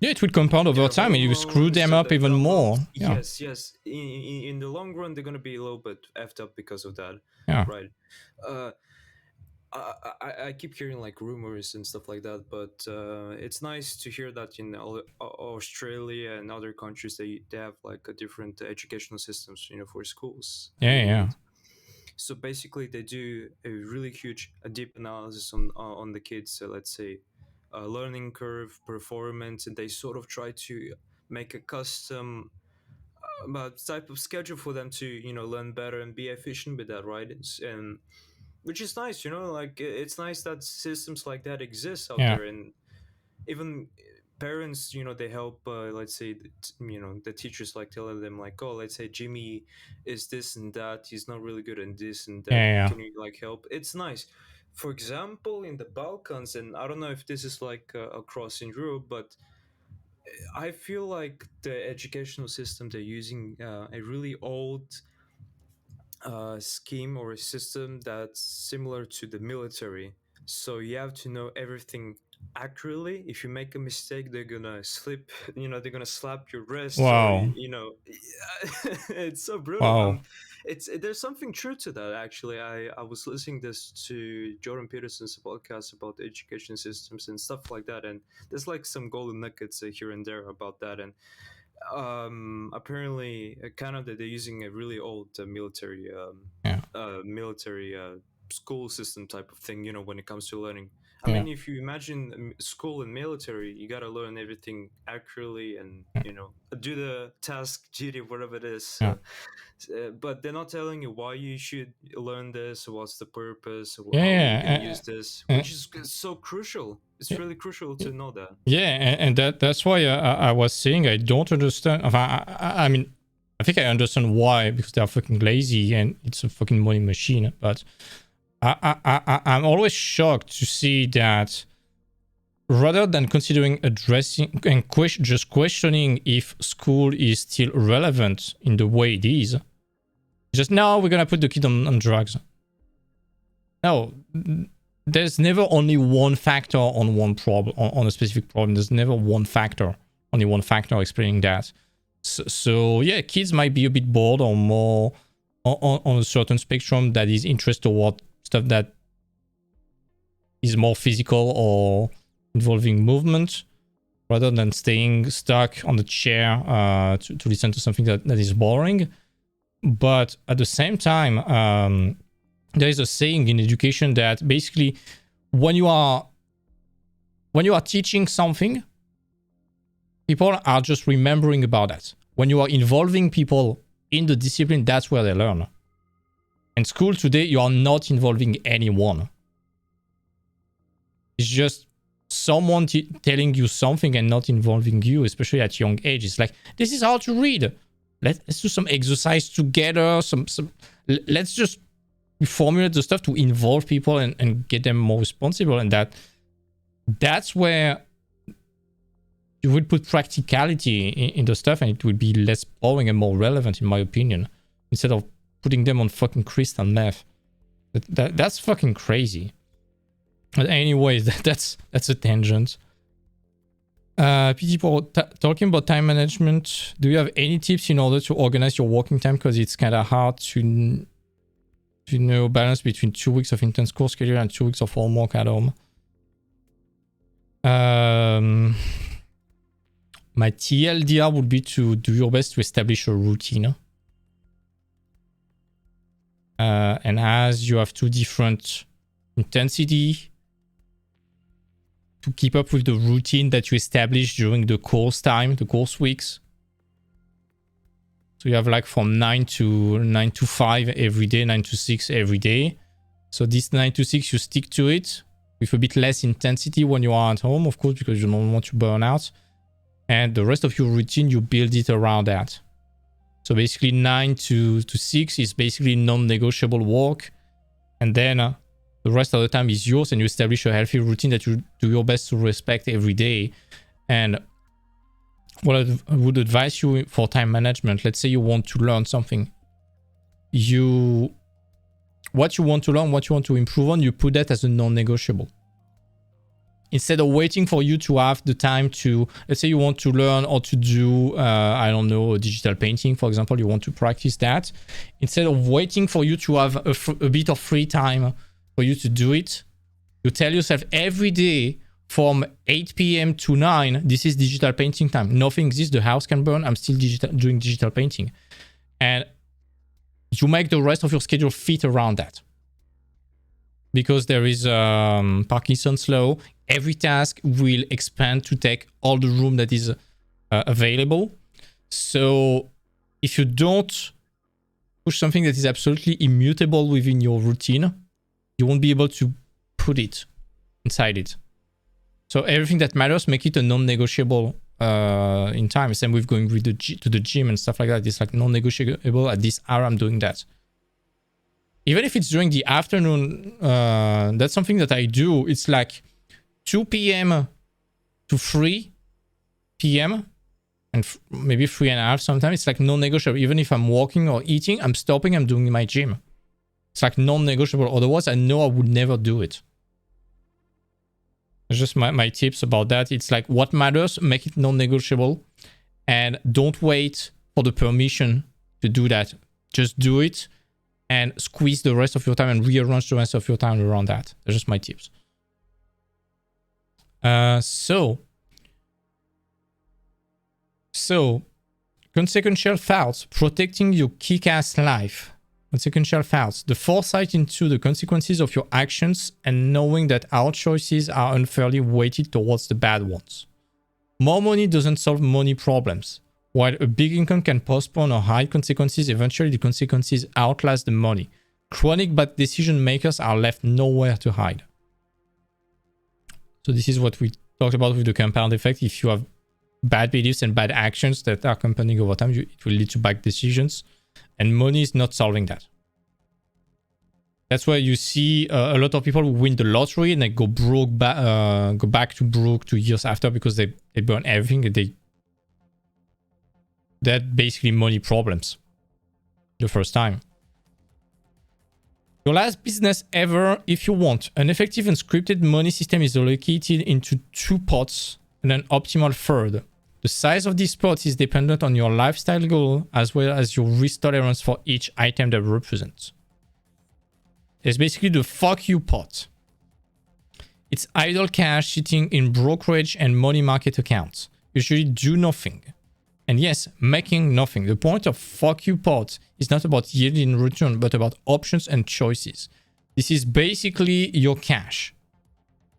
yeah, it would compound over time and you screw them up even more. Yes in the long run they're gonna be a little bit effed up because of that. Right. I keep hearing like rumors and stuff like that, but it's nice to hear that in Australia and other countries they have like a different educational systems, for schools. Yeah. So basically, they do a really huge, deep analysis on the kids. Let's say, learning curve, performance, and they sort of try to make a custom type of schedule for them to learn better and be efficient with that, right? And which is nice, like it's nice that systems like that exist out there, and even parents, they help. Let's say, the teachers like telling them like, oh, let's say Jimmy is this and that, he's not really good in this and that. Can you like help? It's nice. For example, in the Balkans, and I don't know if this is like across in Europe, but I feel like the educational system they're using a really old scheme or a system that's similar to the military. So you have to know everything accurately. If you make a mistake, they're gonna slip. They're gonna slap your wrist. Wow. Or, it's so brutal. Wow. There's something true to that. Actually, I was listening this to Jordan Peterson's podcast about education systems and stuff like that, and there's like some golden nuggets here and there about that. And apparently Canada, they're using a really old military school system type of thing, when it comes to learning. I mean, if you imagine school and military, you got to learn everything accurately and do the task duty, whatever it is. But they're not telling you why you should learn this, or what's the purpose, or how you can use this, which is so crucial. It's really crucial to know that. And that's why I was saying I don't understand. I mean, I think I understand why, because they're fucking lazy and it's a fucking money machine. But I'm always shocked to see that rather than considering addressing and just questioning if school is still relevant in the way it is, just now we're gonna put the kid on drugs. No, there's never only one factor on one problem, on a specific problem. There's never one factor, only one factor explaining that. So yeah, kids might be a bit bored or more on a certain spectrum that is interested toward stuff that is more physical or involving movement, rather than staying stuck on the chair to listen to something that is boring. But at the same time, there is a saying in education that basically when you are teaching something, people are just remembering about that. When you are involving people in the discipline, that's where they learn. In school today, you are not involving anyone. It's just someone telling you something and not involving you, especially at young age. It's like, this is how to read. Let's do some exercise together. Let's just formulate the stuff to involve people and get them more responsible. And that's where you would put practicality in the stuff, and it would be less boring and more relevant, in my opinion, instead of putting them on fucking crystal math. That's fucking crazy. But anyways, that's a tangent. PT Pro, talking about time management, do you have any tips in order to organize your working time? Because it's kind of hard to know balance between 2 weeks of intense course schedule and 2 weeks of homework at home. My TLDR would be to do your best to establish a routine. And as you have two different intensity, to keep up with the routine that you establish during the course time, the course weeks. So you have like from 9 to 5 every day, 9 to 6 every day. So this 9 to 6, you stick to it with a bit less intensity when you are at home, of course, because you don't want to burn out. And the rest of your routine, you build it around that. So basically 9 to 6 is basically non-negotiable work. And then the rest of the time is yours, and you establish a healthy routine that you do your best to respect every day. And what I would advise you for time management, let's say you want to learn something. What you want to learn, what you want to improve on, you put that as a non-negotiable. Instead of waiting for you to have the time to, let's say you want to learn or to do, I don't know, digital painting, for example, you want to practice that. Instead of waiting for you to have a bit of free time for you to do it, you tell yourself every day from 8 p.m. to 9, this is digital painting time. Nothing exists, the house can burn, I'm still doing digital painting. And you make the rest of your schedule fit around that. Because there is Parkinson's law, every task will expand to take all the room that is available. So if you don't push something that is absolutely immutable within your routine, you won't be able to put it inside it. So everything that matters, make it a non-negotiable in time. Same with going with to the gym and stuff like that. It's like non-negotiable. At this hour, I'm doing that. Even if it's during the afternoon, that's something that I do. It's like 2 p.m. to 3 p.m. and maybe 3.5 sometimes. It's like non-negotiable. Even if I'm walking or eating, I'm stopping, I'm doing my gym. It's like non-negotiable. Otherwise, I know I would never do it. It's just my tips about that. It's like what matters, make it non-negotiable. And don't wait for the permission to do that. Just do it. And squeeze the rest of your time and rearrange the rest of your time around that. That's just my tips. So consequential thoughts, protecting your kick-ass life. Consequential thoughts, the foresight into the consequences of your actions and knowing that our choices are unfairly weighted towards the bad ones. More money doesn't solve money problems. While a big income can postpone or hide consequences, eventually the consequences outlast the money. Chronic bad decision makers are left nowhere to hide. So this is what we talked about with the compound effect. If you have bad beliefs and bad actions that are compounding over time, it will lead to bad decisions. And money is not solving that. That's why you see a lot of people who win the lottery and they go back to broke 2 years after because they burn everything. They had basically money problems the first time. Your last business ever, if you want. An effective unscripted money system is allocated into 2 pots and an optimal third. The size of this pot is dependent on your lifestyle goal as well as your risk tolerance for each item that represents. It's basically the fuck you pot. It's idle cash sitting in brokerage and money market accounts. Usually do nothing. And yes, making nothing. The point of fuck you pot is not about yield in return, but about options and choices. This is basically your cash.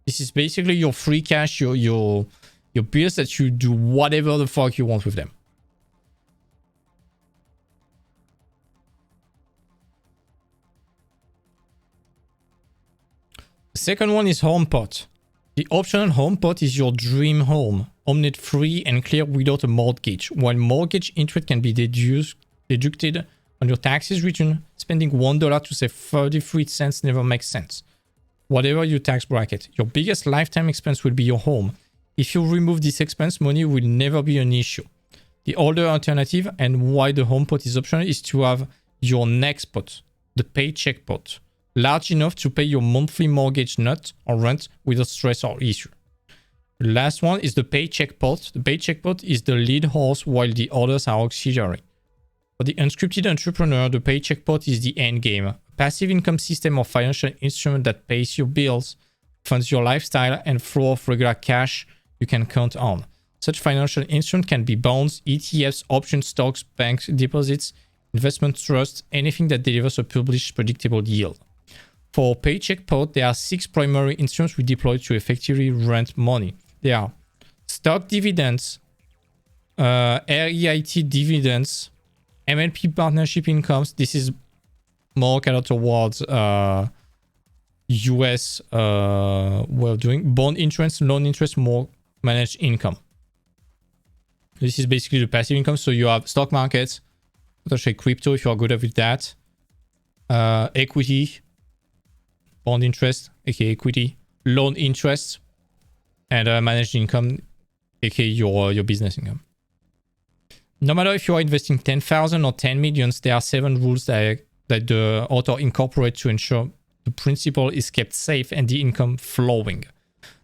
This is basically your free cash, your bills that you do whatever the fuck you want with them. The second one is home pot. The optional home pot is your dream home. Home net free and clear without a mortgage. While mortgage interest can be deducted on your taxes return, spending $1 to save 33 cents never makes sense. Whatever your tax bracket, your biggest lifetime expense will be your home. If you remove this expense, money will never be an issue. The other alternative, and why the home pot is optional, is to have your next pot, the paycheck pot, large enough to pay your monthly mortgage nut or rent without stress or issue. The last one is the paycheck pot. The paycheck pot is the lead horse while the others are auxiliary. For the unscripted entrepreneur, the paycheck pot is the end game. A passive income system or financial instrument that pays your bills, funds your lifestyle, and flow of regular cash you can count on. Such financial instrument can be bonds, ETFs, options, stocks, bank deposits, investment trusts, anything that delivers a published predictable yield. For paycheck pot, there are 6 primary instruments we deploy to effectively rent money. They are stock dividends, REIT dividends, MLP partnership incomes. This is more kind of towards US way of doing. Bond interest, loan interest, more managed income. This is basically the passive income. So you have stock markets, potentially crypto if you are good with that, equity, bond interest, aka equity, loan interest, and managed income, aka your business income. No matter if you are investing 10,000 or 10 millions, there are 7 rules that the author incorporates to ensure the principal is kept safe and the income flowing.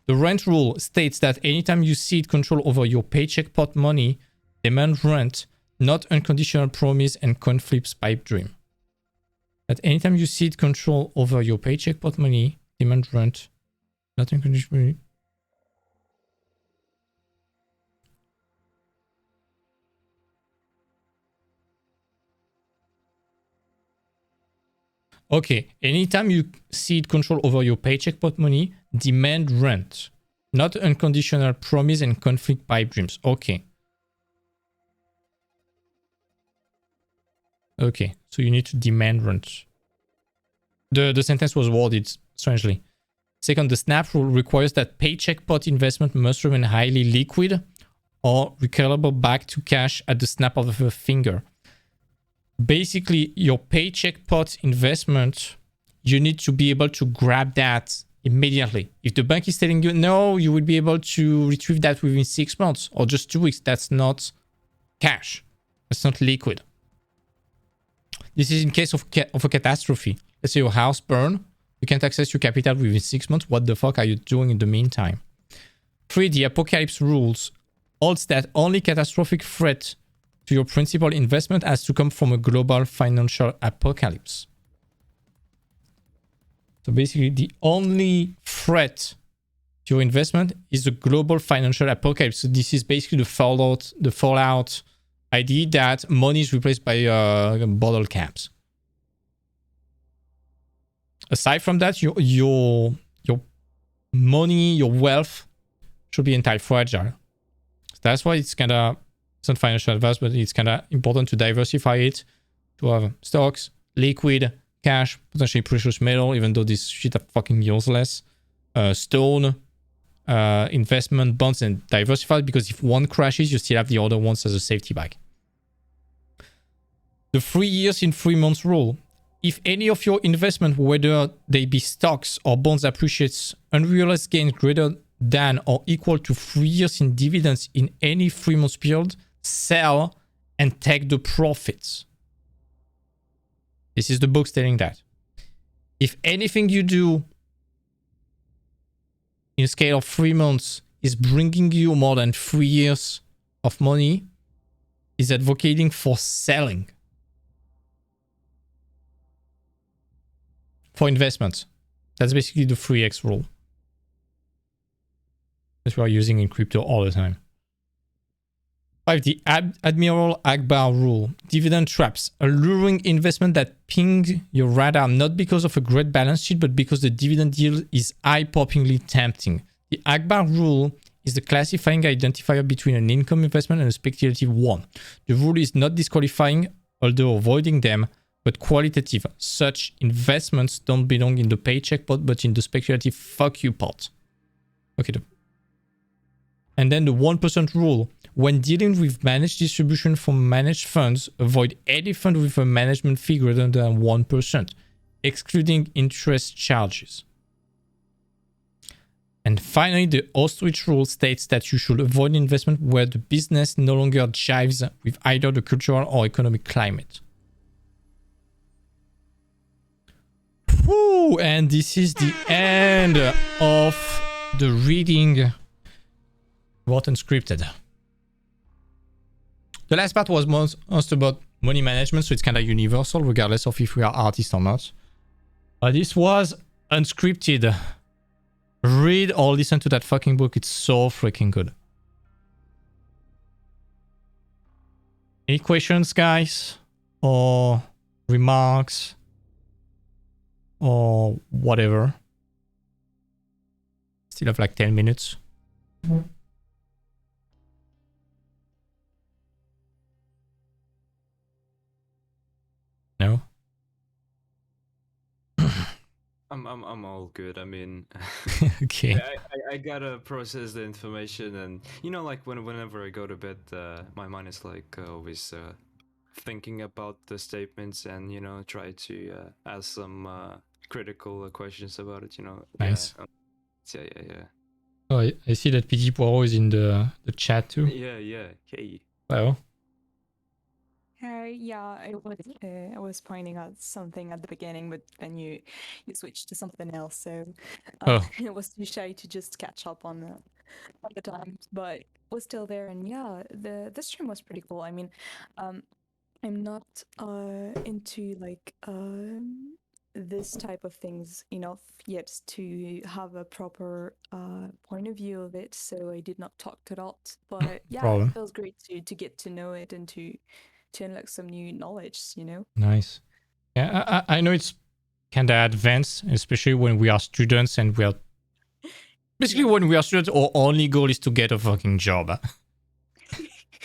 The rent rule states that anytime you cede control over your paycheck pot money, demand rent, not unconditional promise and conflicts pipe dream. That anytime you cede control over your paycheck pot money, demand rent, not unconditional. Okay, anytime you cede control over your paycheck pot money, demand rent, not unconditional promise and conflict pipe dreams. Okay. Okay, so you need to demand rent. The sentence was worded strangely. Second, the snap rule requires that paycheck pot investment must remain highly liquid or recoverable back to cash at the snap of a finger. Basically, your paycheck pot investment, you need to be able to grab that immediately. If the bank is telling you no, you will be able to retrieve that within 6 months or just 2 weeks. That's not cash. That's not liquid. This is in case of a catastrophe. Let's say your house burn. You can't access your capital within 6 months. What the fuck are you doing in the meantime? 3. The apocalypse rules holds that only catastrophic threat to your principal investment has to come from a global financial apocalypse. So basically, the only threat to your investment is the global financial apocalypse. So this is basically the fallout idea that money is replaced by bottle caps. Aside from that, your money, your wealth should be anti-fragile. So that's why it's kind of, it's not financial advice, but it's kind of important to diversify it, to have stocks, liquid, cash, potentially precious metal, even though this shit are fucking useless, stone, investment, bonds, and diversify, because if one crashes, you still have the other ones as a safety bag. The 3 years in 3 months rule. If any of your investment, whether they be stocks or bonds, appreciates unrealized gains greater than or equal to 3 years in dividends in any 3-month period, sell and take the profits. This is the book stating that. If anything you do in a scale of 3 months is bringing you more than 3 years of money, is advocating for selling. For investments. That's basically the 3x rule that we are using in crypto all the time. 5. The Admiral Akbar rule. Dividend traps. Alluring investment that ping your radar not because of a great balance sheet, but because the dividend yield is eye-poppingly tempting. The Akbar rule is the classifying identifier between an income investment and a speculative one. The rule is not disqualifying, although avoiding them, but qualitative. Such investments don't belong in the paycheck pot, but in the speculative fuck you pot. Okay. And then the 1% rule. When dealing with managed distribution from managed funds, avoid any fund with a management fee greater than 1%, excluding interest charges. And finally, the ostrich rule states that you should avoid investment where the business no longer jives with either the cultural or economic climate. Whew, and this is the end of the reading about Unscripted. The last part was most about money management, so it's kind of universal, regardless of if we are artists or not. But this was Unscripted. Read or listen to that fucking book. It's so freaking good. Any questions, guys? Or remarks? Or whatever? Still have like 10 minutes. No? I'm all good. I mean, okay. I gotta process the information, and you know, like whenever I go to bed, my mind is like always thinking about the statements, and you know, try to ask some critical questions about it. You know. Nice. Yeah. Oh, I see that PT Poirot is in the chat too. Yeah. Hey. Wow. Yeah, I was pointing out something at the beginning, but then you switched to something else, so it was too shy to just catch up on the times, but was still there. And yeah, the stream was pretty cool. I mean, I'm not into like this type of things enough yet to have a proper point of view of it, so I did not talk a lot. But yeah, it feels great to get to know it and to unlock some new knowledge, you know. Nice. Yeah, I know it's kind of advanced, especially when we are students and we are basically when we are students, our only goal is to get a fucking job.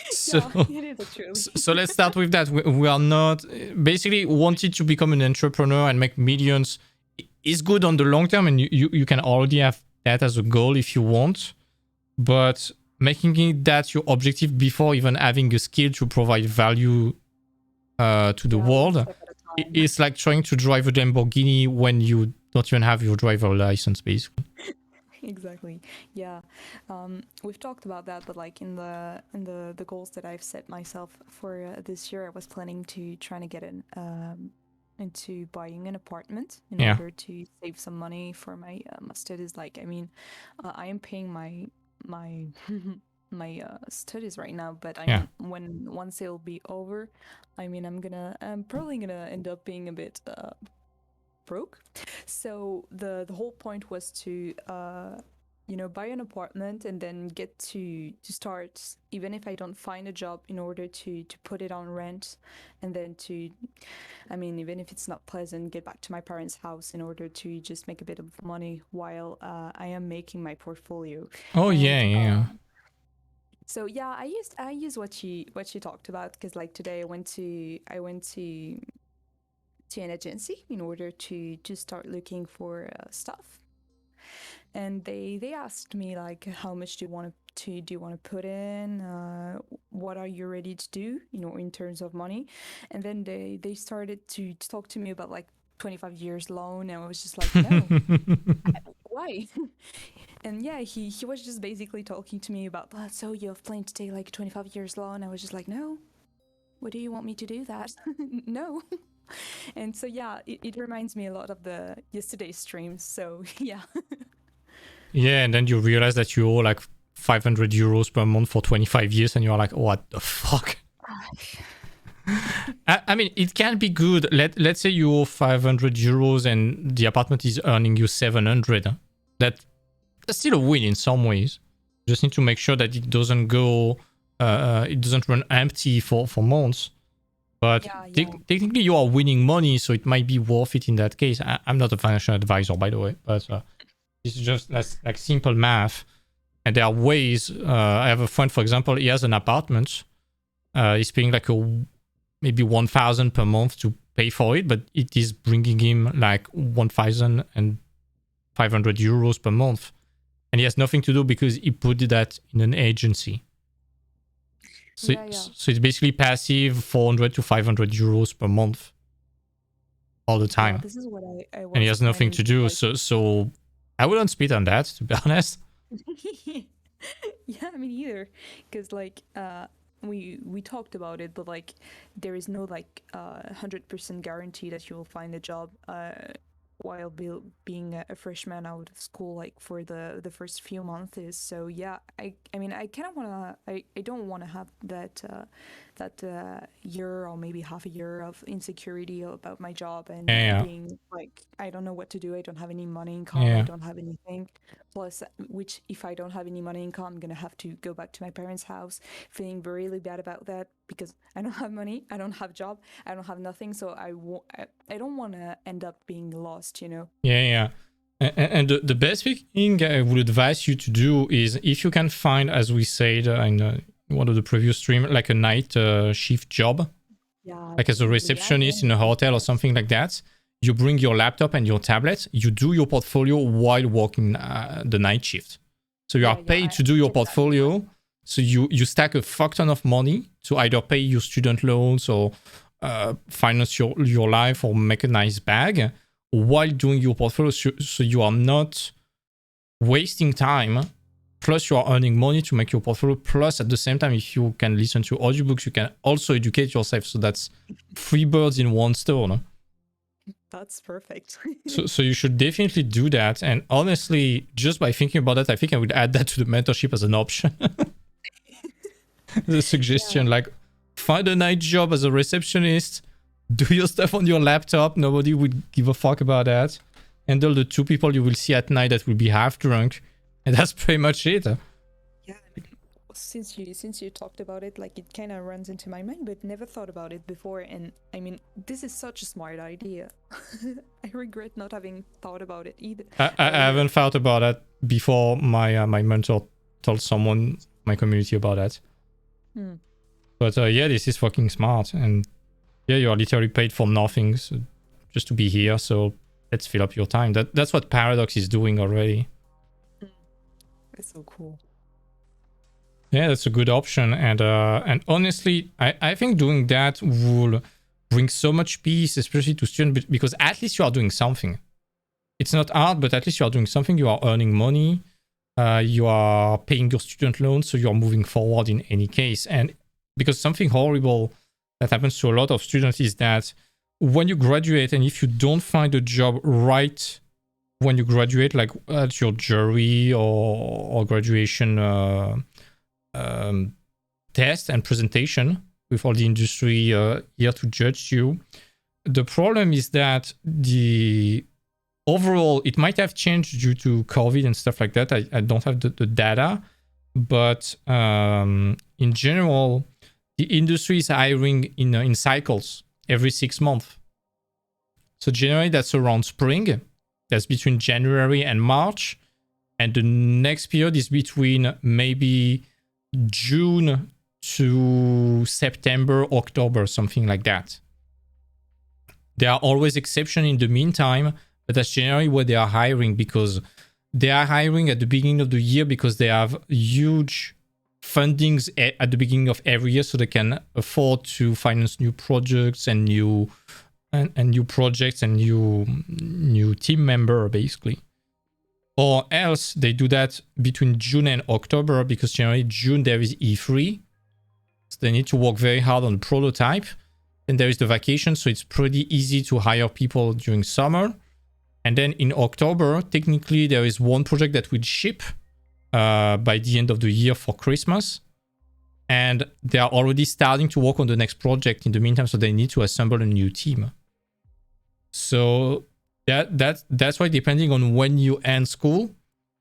So, yeah, it is truly. So let's start with that. We are not basically wanted to become an entrepreneur and make millions is good on the long term, and you can already have that as a goal if you want, but making it that your objective before even having a skill to provide value to the world is like trying to drive a Lamborghini when you don't even have your driver license, basically. Exactly. Yeah. We've talked about that, but like in the goals that I've set myself for this year, I was planning to trying to get into buying an apartment in order to save some money for my studies. Like, I mean, I am paying my my studies right now, but I mean, once it'll be over, I mean, I'm probably gonna end up being a bit broke. So the whole point was to you know, buy an apartment and then get to start, even if I don't find a job, in order to put it on rent, and then to, I mean, even if it's not pleasant, get back to my parents' house in order to just make a bit of money while I am making my portfolio. Oh, and, yeah. So yeah, I use what she talked about, because like today I went to an agency in order to start looking for stuff, and they asked me like, how much do you want do you want to put in? What are you ready to do, you know, in terms of money? And then they started to talk to me about like 25 years loan, and I was just like, no, why? And yeah, he was just basically talking to me about that. So you have planned to take like 25 years loan? I was just like, no. What do you want me to do that? No. And so yeah, it reminds me a lot of the yesterday's streams. So yeah. Yeah, and then you realize that you owe like 500 euros per month for 25 years, and you're like, what the fuck? I mean, it can be good. Let's say you owe 500 euros and the apartment is earning you 700. That's still a win in some ways. You just need to make sure that it doesn't go, it doesn't run empty for months. But technically you are winning money, so it might be worth it in that case. I'm not a financial advisor, by the way, but it's just like simple math. And there are ways. I have a friend, for example, he has an apartment. He's paying like maybe 1,000 per month to pay for it, but it is bringing him like 1,500 euros per month. And he has nothing to do because he put that in an agency. So, so it's basically passive 400 to 500 euros per month all the time. Yeah, this is what I and he has nothing to do. Like... So I wouldn't spit on that, to be honest. Yeah, me neither. Because like we talked about it, but like there is no like 100% guarantee that you will find a job while being a freshman out of school, like for the first few months. So yeah, I mean I kind of wanna I don't want to have that year or maybe half a year of insecurity about my job and being like, I don't know what to do, I don't have any money income, I don't have anything. Plus, which if I don't have any money income, I'm gonna have to go back to my parents' house, feeling really bad about that because I don't have money, I don't have job, I don't have nothing. So I don't want to end up being lost, you know. And the best thing I would advise you to do is, if you can find, as we said in one of the previous stream, like a night shift job, like as a receptionist in a hotel or something like that. You bring your laptop and your tablet, you do your portfolio while working the night shift. So you are paid to do your portfolio. So you stack a fuck ton of money to either pay your student loans or finance your life or make a nice bag while doing your portfolio. So you are not wasting time. Plus you are earning money to make your portfolio. Plus at the same time, if you can listen to audiobooks, you can also educate yourself. So that's 3 birds in one stone. That's perfect. so you should definitely do that. And honestly, just by thinking about that, I think I would add that to the mentorship as an option. The suggestion, like, find a night job as a receptionist, do your stuff on your laptop, nobody would give a fuck about that. Handle the 2 people you will see at night that will be half drunk, and that's pretty much it. Yeah, since you talked about it, like, it kind of runs into my mind, but never thought about it before. And I mean, this is such a smart idea. I regret not having thought about it either. I haven't thought about that before my mentor told someone, my community, about that. But yeah, this is fucking smart. And yeah, you are literally paid for nothing, so just to be here. So let's fill up your time. That's what Paradox is doing already. It's so cool. Yeah, that's a good option. And honestly, I think doing that will bring so much peace, especially to students, because at least you are doing something. It's not hard, but at least you are doing something. You are earning money. You are paying your student loans, so you are moving forward in any case. And because something horrible that happens to a lot of students is that when you graduate, and if you don't find a job right when you graduate, like at your jury or graduation test and presentation with all the industry here to judge you, the problem is that overall, it might have changed due to COVID and stuff like that. I don't have the data, but in general, the industry is hiring in cycles every 6 months. So generally, that's around spring. That's between January and March. And the next period is between maybe June to September, October, something like that. There are always exceptions in the meantime, but that's generally what they are hiring, because they are hiring at the beginning of the year because they have huge fundings at the beginning of every year, so they can afford to finance new projects and new projects and new team member, basically. Or else they do that between June and October, because generally June there is E3, so they need to work very hard on the prototype. Then there is the vacation, so it's pretty easy to hire people during summer. And then in October, technically there is one project that will ship by the end of the year for Christmas, and they are already starting to work on the next project in the meantime, so they need to assemble a new team. So that's why, depending on when you end school,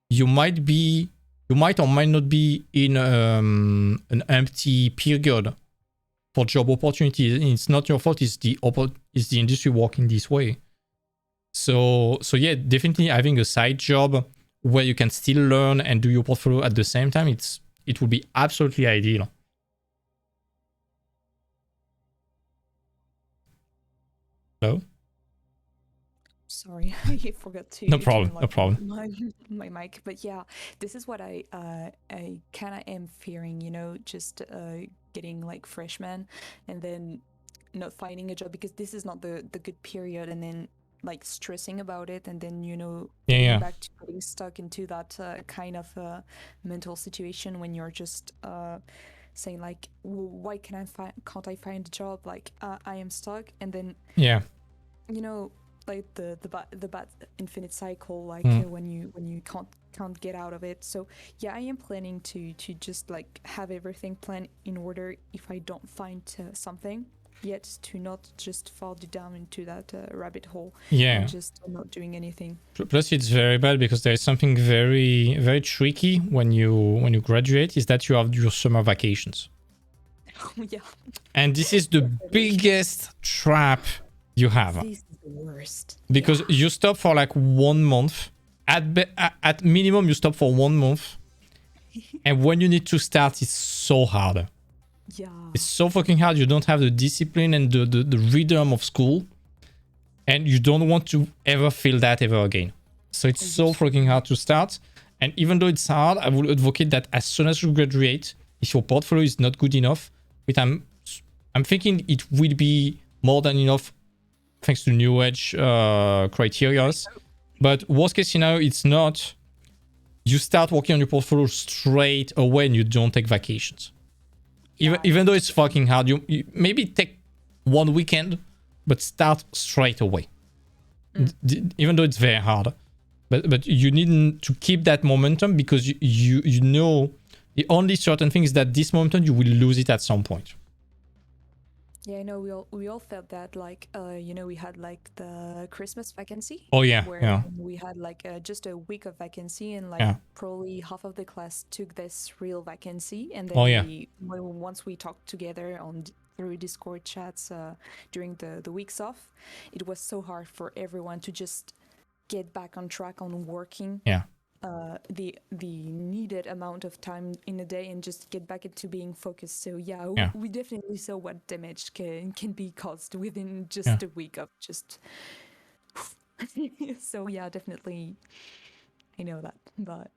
you might or might not be in an empty period for job opportunities. It's not your fault, it's the industry working this way. So yeah, definitely having a side job where you can still learn and do your portfolio at the same time, it would be absolutely ideal. Hello? Sorry, I forgot to. No problem. turn, No problem. My mic, but yeah, this is what I kind of am fearing. Just getting like freshman and then not finding a job because this is not the good period, and then like stressing about it, and then Yeah. back to getting stuck into that kind of mental situation when you're just saying like, why can't I find a job? Like I am stuck, and then like the bad infinite cycle, like when you can't get out of it. So yeah, I am planning to just like have everything planned in order if I don't find something yet, to not just fall down into that rabbit hole and just not doing anything. Plus it's very bad because there is something very, very tricky when you graduate, is that you have your summer vacations. Yeah. And this is the biggest trap you have. This is the worst. Because you stop for like 1 month. At minimum, you stop for 1 month. And when you need to start, it's so hard. Yeah. It's so fucking hard. You don't have the discipline and the rhythm of school. And you don't want to ever feel that ever again. So it's so fucking hard to start. And even though it's hard, I would advocate that as soon as you graduate, if your portfolio is not good enough, which I'm thinking it will be more than enough thanks to New Age criteria. But worst case scenario, it's not. You start working on your portfolio straight away and you don't take vacations. Even though it's fucking hard, you maybe take 1 weekend, but start straight away. Even though it's very hard. But you need to keep that momentum, because you know the only certain thing is that this momentum, you will lose it at some point. Yeah, I know we all felt that, like, we had like the Christmas vacancy. Oh yeah, where we had like just a week of vacancy, and like probably half of the class took this real vacancy, and then once we talked together through Discord chats during the weeks off, it was so hard for everyone to just get back on track on working. The needed amount of time in a day and just get back into being focused. So we definitely saw what damage can be caused within just a week of just so yeah, definitely I know that, but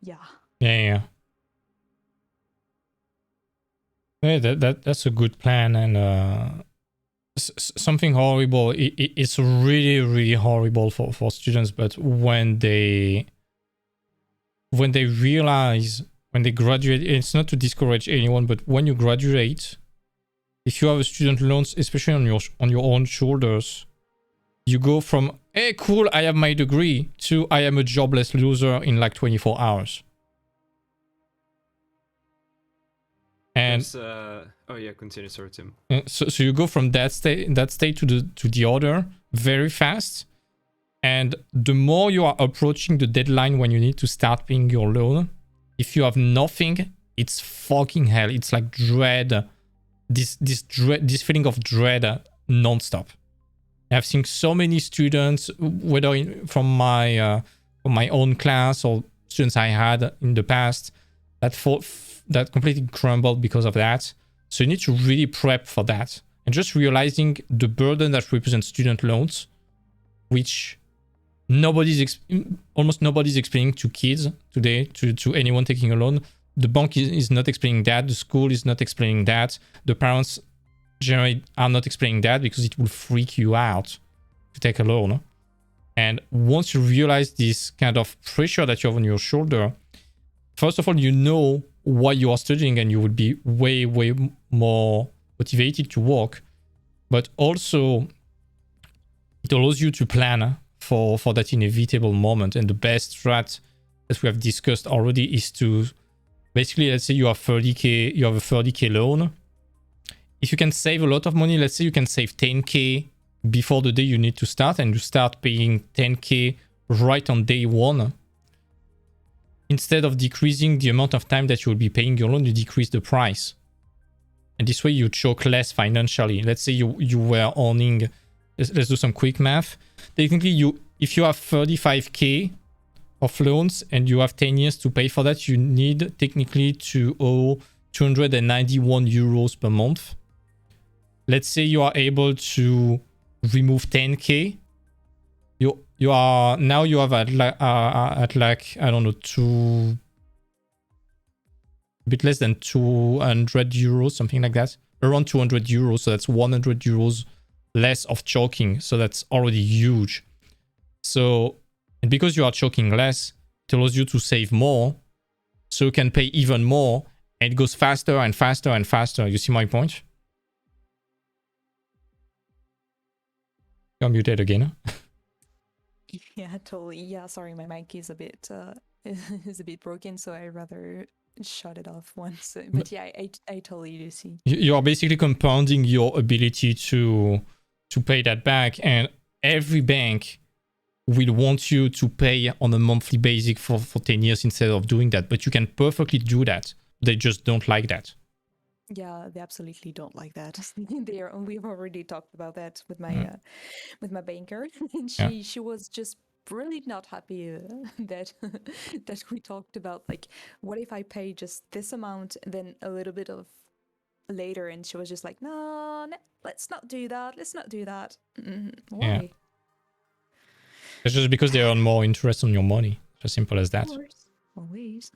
that's a good plan. And something horrible, it's really, really horrible for students, but when they realize, when they graduate, it's not to discourage anyone, but when you graduate, if you have a student loans, especially on your own shoulders, you go from, hey, cool, I have my degree, to I am a jobless loser in like 24 hours. And continue, sorry, Tim. So you go from that state to the other very fast. And the more you are approaching the deadline when you need to start paying your loan, if you have nothing, it's fucking hell. It's like dread, this feeling of dread non-stop. I've seen so many students, whether from my own class or students I had in the past, that completely crumbled because of that. So you need to really prep for that, and just realizing the burden that represents student loans, which almost nobody's explaining to kids today, to anyone taking a loan. The bank is not explaining that. The school is not explaining that. The parents generally are not explaining that because it will freak you out to take a loan. And once you realize this kind of pressure that you have on your shoulder, first of all, you know why you are studying and you will be way, way more motivated to work. But also, it allows you to plan for that inevitable moment. And the best strat that we have discussed already is to basically, let's say you have 30K, you have a 30K loan. If you can save a lot of money, let's say you can save 10K before the day you need to start, and you start paying 10K right on day one. Instead of decreasing the amount of time that you will be paying your loan, you decrease the price. And this way you choke less financially. Let's say you were earning, let's do some quick math. Technically, if you have 35K of loans and you have 10 years to pay for that, you need technically to owe 291 euros per month. Let's say you are able to remove 10K. You are now you have at like I don't know, a bit less than 200 euros, something like that, around 200 euros. So that's 100 euros less of choking. So that's already huge. So, and because you are choking less, it allows you to save more, so you can pay even more, and it goes faster and faster and faster. You see my point? You're muted again. Yeah, totally. Yeah, sorry, my mic is a bit is a bit broken, so I rather shut it off once. But yeah, I totally do see. You are basically compounding your ability to pay that back, and every bank will want you to pay on a monthly basis for 10 years instead of doing that. But you can perfectly do that. They just don't like that. Yeah, they absolutely don't like that. We've already talked about that with my banker, and she was just really not happy that that we talked about, like, what if I pay just this amount and then a little bit of later, and she was just like, no, let's not do that. Let's not do that. Why? Yeah. It's just because they earn more interest on your money. It's as simple as that. Of course. Always.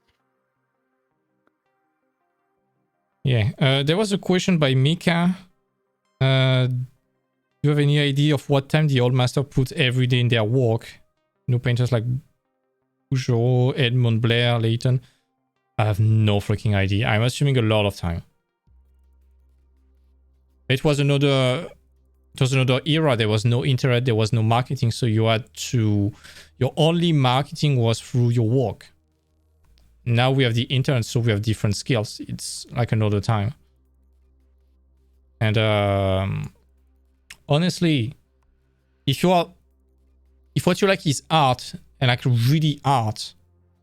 Yeah, there was a question by Mika. Do you have any idea of what time the old master puts every day in their work? No painters like Peugeot, Edmund Blair, Leighton. I have no freaking idea. I'm assuming a lot of time. It was another era. There was no internet, there was no marketing, so your only marketing was through your work. Now we have the internet, so we have different skills. It's like another time. And honestly, if what you like is art, and like really art,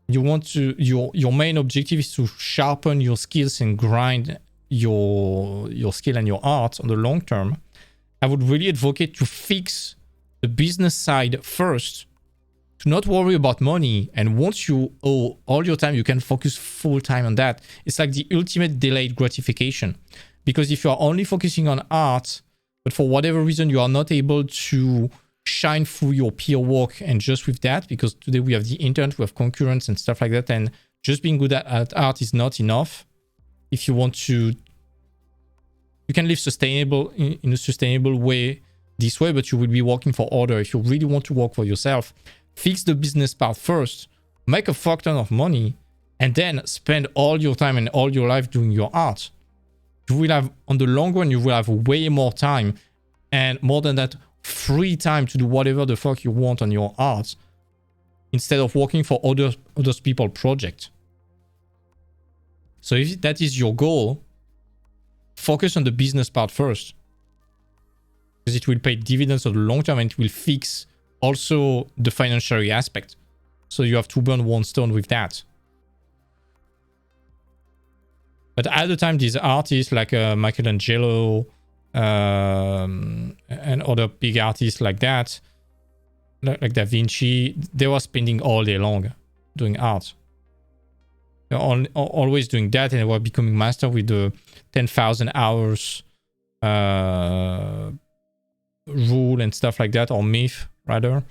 you want to your main objective is to sharpen your skills and grind your skill and your art on the long term, I would really advocate to fix the business side first, to not worry about money. And once you owe all your time, you can focus full time on that. It's like the ultimate delayed gratification. Because if you are only focusing on art, but for whatever reason you are not able to shine through your peer work, and just with that, because today we have the internet, we have concurrence and stuff like that, and just being good at art is not enough. If you want to, you can live sustainable in a sustainable way this way, but you will be working for others. If you really want to work for yourself, fix the business part first, make a fuck ton of money, and then spend all your time and all your life doing your art. You will have, on the long run, you will have way more time, and more than that, free time to do whatever the fuck you want on your art, instead of working for other people's projects. So if that is your goal, focus on the business part first, because it will pay dividends on the long term, and it will fix also the financial aspect. So you have to burn one stone with that. But at the time, these artists like Michelangelo and other big artists like that, like Da Vinci, they were spending all day long doing art. They're always doing that, and they were becoming master with the 10,000 hours rule and stuff like that, or myth rather.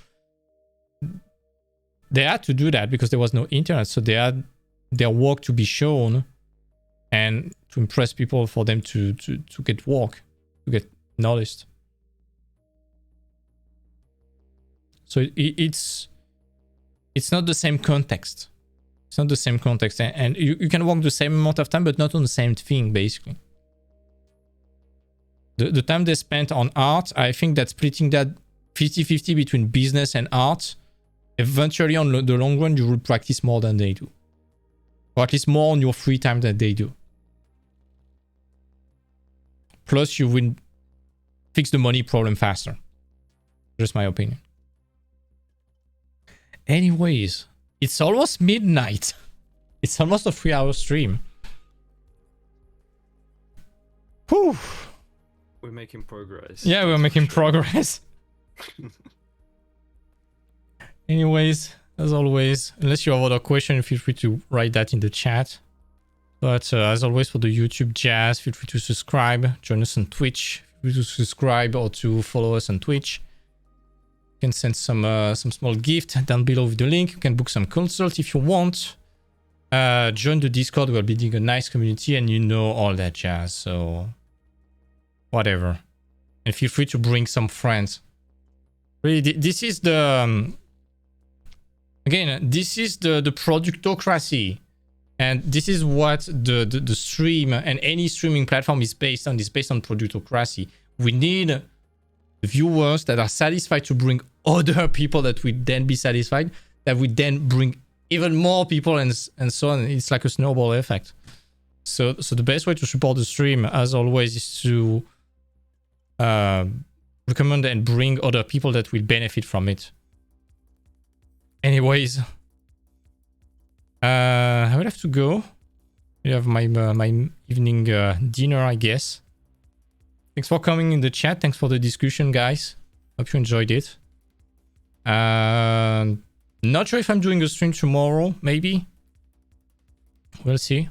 they had to do that because there was no internet, so they had their work to be shown and to impress people for them to get work, to get noticed. So it's not the same context. It's not the same context, and you can work the same amount of time, but not on the same thing, basically. The time they spent on art, I think that splitting that 50-50 between business and art, eventually on the long run, you will practice more than they do. Or at least more on your free time than they do. Plus, you will fix the money problem faster. Just my opinion. Anyways, it's almost midnight. It's almost a 3-hour stream. Whew. We're making progress. Yeah, we're making progress. Anyways, as always, unless you have other questions, feel free to write that in the chat. But as always, for the YouTube jazz, feel free to subscribe. Join us on Twitch. Feel free to subscribe or to follow us on Twitch. You can send some small gift down below with the link. You can book some consult if you want. Join the Discord. We're building a nice community, and you know all that jazz. So whatever. And feel free to bring some friends. Really, this is the again, this is the productocracy, and this is what the stream and any streaming platform is based on. It's based on productocracy. We need viewers that are satisfied to bring other people that will then be satisfied, that will then bring even more people, and so on. It's like a snowball effect. So the best way to support the stream, as always, is to recommend and bring other people that will benefit from it. Anyways, I will have to go. I have my evening dinner, I guess. Thanks for coming in the chat. Thanks for the discussion, guys. Hope you enjoyed it. Not sure if I'm doing a stream tomorrow. Maybe. We'll see.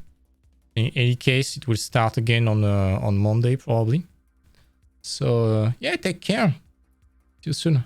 In any case, it will start again on Monday, probably. So, yeah, take care. See you soon.